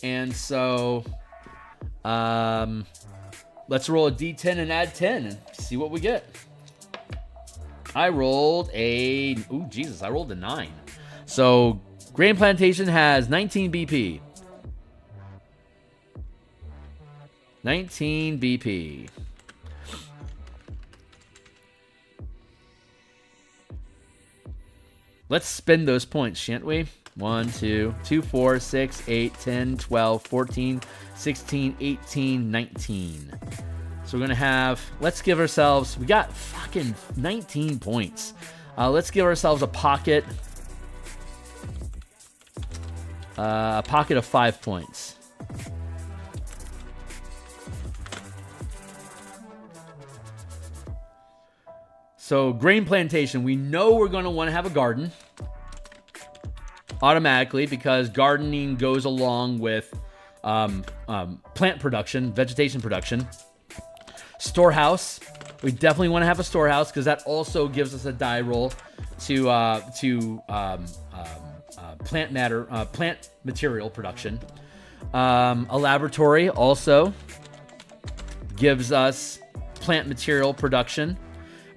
And so, let's roll a D10 and add 10 and see what we get. I rolled a 9. So grain plantation has 19 BP. 19 BP. Let's spend those points, shan't we? 1, 2, 4, 6, 8, 10, 12, 14, 16, 18, 19. So we're going to have, let's give ourselves, we got fucking 19 points. Let's give ourselves a pocket of 5 points. So grain plantation, we know we're going to want to have a garden automatically because gardening goes along with plant production, vegetation production. Storehouse, we definitely want to have a storehouse because that also gives us a die roll to plant material production. A laboratory also gives us plant material production.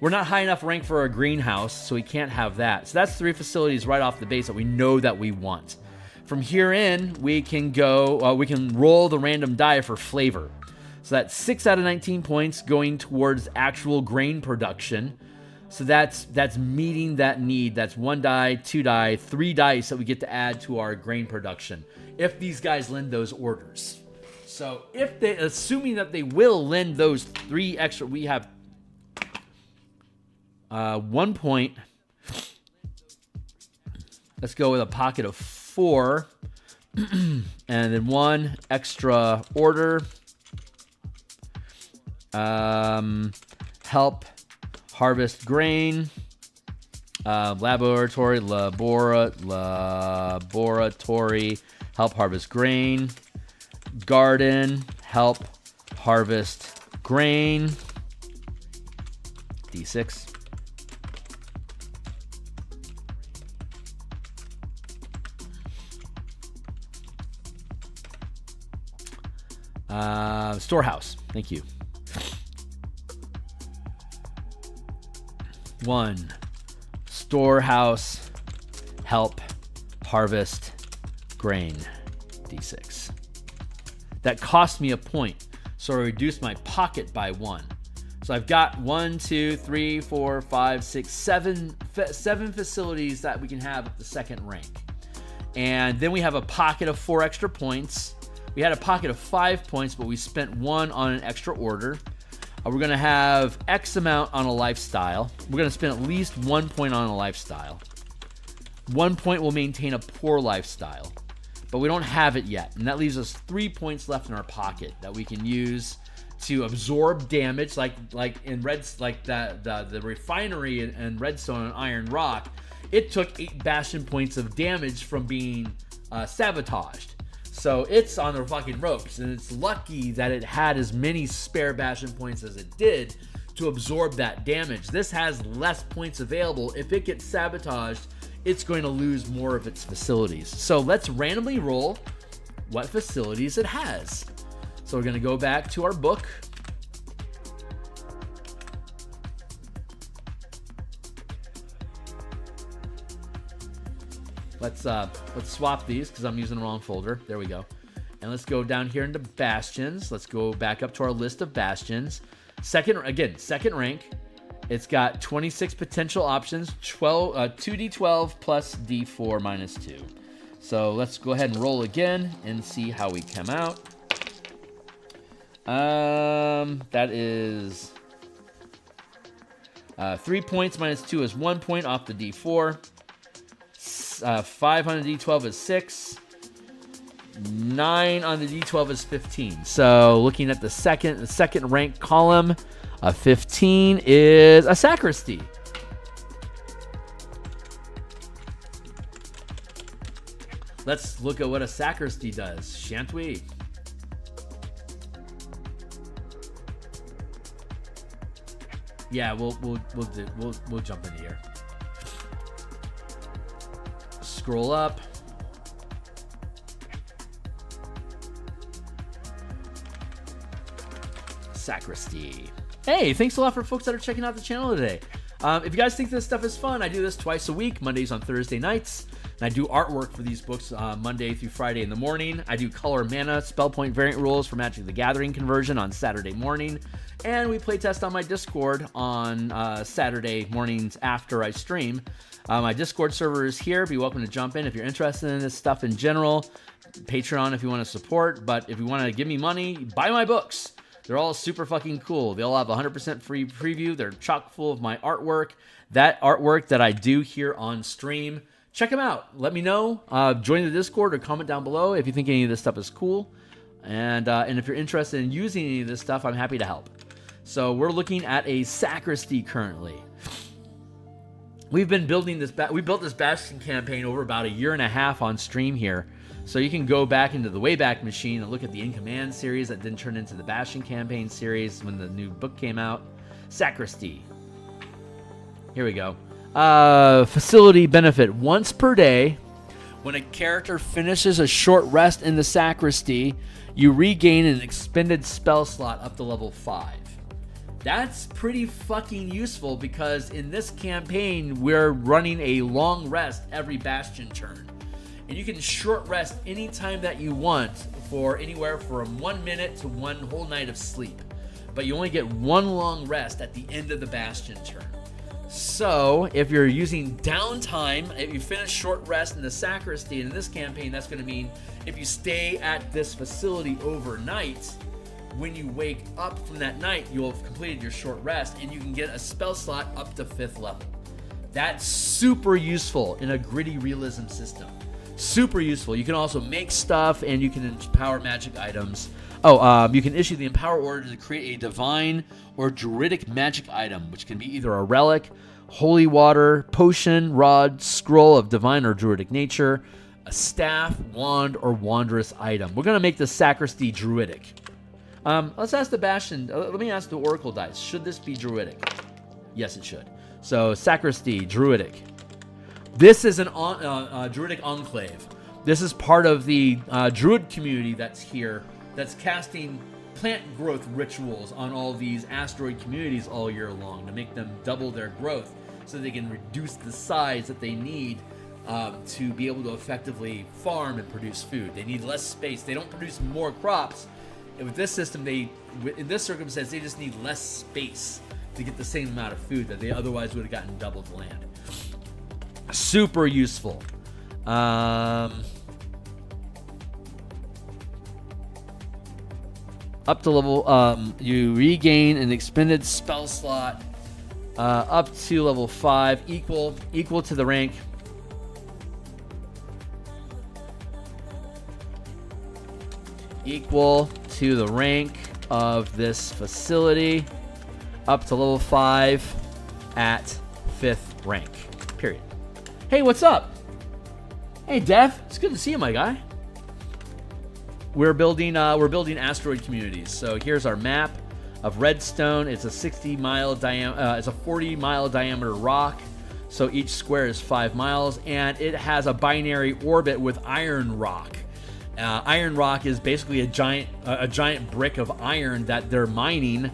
We're not high enough rank for a greenhouse, so we can't have that. So that's 3 facilities right off the base that we know that we want. From here in, we can go. We can roll the random die for flavor. So that's 6 out of 19 points going towards actual grain production. So that's meeting that need. That's 1 die, 2 die, 3 dice that we get to add to our grain production if these guys lend those orders. So assuming that they will lend those 3 extra, we have 1 point. Let's go with a pocket of 4, and then 1 extra order. Help harvest grain. Laboratory, help harvest grain. Garden, help harvest grain. D6. Storehouse. Thank you. 1. Storehouse. Help harvest grain. D6. That cost me a point, so I reduced my pocket by 1. So I've got 1, 2, 3, 4, 5, 6, 7 facilities that we can have at the second rank. And then we have a pocket of 4 extra points. We had a pocket of 5 points, but we spent 1 on an extra order. We're going to have X amount on a lifestyle. We're going to spend at least 1 point on a lifestyle. 1 point will maintain a poor lifestyle, but we don't have it yet. And that leaves us 3 points left in our pocket that we can use to absorb damage, like in the refinery and Redstone and Iron Rock. It took 8 Bastion points of damage from being sabotaged. So it's on the fucking ropes, and it's lucky that it had as many spare Bastion points as it did to absorb that damage. This has less points available. If it gets sabotaged, it's going to lose more of its facilities. So let's randomly roll what facilities it has. So we're going to go back to our book. Let's swap these because I'm using the wrong folder. There we go. And let's go down here into Bastions. Let's go back up to our list of Bastions. Second rank. It's got 26 potential options, 2d12 plus d4 minus 2. So let's go ahead and roll again and see how we come out. That is 3 points minus 2 is 1 point off the d4. 5 on the d12 is 6. 9 on the d12 is 15. So looking at the second rank column, a 15 is a sacristy. Let's look at what a sacristy does, shan't we? Yeah, we'll jump in here. Scroll up. Sacristy. Hey, thanks a lot for folks that are checking out the channel today. If you guys think this stuff is fun, I do this twice a week, Mondays on Thursday nights. And I do artwork for these books Monday through Friday in the morning. I do color mana, spell point variant rules for Magic the Gathering conversion on Saturday morning. And we play test on my Discord on Saturday mornings after I stream. My Discord server is here. Be welcome to jump in if you're interested in this stuff in general. Patreon if you want to support. But if you want to give me money, buy my books. They're all super fucking cool. They all have 100% free preview. They're chock full of my artwork. That artwork that I do here on stream. Check them out. Let me know. Join the Discord or comment down below if you think any of this stuff is cool. And if you're interested in using any of this stuff, I'm happy to help. So we're looking at a sacristy currently. We've been building this. We built this Bastion campaign over about 1.5 years on stream here. So you can go back into the Wayback Machine and look at the In Command series that then turned into the Bastion campaign series when the new book came out. Sacristy. Here we go. Facility benefit. Once per day, when a character finishes a short rest in the sacristy, you regain an expended spell slot up to level 5. That's pretty fucking useful because in this campaign, we're running a long rest every Bastion turn. And you can short rest anytime that you want for anywhere from 1 minute to 1 whole night of sleep. But you only get 1 long rest at the end of the Bastion turn. So if you're using downtime, if you finish short rest in the sacristy, and in this campaign, that's going to mean if you stay at this facility overnight, when you wake up from that night, you'll have completed your short rest and you can get a spell slot up to 5th level. That's super useful in a gritty realism system. Super useful. You can also make stuff and you can empower magic items. You can issue the Empower Order to create a divine or druidic magic item, which can be either a relic, holy water, potion, rod, scroll of divine or druidic nature, a staff, wand, or wondrous item. We're going to make the sacristy druidic. Let's ask the Bastion. Let me ask the Oracle dice. Should this be druidic? Yes, it should. So sacristy, druidic. This is a druidic enclave. This is part of the druid community that's here, that's casting plant growth rituals on all these asteroid communities all year long to make them double their growth so they can reduce the size that they need to be able to effectively farm and produce food. They need less space. They don't produce more crops. with this system, in this circumstance, they just need less space to get the same amount of food that they otherwise would have gotten double the land. Super useful. Up to level, you regain an expended spell slot up to level 5, equal to the rank. Equal to the rank of this facility, up to level 5 at 5th rank. Period. Hey, what's up? Hey, Dev. It's good to see you, my guy. We're building asteroid communities. So here's our map of Redstone. It's a 60-mile diameter. It's a 40-mile diameter rock. So each square is 5 miles, and it has a binary orbit with iron rock. Iron rock is basically a giant brick of iron that they're mining,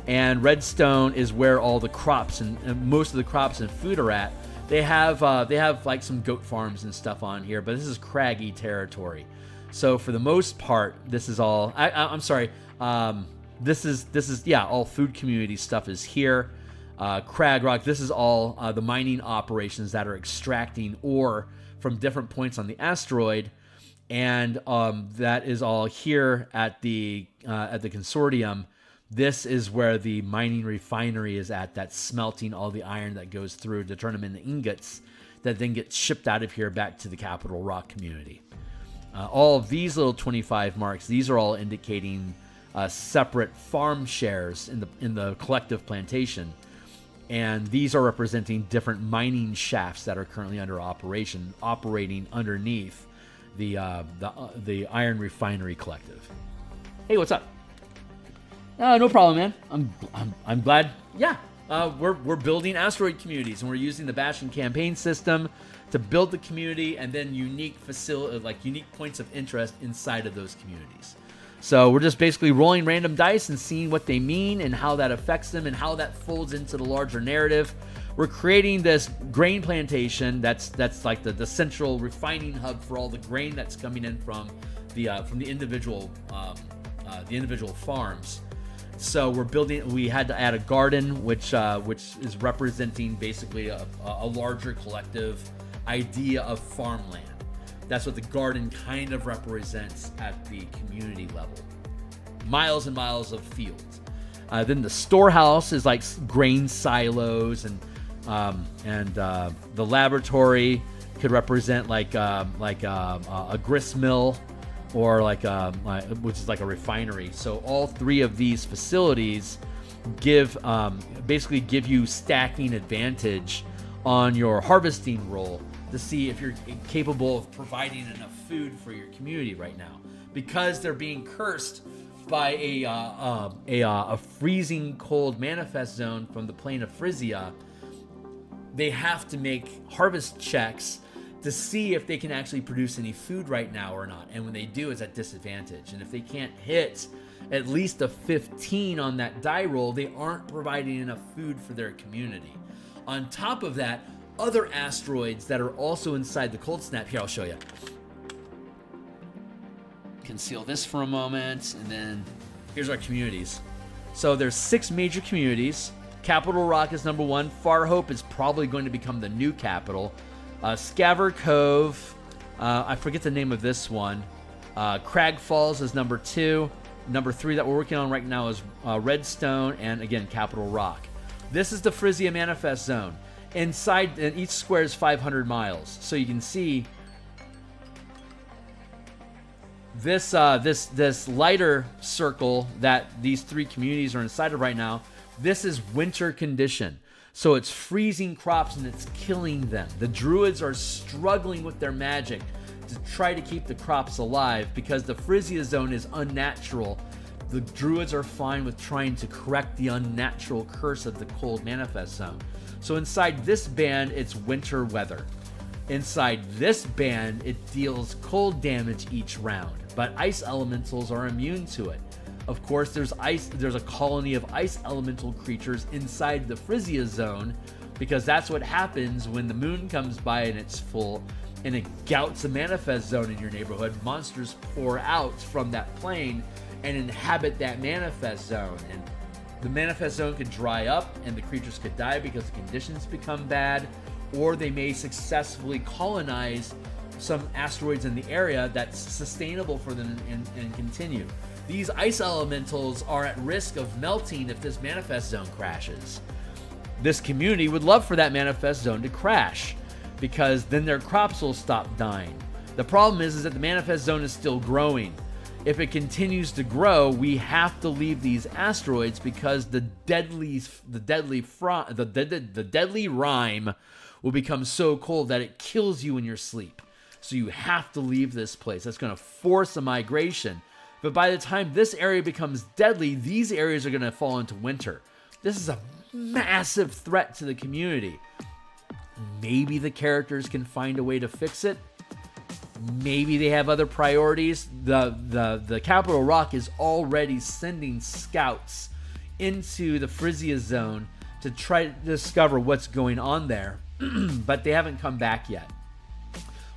and redstone is where all the crops and most of the crops and food are at. They have like some goat farms and stuff on here, but this is craggy territory. So for the most part, this is all. I'm sorry. This is all food community stuff is here. Crag rock. This is all the mining operations that are extracting ore from different points on the asteroid. And that is all here at the consortium. This is where the mining refinery is at, that's smelting all the iron that goes through to turn them into ingots that then get shipped out of here back to the Capital Rock community. All of these little 25 marks, these are all indicating separate farm shares in the collective plantation. And these are representing different mining shafts that are currently under operation, operating underneath the Iron Refinery Collective. Hey, what's up? No problem, man. I'm glad. Yeah, we're building asteroid communities, and we're using the Bastion Campaign system to build the community, and then unique points of interest inside of those communities. So we're just basically rolling random dice and seeing what they mean and how that affects them and how that folds into the larger narrative. We're creating this grain plantation that's like the central refining hub for all the grain that's coming in from the individual farms. So we had to add a garden, which is representing basically a larger collective idea of farmland. That's what the garden kind of represents at the community level. Miles and miles of fields. Then the storehouse is like grain silos, and the laboratory could represent like a grist mill, or which is like a refinery. So all three of these facilities basically give you stacking advantage on your harvesting roll to see if you're capable of providing enough food for your community right now, because they're being cursed by a freezing cold manifest zone from the plane of Frisia. They have to make harvest checks to see if they can actually produce any food right now or not. And when they do, it's at disadvantage. And if they can't hit at least a 15 on that die roll, they aren't providing enough food for their community. On top of that, other asteroids that are also inside the cold snap. Here, I'll show you. Conceal this for a moment, and then here's our communities. So there's 6 major communities. Capital Rock is number 1. Farhope is probably going to become the new capital. Scaver Cove, I forget the name of this one. Crag Falls is number 2. Number 3 that we're working on right now is Redstone, and again, Capital Rock. This is the Frisia Manifest Zone. Inside, and each square is 500 miles. So you can see this lighter circle that these 3 communities are inside of right now. This is winter condition. So it's freezing crops and it's killing them. The druids are struggling with their magic to try to keep the crops alive because the Frisia zone is unnatural. The druids are fine with trying to correct the unnatural curse of the cold manifest zone. So inside this band, it's winter weather. Inside this band, it deals cold damage each round, but ice elementals are immune to it. Of course, there's a colony of ice elemental creatures inside the Frisia zone, because that's what happens when the moon comes by and it's full and it gouts a manifest zone in your neighborhood. Monsters pour out from that plane and inhabit that manifest zone. And the manifest zone could dry up and the creatures could die because the conditions become bad, or they may successfully colonize some asteroids in the area that's sustainable for them and continue. These ice elementals are at risk of melting if this manifest zone crashes. This community would love for that manifest zone to crash, because then their crops will stop dying. The problem is that the manifest zone is still growing. If it continues to grow, we have to leave these asteroids because the deadly rime will become so cold that it kills you in your sleep. So you have to leave this place. That's going to force a migration. But by the time this area becomes deadly, these areas are going to fall into winter. This is a massive threat to the community. Maybe the characters can find a way to fix it. Maybe they have other priorities. The Capital Rock is already sending scouts into the Frisia zone to try to discover what's going on there, but they haven't come back yet.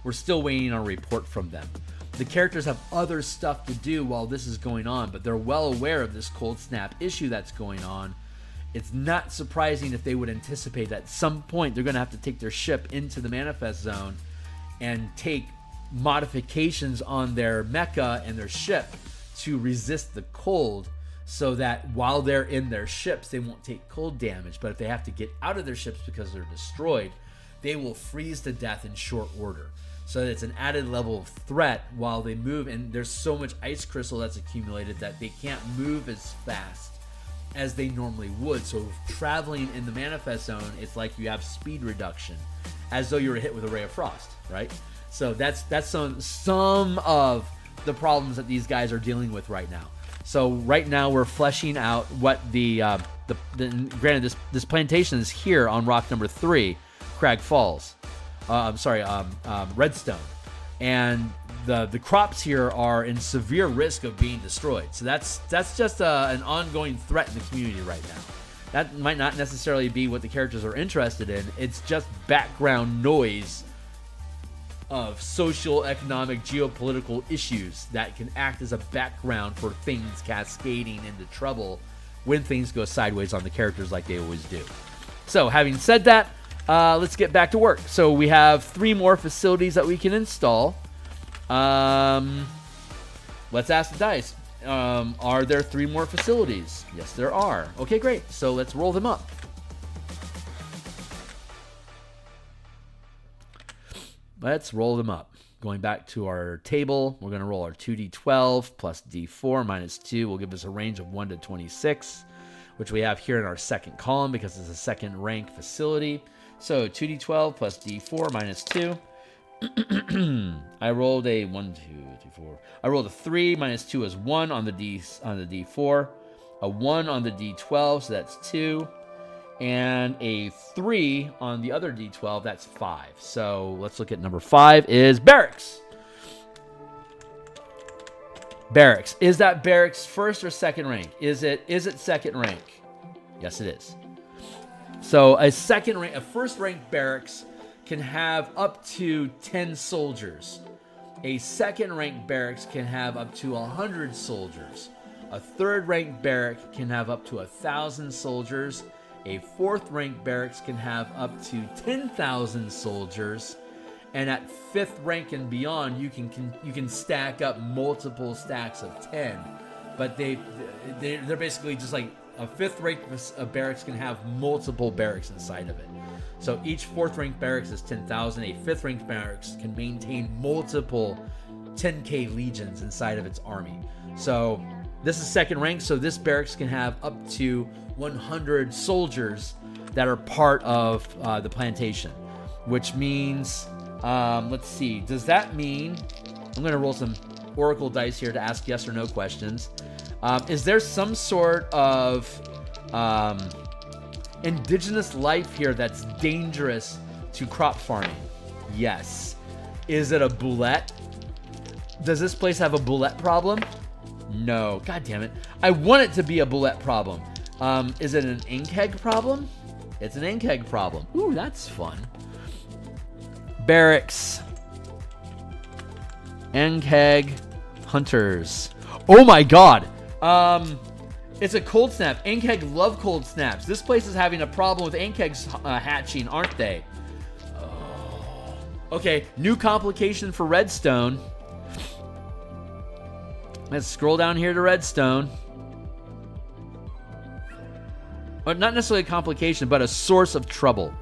We're still waiting on a report from them. The characters have other stuff to do while this is going on, but they're well aware of this cold snap issue that's going on. It's not surprising if they would anticipate that at some point they're going to have to take their ship into the manifest zone and take modifications on their mecha and their ship to resist the cold, so that while they're in their ships they won't take cold damage. But if they have to get out of their ships because they're destroyed, they will freeze to death in short order. So it's an added level of threat while they move, and there's so much ice crystal that's accumulated that they can't move as fast as they normally would. So traveling in the manifest zone, it's like you have speed reduction, as though you were hit with a ray of frost, right? So that's some of the problems that these guys are dealing with right now. So right now we're fleshing out what granted this plantation is here on rock number 3, Crag Falls. Redstone, and the crops here are in severe risk of being destroyed. So that's just an ongoing threat in the community right now. That might not necessarily be what the characters are interested in. It's just background noise of social, economic, geopolitical issues that can act as a background for things cascading into trouble when things go sideways on the characters like they always do. So having said that, let's get back to work. So we have 3 more facilities that we can install. Let's ask the dice. Are there 3 more facilities? Yes, there are. Okay, great. So let's roll them up. Let's roll them up. Going back to our table, we're going to roll our 2d12 plus d4 minus 2 will give us a range of 1 to 26, which we have here in our second column because it's a second rank facility. So 2d12 plus d4 minus 2. I rolled a 1, 2, 3, 4. I rolled a 3 minus 2 is 1 on the d4. A 1 on the d12, so that's 2. And a 3 on the other d12, that's 5. So let's look at number 5 is barracks. Barracks. Is that barracks first or second rank? Is it second rank? Yes, it is. So a first rank barracks can have up to 10 soldiers. A second rank barracks can have up to 100 soldiers. A third rank barrack can have up to 1,000 soldiers. A fourth rank barracks can have up to 10,000 soldiers. And at 5th rank and beyond, you can stack up multiple stacks of 10. But they're basically just like a 5th rank barracks can have multiple barracks inside of it. So each 4th rank barracks is 10,000. A 5th rank barracks can maintain multiple 10k legions inside of its army. So this is second rank, so this barracks can have up to 100 soldiers that are part of the plantation, which means, let's see, does that mean, I'm going to roll some oracle dice here to ask yes or no questions. Is there some sort of indigenous life here that's dangerous to crop farming? Yes. Is it a boulette? Does this place have a boulette problem? No. God damn it. I want it to be a boulette problem. Is it an inkeg problem? It's an inkeg problem. Ooh, that's fun. Barracks. Inkeg hunters. Oh my god. It's a cold snap. Ankeg love cold snaps. This place is having a problem with Ankegs hatching, aren't they? Oh. Okay, new complication for Redstone. Let's scroll down here to Redstone. But not necessarily a complication, but a source of trouble.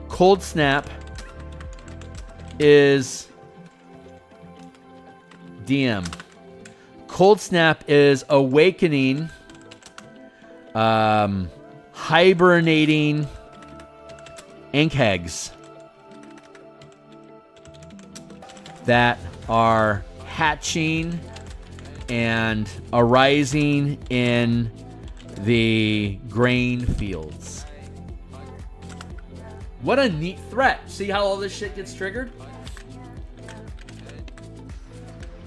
Cold snap is DM. Cold snap is awakening, hibernating Ankegs that are hatching and arising in the grain fields. What a neat threat. See how all this shit gets triggered?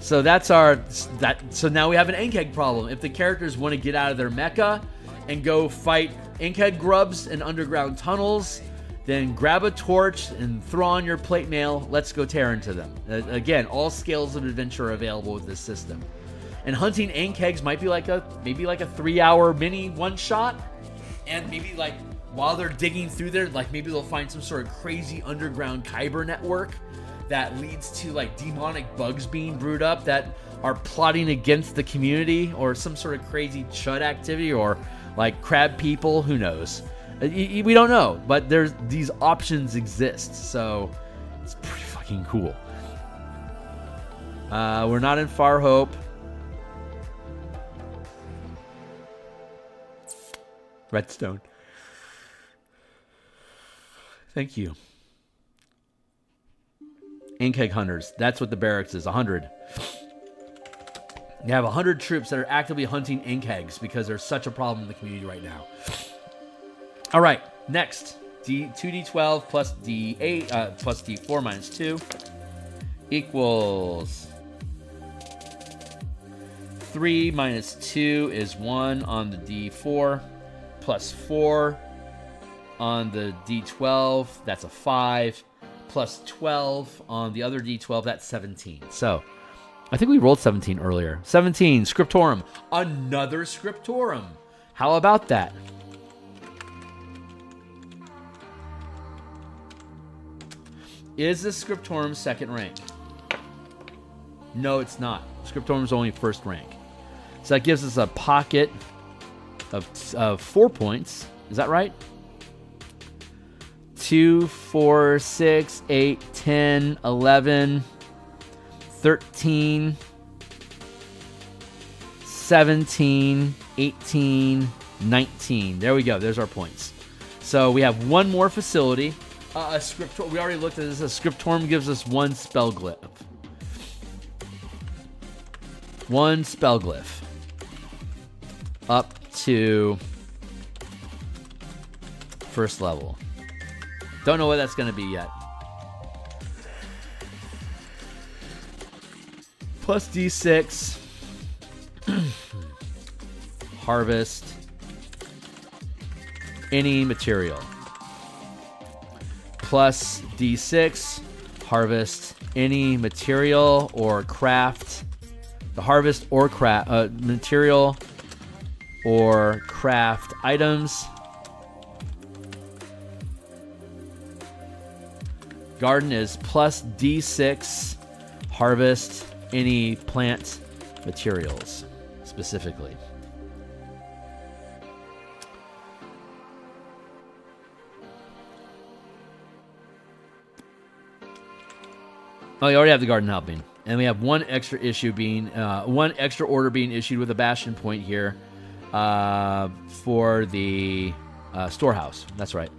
So that's so now we have an Ankeg problem. If the characters want to get out of their mecha and go fight Ankeg grubs in underground tunnels, then grab a torch and throw on your plate mail. Let's go tear into them. Again, all scales of adventure are available with this system. And hunting Ankegs might be maybe like a 3-hour mini one shot. And maybe like while they're digging through there, like maybe they'll find some sort of crazy underground Kyber network that leads to like demonic bugs being brewed up that are plotting against the community, or some sort of crazy chud activity, or like crab people. Who knows? We don't know, but these options exist, so it's pretty fucking cool. We're not in Far Hope. Redstone. Thank you. Ankeg hunters. That's what the barracks is. 100. You have 100 troops that are actively hunting Ankegs because there's such a problem in the community right now. All right. Next, 2d12 plus d8 plus d4 minus 2 equals 3 minus 2 is 1 on the d4 plus 4 on the d12. That's a 5. Plus 12 on the other d12, that's 17. So, I think we rolled 17 earlier. 17, Scriptorum. Another Scriptorum. How about that? Is this Scriptorum second rank? No, it's not. Scriptorum's only first rank. So that gives us a pocket of 4 points. Is that right? 2, 4, 6, 8, 10, 11, 13, 17, 18, 19. There we go. There's our points. So we have one more facility. A scriptor. We already looked at this. A Scriptorum gives us one spell glyph. One spell glyph. Up to first level. Don't know what that's going to be yet. Plus D6. Harvest any material. Plus D6. Harvest any material or craft. The harvest or craft material or craft items. Garden is plus D6. Harvest any plant materials specifically. Oh, you already have the garden helping. And we have one extra issue being, one extra order being issued with a bastion point here for the storehouse. That's right.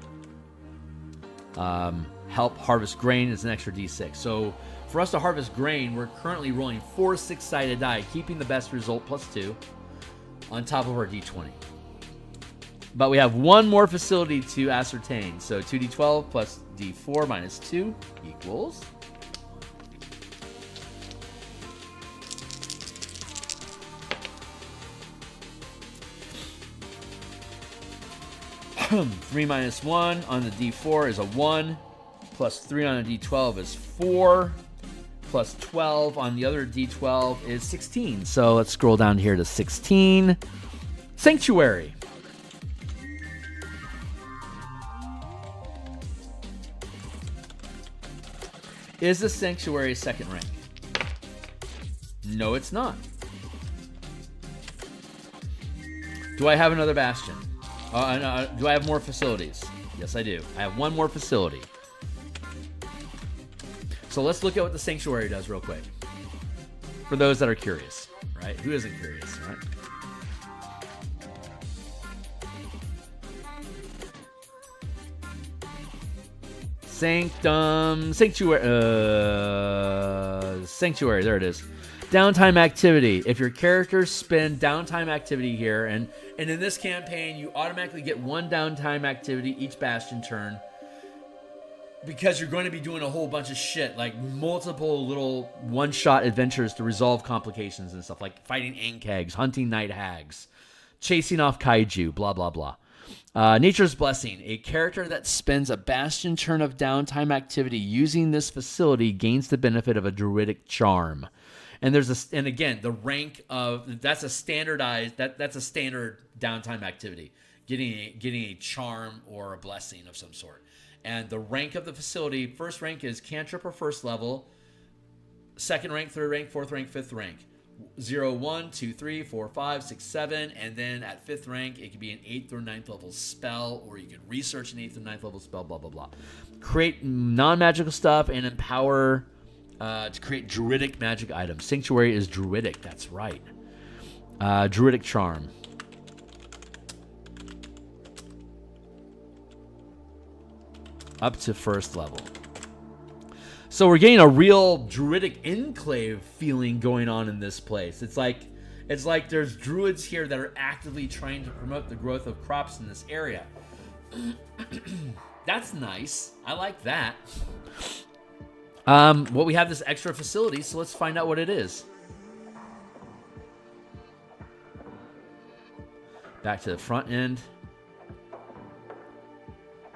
Help harvest grain is an extra D6. So for us to harvest grain, we're currently rolling 4 6-sided die, keeping the best result plus 2 on top of our D20. But we have one more facility to ascertain. So 2d12 plus d4 minus 2 equals... 3 minus 1 on the d4 is a 1. Plus 3 on a d12 is 4. plus 12 on the other D12 is 16. So let's scroll down here to 16. Sanctuary. Is the Sanctuary second rank? No, it's not. Do I have another Bastion? Do I have more facilities? Yes, I do. I have one more facility. So let's look at what the Sanctuary does real quick. For those that are curious, right? Who isn't curious, right? Sanctuary, there it is. Downtime activity. If your characters spend downtime activity here, and in this campaign, you automatically get one downtime activity each Bastion turn, because you're going to be doing a whole bunch of shit, like multiple little one-shot adventures to resolve complications and stuff, like fighting Ankegs, hunting night hags, chasing off kaiju, blah, blah, blah. Nature's Blessing. A character that spends a Bastion turn of downtime activity using this facility gains the benefit of a druidic charm. And and again, the rank of that's a standardized that's a standard downtime activity. Getting a charm or a blessing of some sort. And the rank of the facility, first rank is cantrip or first level, second rank, third rank, fourth rank, fifth rank. 0, 1, 2, 3, 4, 5, 6, 7, and then at 5th rank, it could be an 8th or 9th level spell, or you could research an 8th or 9th level spell, blah, blah, blah. Create non-magical stuff and empower to create druidic magic items. Sanctuary is druidic, that's right. Druidic charm. Up to first level. So we're getting a real druidic enclave feeling going on in this place. It's like there's druids here that are actively trying to promote the growth of crops in this area. That's nice. I like that. Well, we have this extra facility, so let's find out what it is. Back to the front end.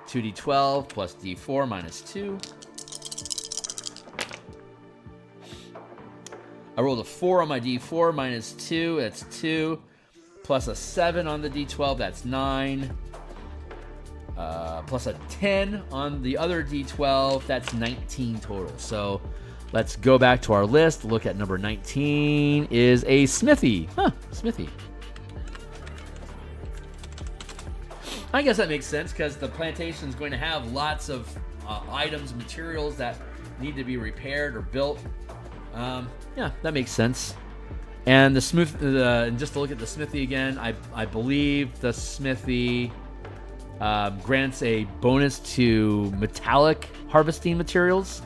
2d12 plus d4 minus 2. I rolled a 4 on my d4 minus 2. That's 2. Plus a 7 on the d12. That's 9. Plus a 10 on the other d12. That's 19 total. So let's go back to our list. Look at number 19 is a smithy. Smithy. I guess that makes sense because the plantation is going to have lots of items, materials that need to be repaired or built. Yeah, that makes sense. And the just to look at the smithy again, I believe the smithy grants a bonus to metallic harvesting materials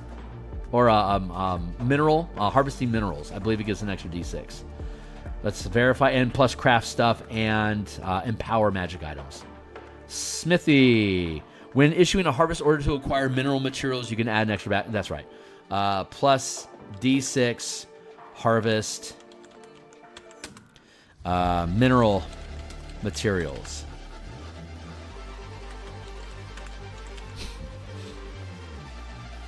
or harvesting minerals. I believe it gives an extra d6. Let's verify, and plus craft stuff and empower magic items. Smithy. When issuing a harvest order to acquire mineral materials, you can add an extra. That's right. Plus d6 harvest mineral materials.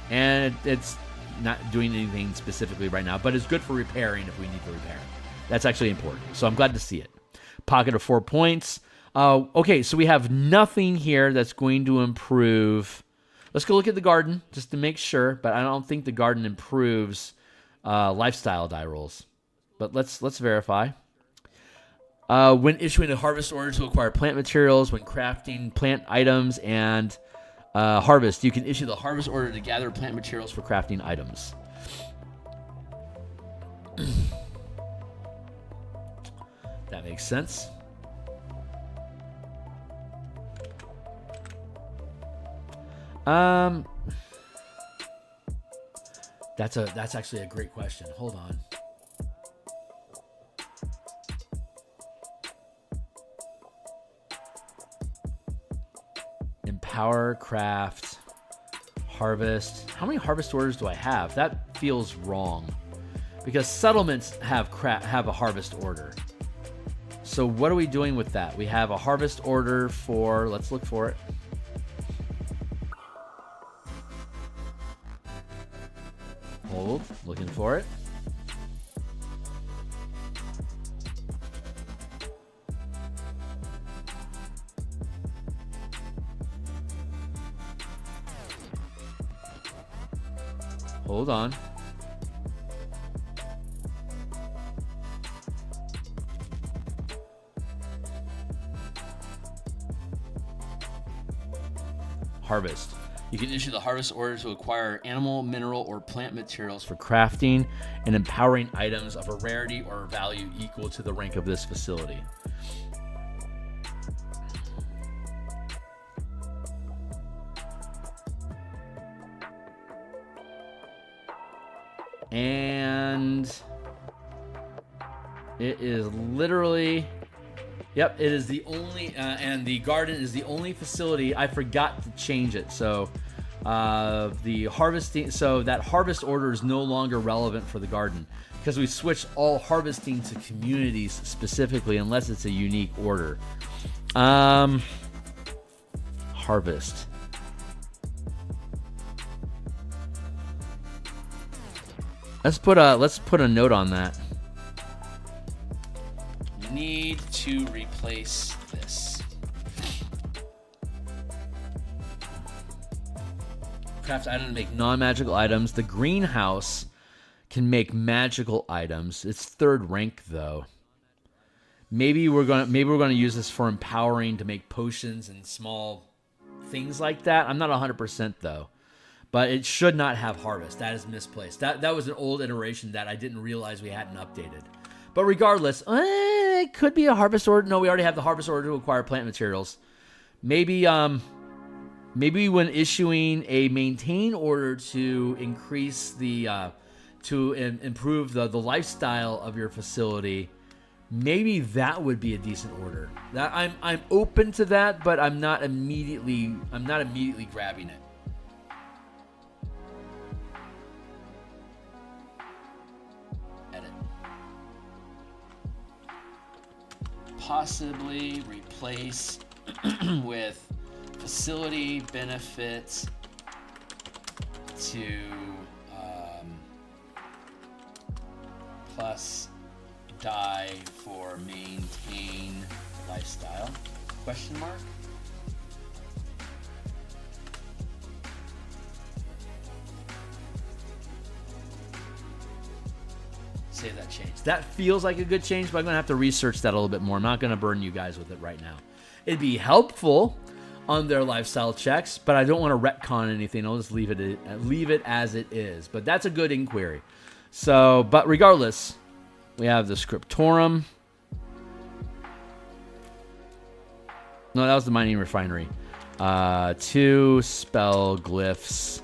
And it's not doing anything specifically right now, but it's good for repairing if we need to repair. That's actually important. So I'm glad to see it. Pocket of 4 points. Okay, so we have nothing here that's going to improve. Let's go look at the garden just to make sure, but I don't think the garden improves lifestyle die rolls. But let's verify. When issuing a harvest order to acquire plant materials, when crafting plant items and harvest, you can issue the harvest order to gather plant materials for crafting items. That makes sense. That's actually a great question. Hold on. Empower, craft, harvest. How many harvest orders do I have? That feels wrong because settlements have a harvest order. So what are we doing with that? We have a harvest order for, let's look for it. Hold, looking Hold on. Harvest. You can issue the harvest order to acquire animal, mineral, or plant materials for crafting and empowering items of a rarity or value equal to the rank of this facility. And it is literally... Yep, it is the only, and the garden is the only facility. I forgot to change it. So the harvesting, so that harvest order is no longer relevant for the garden because we switched all harvesting to communities specifically, unless it's a unique order. Harvest. Let's put a note on that. Need to replace this. Craft item to make non-magical items. The greenhouse can make magical items. It's 3rd rank though. Maybe we're gonna use this for empowering to make potions and small things like that. I'm not 100% though. But it should not have harvest. That is misplaced. That was an old iteration that I didn't realize we hadn't updated. But regardless, it could be a harvest order. No, we already have the harvest order to acquire plant materials. Maybe when issuing a maintain order to increase the improve the lifestyle of your facility, maybe that would be a decent order. That I'm open to that, but I'm not immediately grabbing it. Possibly replace with facility benefits to plus die for maintain lifestyle? Question mark. Save that change. That feels like a good change, but I'm going to have to research that a little bit more. I'm not going to burn you guys with it right now. It'd be helpful on their lifestyle checks, but I don't want to retcon anything. I'll just leave it as it is. But that's a good inquiry. So, but regardless, we have the Scriptorum. No, that was the mining refinery. 2 spell glyphs.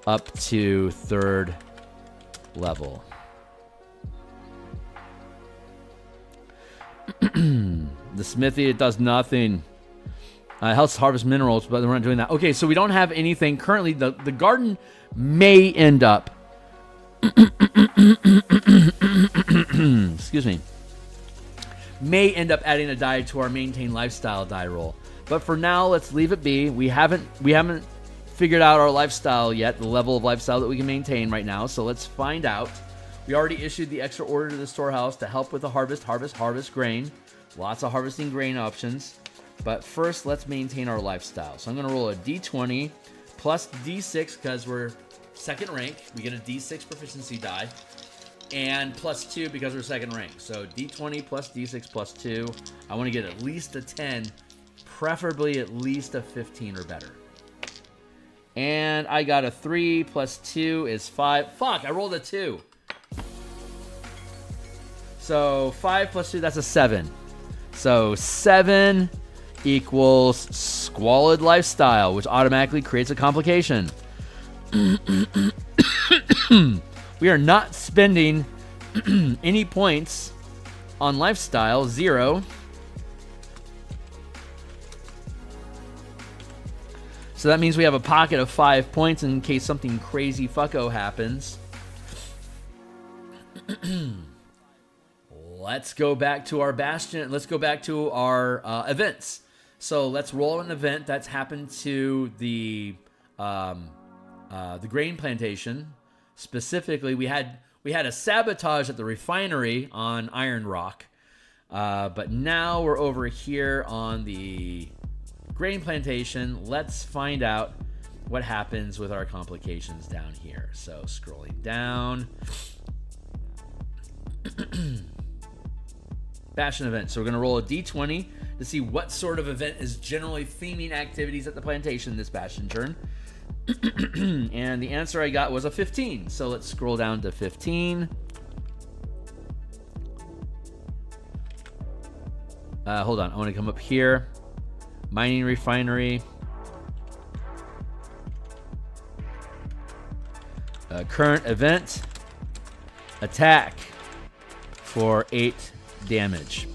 Up to 3rd level. The smithy, it does nothing. Helps harvest minerals, but we're not doing that. Okay, so we don't have anything currently. The garden may end up... Excuse me. May end up adding a die to our maintain lifestyle die roll. But for now, let's leave it be. We haven't figured out our lifestyle yet, the level of lifestyle that we can maintain right now. So let's find out. We already issued the extra order to the storehouse to help with the harvest grain. Lots of harvesting grain options. But first, let's maintain our lifestyle. So I'm going to roll a d20 plus d6 because we're 2nd rank. We get a d6 proficiency die. And plus 2 because we're 2nd rank. So d20 plus d6 plus 2. I want to get at least a 10, preferably at least a 15 or better. And I got a 3 plus 2 is 5. Fuck, I rolled a 2. So 5 plus 2, that's a 7. So 7 equals squalid lifestyle, which automatically creates a complication. We are not spending any points on lifestyle, 0. So that means we have a pocket of 5 points in case something crazy fucko happens. Let's go back to our Bastion. Let's go back to our events. So let's roll an event that's happened to the grain plantation. Specifically, we had a sabotage at the refinery on Iron Rock. But now we're over here on the grain plantation. Let's find out what happens with our complications down here. So scrolling down. Bastion event. So we're going to roll a d20 to see what sort of event is generally theming activities at the plantation this Bastion turn. And the answer I got was a 15. So let's scroll down to 15. Hold on. I want to come up here. Mining refinery. Current event. Attack for 8 damage.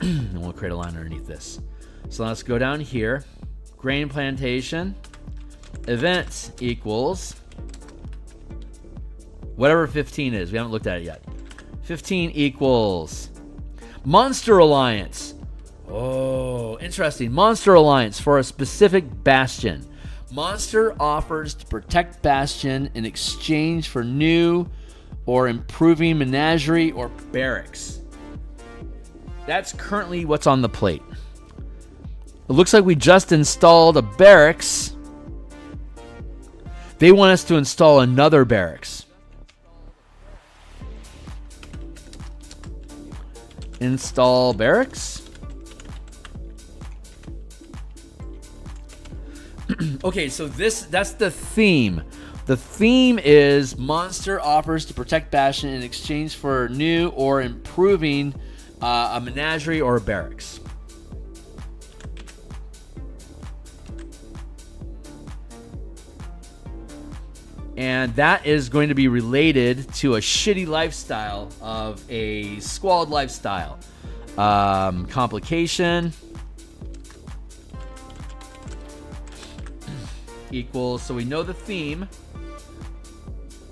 And we'll create a line underneath this. So let's go down here. Grain plantation. Event equals whatever 15 is. We haven't looked at it yet. 15 equals Monster Alliance. Oh, interesting. Monster Alliance for a specific Bastion. Monster offers to protect Bastion in exchange for new or improving menagerie or barracks. That's currently what's on the plate. It looks like we just installed a barracks. They want us to install another barracks. Install barracks. Okay, so that's the theme. The theme is Monster offers to protect Bastion in exchange for new or improving a menagerie or a barracks. And that is going to be related to a shitty lifestyle of a squalid lifestyle. Complication equals, so we know the theme.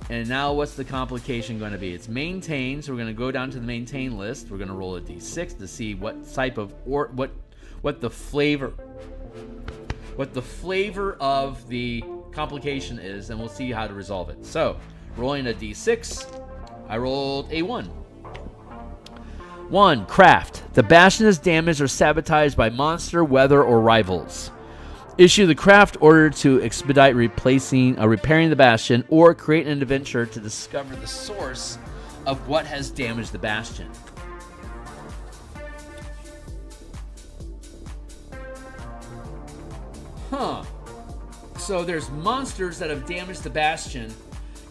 And now what's the complication going to be? It's maintain, so we're going to go down to the maintain list. We're going to roll a d6 to see what type of, or what the flavor of the complication is, and we'll see how to resolve it. So, rolling a d6, I rolled a 1. 1, craft. The Bastion is damaged or sabotaged by monster, weather, or rivals. Issue the craft order to expedite repairing the Bastion, or create an adventure to discover the source of what has damaged the Bastion. Huh. So there's monsters that have damaged the Bastion,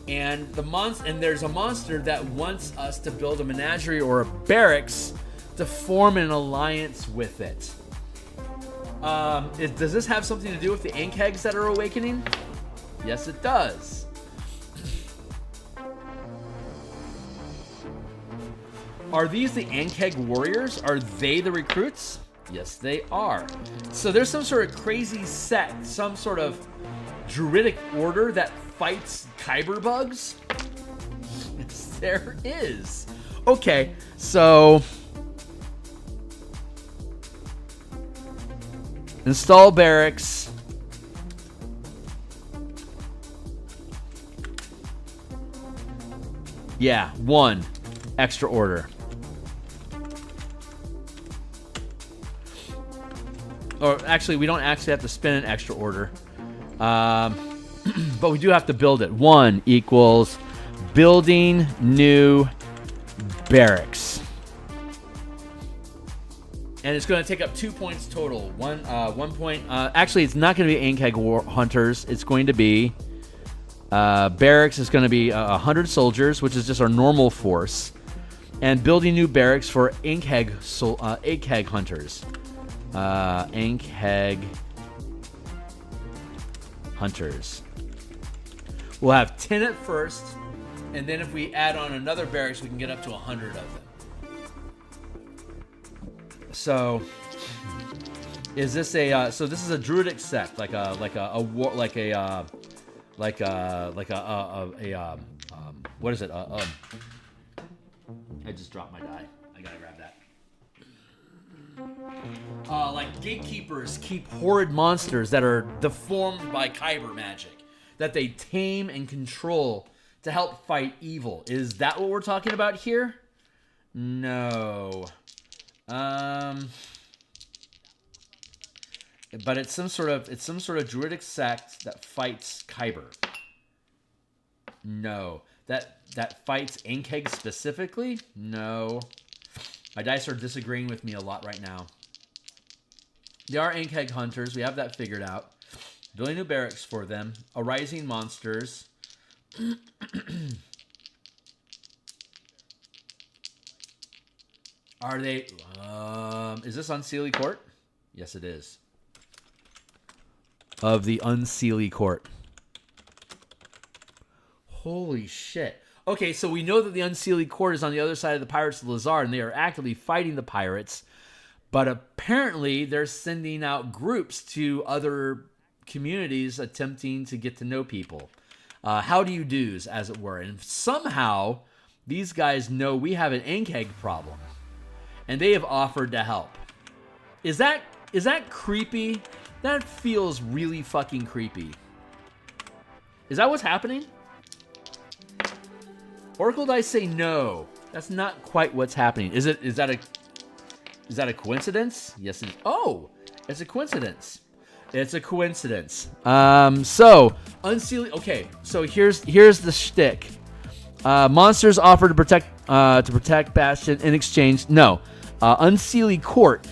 and there's a monster that wants us to build a menagerie or a barracks to form an alliance with it. Does this have something to do with the ink eggs that are awakening? Yes, it does. Are these the Ankeg warriors? Are they the recruits? Yes, they are. So there's some sort of crazy sect, some sort of druidic order that fights kyber bugs? Yes, there is. Okay, so install barracks. Yeah, 1 extra order. Or actually, we don't actually have to spend an extra order. But we do have to build it. 1 equals building new barracks. And it's going to take up 2 points total. 1 point. Actually, it's not going to be Ankeg Hunters. It's going to be barracks is going to be 100 soldiers, which is just our normal force. And building new barracks for Ankeg Hunters. Ankeg Hunters. We'll have 10 at first, and then if we add on another barracks, we can get up to 100 of them. So, is this a? So this is a druidic sect, what is it? I just dropped my die. I gotta grab that. Like gatekeepers keep horrid monsters that are deformed by kyber magic that they tame and control to help fight evil. Is that what we're talking about here? No. But it's some sort of druidic sect that fights Kyber. No. That fights Inkeg specifically? No. My dice are disagreeing with me a lot right now. They are Inkeg hunters. We have that figured out. Building new barracks for them. Arising monsters. Are they... is this Unseelie Court? Yes, it is. Of the Unseelie Court. Holy shit. Okay, so we know that the Unseelie Court is on the other side of the Pirates of Lazar, and they are actively fighting the pirates. But apparently, they're sending out groups to other communities attempting to get to know people. How do you do's, as it were. And somehow, these guys know we have an Inkeg problem. And they have offered to help. Is that creepy? That feels really fucking creepy. Is that what's happening? Oracle dice say no. That's not quite what's happening. Is that a coincidence? Yes, it is. Oh, it's a coincidence. It's a coincidence. So Unseelie. Okay, so here's the shtick. Monsters offer to protect Bastion in exchange. No, Unseelie Court.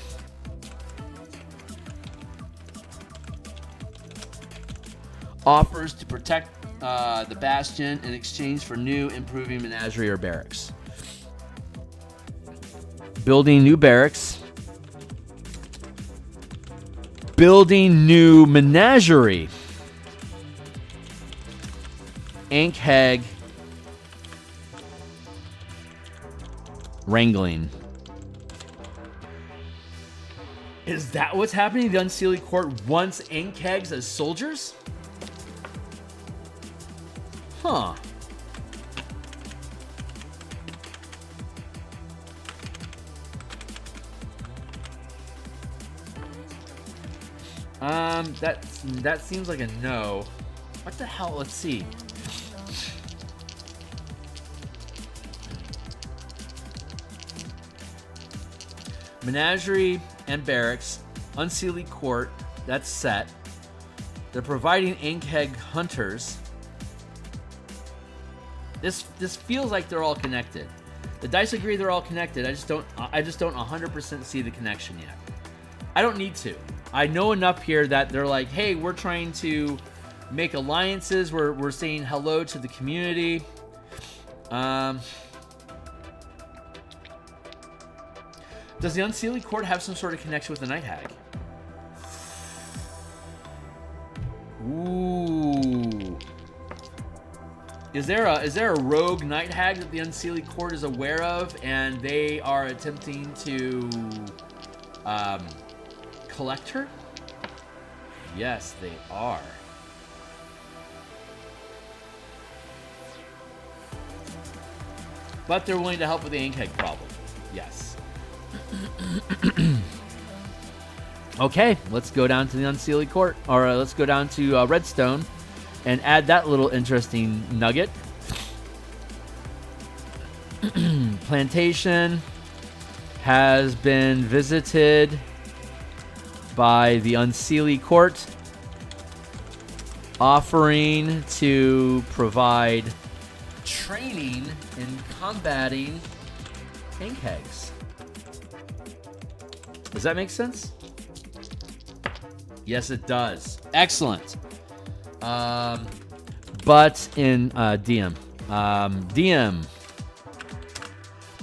Offers to protect the Bastion in exchange for new improving menagerie or barracks. Building new barracks. Building new menagerie. Inkeg. Wrangling. Is that what's happening? The Unseelie Court wants Inkegs as soldiers? Huh. That seems like a no. What the hell? Let's see. Menagerie and barracks, Unseelie Court, that's set. They're providing Inkeg hunters. This feels like they're all connected. The dice agree they're all connected. I just don't 100% see the connection yet. I don't need to. I know enough here that they're like, hey, we're trying to make alliances. We're saying hello to the community. Does the Unseelie Court have some sort of connection with the Night Hag? Ooh. Is there a rogue Night Hag that the Unseelie Court is aware of, and they are attempting to collect her? Yes, they are. But they're willing to help with the Inkeg problem. Yes. Okay, let's go down to the Unseelie Court, or let's go down to Redstone and add that little interesting nugget. Plantation has been visited by the Unseelie Court, offering to provide training in combating Inkegs. Does that make sense? Yes, it does. Excellent. But in DM.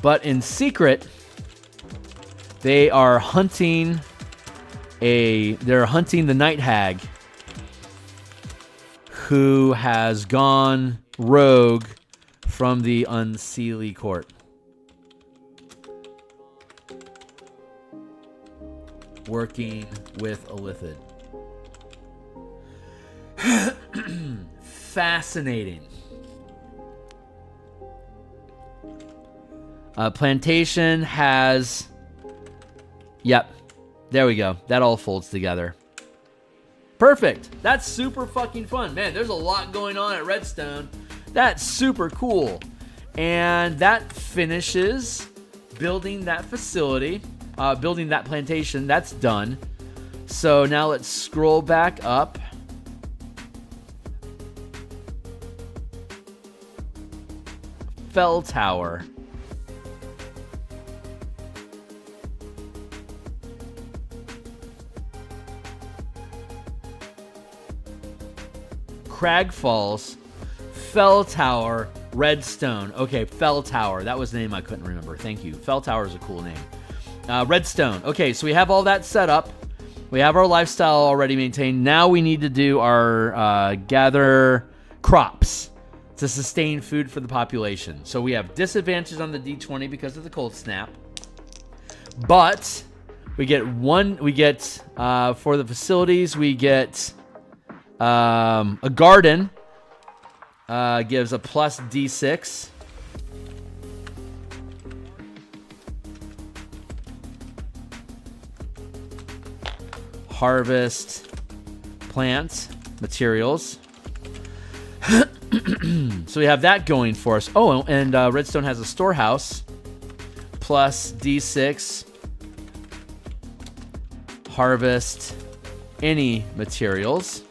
But in secret, they are hunting the Night Hag who has gone rogue from the Unseelie Court. Working with Illithid. Fascinating. Plantation has... Yep. There we go. That all folds together. Perfect. That's super fucking fun. Man, there's a lot going on at Redstone. That's super cool. And that finishes building that facility. Building that plantation. That's done. So now let's scroll back up. Fell Tower. Crag Falls, Fell Tower, Redstone. Okay, Fell Tower. That was the name I couldn't remember. Thank you. Fell Tower is a cool name. Redstone. Okay, so we have all that set up. We have our lifestyle already maintained. Now we need to do our gather crops to sustain food for the population. So we have disadvantages on the D20 because of the cold snap. But we get for the facilities, we get a garden. Gives a plus D6. Harvest plants, materials. So we have that going for us. Oh, and Redstone has a storehouse. Plus D6. Harvest any materials.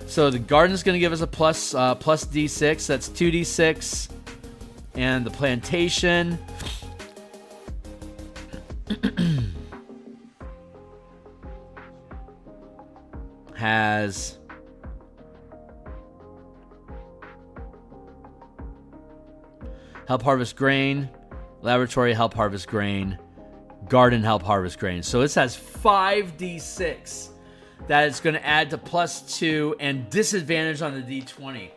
So the garden is going to give us a plus D6. That's 2D6. And the plantation has help harvest grain, laboratory help harvest grain, garden help harvest grain. So this has 5D6 that it's going to add to +2 and disadvantage on the D20.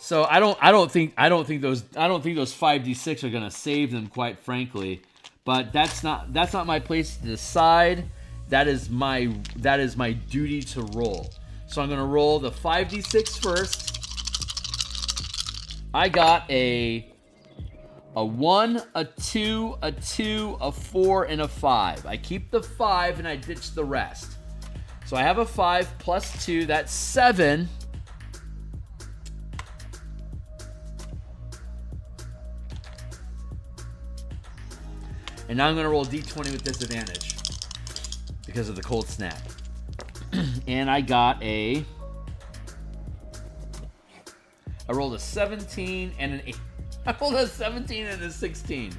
So I don't think those 5D6 are going to save them, quite frankly. But that's not my place to decide. That is my duty to roll. So I'm going to roll the 5D6 first. I got a 1, a 2, a 2, a 4, and a 5. I keep the 5 and I ditch the rest. So I have a 5 plus 2, that's 7. And now I'm going to roll D20 with disadvantage because of the cold snap. And I got I rolled a 17 and an 8. I rolled a 17 and a 16.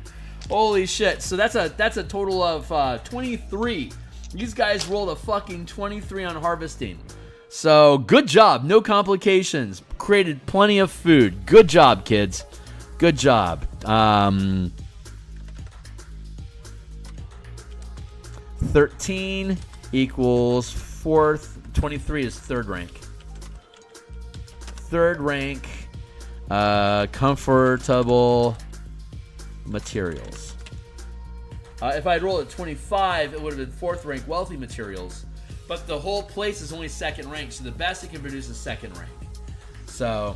Holy shit. So that's a total of 23. These guys rolled a fucking 23 on harvesting. So good job. No complications. Created plenty of food. Good job, kids. Good job. 13 equals 4th. 23 is 3rd rank. 3rd rank. Comfortable materials. If I had rolled a 25, it would have been 4th rank wealthy materials. But the whole place is only 2nd rank, so the best it can produce is 2nd rank. So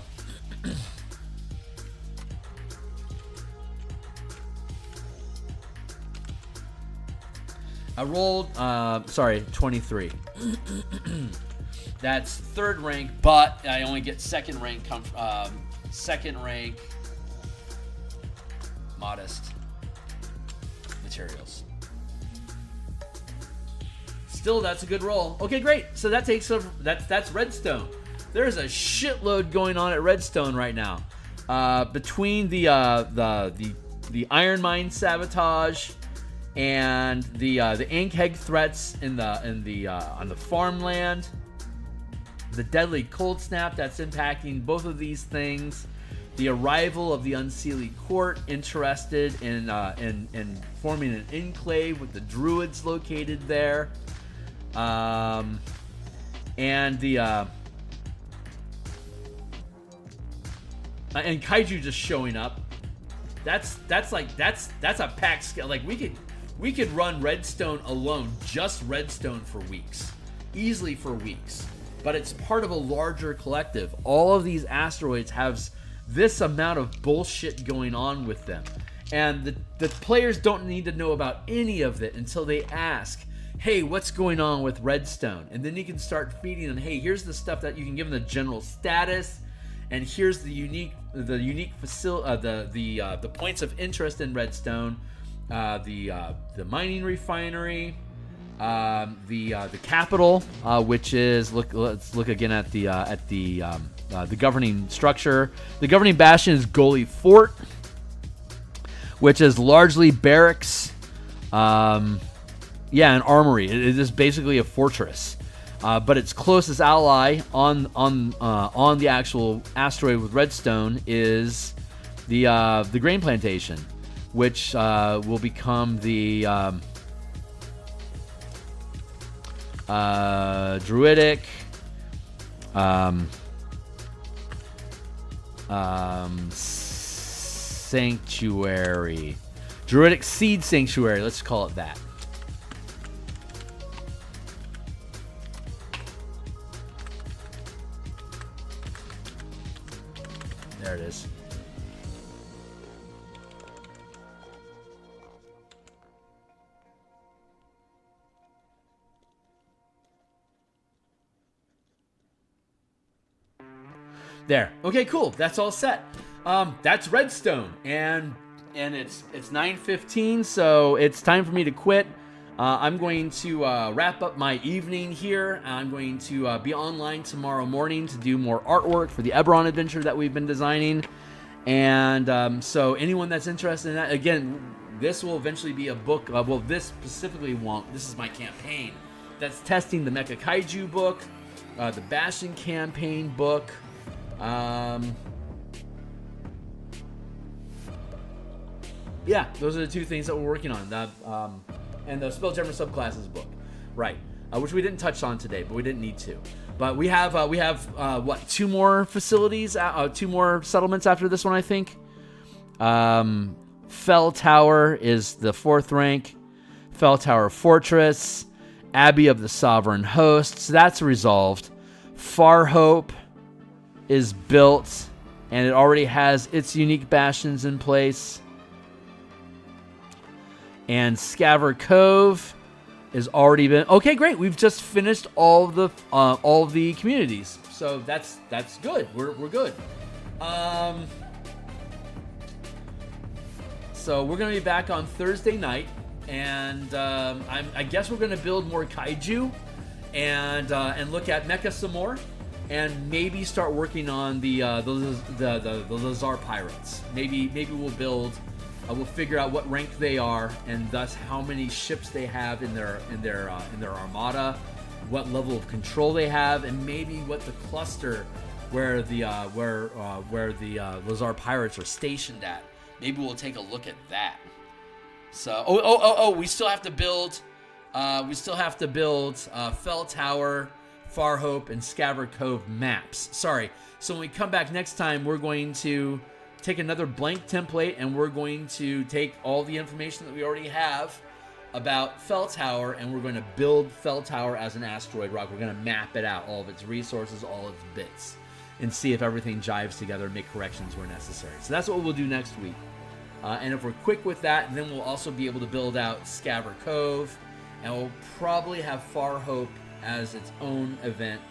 I rolled 23. That's 3rd rank, but I only get 2nd rank 2nd rank modest materials. Still, that's a good roll. Okay, great. So that takes that's Redstone. There's a shitload going on at Redstone right now. Between the iron mine sabotage and the Ankheg threats on the farmland, the deadly cold snap that's impacting both of these things, the arrival of the Unseelie Court interested in forming an enclave with the druids located there, and Kaiju just showing up. That's a pack scale. Like we could run Redstone alone, just Redstone for weeks, easily for weeks. But it's part of a larger collective. All of these asteroids have this amount of bullshit going on with them. And the players don't need to know about any of it until they ask, hey, what's going on with Redstone? And then you can start feeding them, hey, here's the stuff that you can give them the general status. And here's the unique the points of interest in Redstone: the mining refinery, the capital, which is let's look again at the governing structure. The governing bastion is Goli Fort, which is largely barracks, an armory. It is basically a fortress. But its closest ally on the actual asteroid with Redstone is the grain plantation, which will become the druidic sanctuary, druidic seed sanctuary. Let's call it that. There it is. There. Okay, cool. That's all set. That's Redstone, and it's 9:15, so it's time for me to quit. I'm going to wrap up my evening here. I'm going to be online tomorrow morning to do more artwork for the Eberron adventure that we've been designing. And so anyone that's interested in that, again, this will eventually be a book. This specifically won't. This is my campaign that's testing the Mecha Kaiju book, the Bastion Campaign book. Yeah, those are the two things that we're working on. And the Spelljammer Subclasses book, right? Which we didn't touch on today, but we didn't need to. But we have two more facilities, 2 more settlements after this one, I think. Fell Tower is the 4th rank. Fell Tower Fortress, Abbey of the Sovereign Hosts. That's resolved. Far Hope is built, and it already has its unique bastions in place. And Scaver Cove has already been... Okay, great. We've just finished all of the communities. So that's good. We're good. So we're going to be back on Thursday night. And I guess we're going to build more Kaiju and look at Mecha some more. And maybe start working on the Lazar Pirates. Maybe we'll build... we'll figure out what rank they are, and thus how many ships they have in their armada, what level of control they have, and maybe what the cluster where the Lazar Pirates are stationed at. Maybe we'll take a look at that. So we still have to build Fell Tower, Far Hope, and Scaver Cove maps. Sorry. So when we come back next time, we're going to take another blank template, and we're going to take all the information that we already have about Fell Tower, and we're going to build Fell Tower as an asteroid rock. We're going to map it out, all of its resources, all its bits, and see if everything jives together and make corrections where necessary. So that's what we'll do next week. And if we're quick with that, then we'll also be able to build out Scaver Cove, and we'll probably have Far Hope as its own event,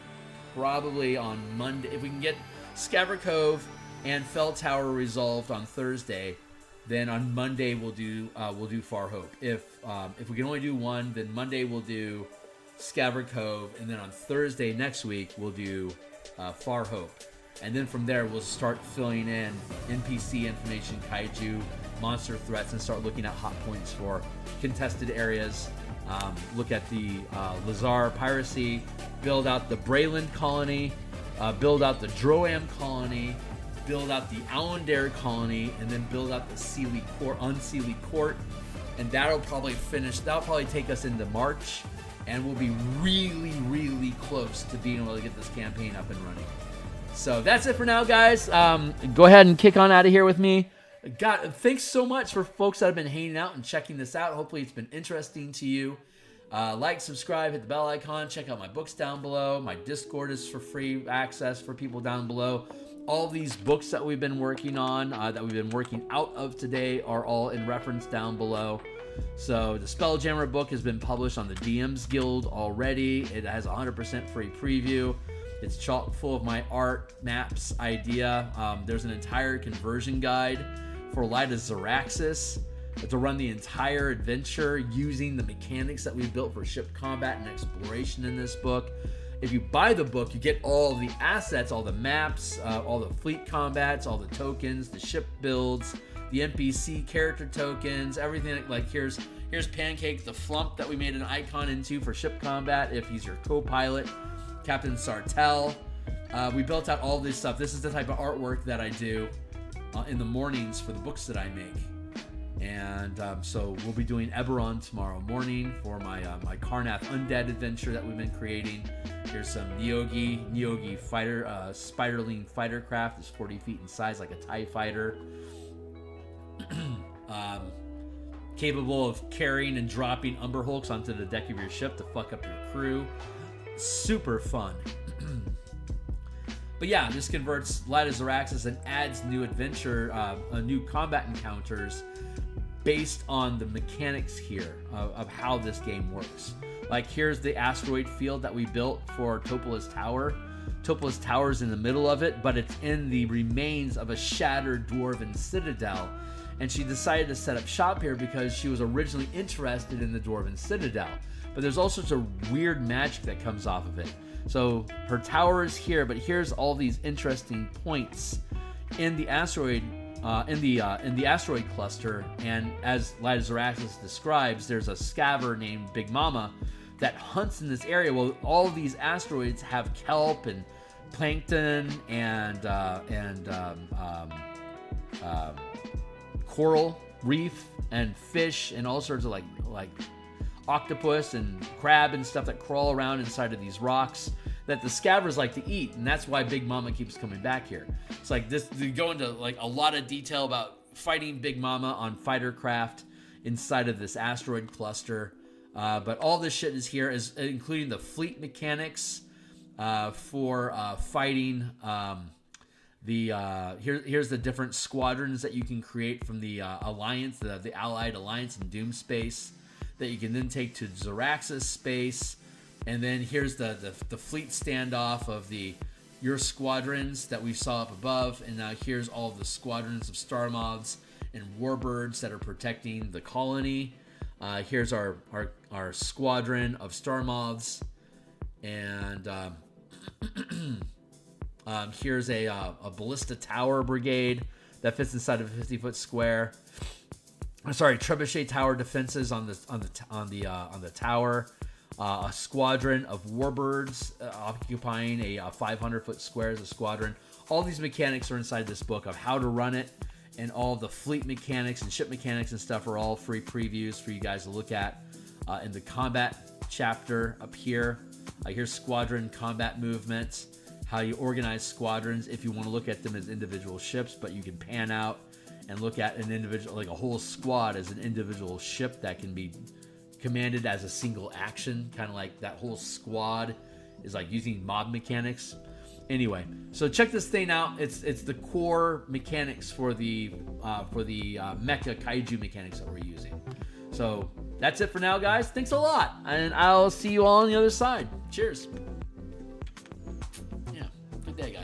probably on Monday. If we can get Scaver Cove and Fell Tower resolved on Thursday, then on Monday we'll do Far Hope. If we can only do one, then Monday we'll do Scaver Cove, and then on Thursday next week we'll do Far Hope. And then from there we'll start filling in NPC information, Kaiju, monster threats, and start looking at hot points for contested areas. Look at the Lazar piracy, build out the Brayland colony, build out the Droam colony, build out the Allendare colony, and then build out the Unseelie Court, and that'll probably take us into March, and we'll be really, really close to being able to get this campaign up and running. So that's it for now, guys. Go ahead and kick on out of here with me. Thanks so much for folks that have been hanging out and checking this out. Hopefully it's been interesting to you. Like, subscribe, hit the bell icon, check out my books down below. My Discord is for free access for people down below. All these books that we've been working on, that we've been working out of today, are all in reference down below. So the Spelljammer book has been published on the DMsGuild already. It has 100% free preview. It's chock full of my art, maps, idea. There's an entire conversion guide for Light of Zaraxis to run the entire adventure using the mechanics that we built for ship combat and exploration in this book. If you buy the book, you get all the assets, all the maps, all the fleet combats, all the tokens, the ship builds, the NPC character tokens, everything. Like here's Pancake, the flump that we made an icon into for ship combat if he's your co-pilot, Captain Sartell. We built out all this stuff. This is the type of artwork that I do in the mornings for the books that I make. And so we'll be doing Eberron tomorrow morning for my Karnath Undead adventure that we've been creating. Here's some Neogi fighter, Spiderling fighter craft. It's 40 feet in size, like a TIE fighter. Capable of carrying and dropping Umber Hulks onto the deck of your ship to fuck up your crew. Super fun. But yeah, this converts Light of Zaraxis and adds new adventure, new combat encounters based on the mechanics here of how this game works. Like here's the asteroid field that we built for Topola's Tower. Topola's Tower is in the middle of it, but it's in the remains of a shattered dwarven citadel. And she decided to set up shop here because she was originally interested in the dwarven citadel. But there's all sorts of weird magic that comes off of it. So her tower is here, but here's all these interesting points in the asteroid in the asteroid cluster. And as Light of Zaraxis describes, there's a scaver named Big Mama that hunts in this area. Well, all of these asteroids have kelp and plankton and coral reef and fish and all sorts of like octopus and crab and stuff that crawl around inside of these rocks that the scavers like to eat, and that's why Big Mama keeps coming back here. It's like this, they go into like a lot of detail about fighting Big Mama on fighter craft inside of this asteroid cluster. But all this shit is here, including the fleet mechanics for fighting. Here's the different squadrons that you can create from the Alliance, the Allied Alliance in Doom space, that you can then take to Zaraxis space. And then here's the fleet standoff of your squadrons that we saw up above. And now here's all of the squadrons of Star Moths and Warbirds that are protecting the colony. Here's our squadron of Star Moths. And here's a Ballista Tower Brigade that fits inside of a 50-foot square. Sorry, Trebuchet Tower defenses on the tower. A squadron of Warbirds occupying a 500-foot square as a squadron. All these mechanics are inside this book of how to run it, and all the fleet mechanics and ship mechanics and stuff are all free previews for you guys to look at in the combat chapter up here. Here's squadron combat movements, how you organize squadrons if you want to look at them as individual ships, but you can pan out and look at an individual, like a whole squad as an individual ship that can be commanded as a single action, kind of like that whole squad is like using mob mechanics. Anyway, so check this thing out. It's the core mechanics for the mecha kaiju mechanics that we're using. So that's it for now, guys. Thanks a lot, and I'll see you all on the other side. Cheers.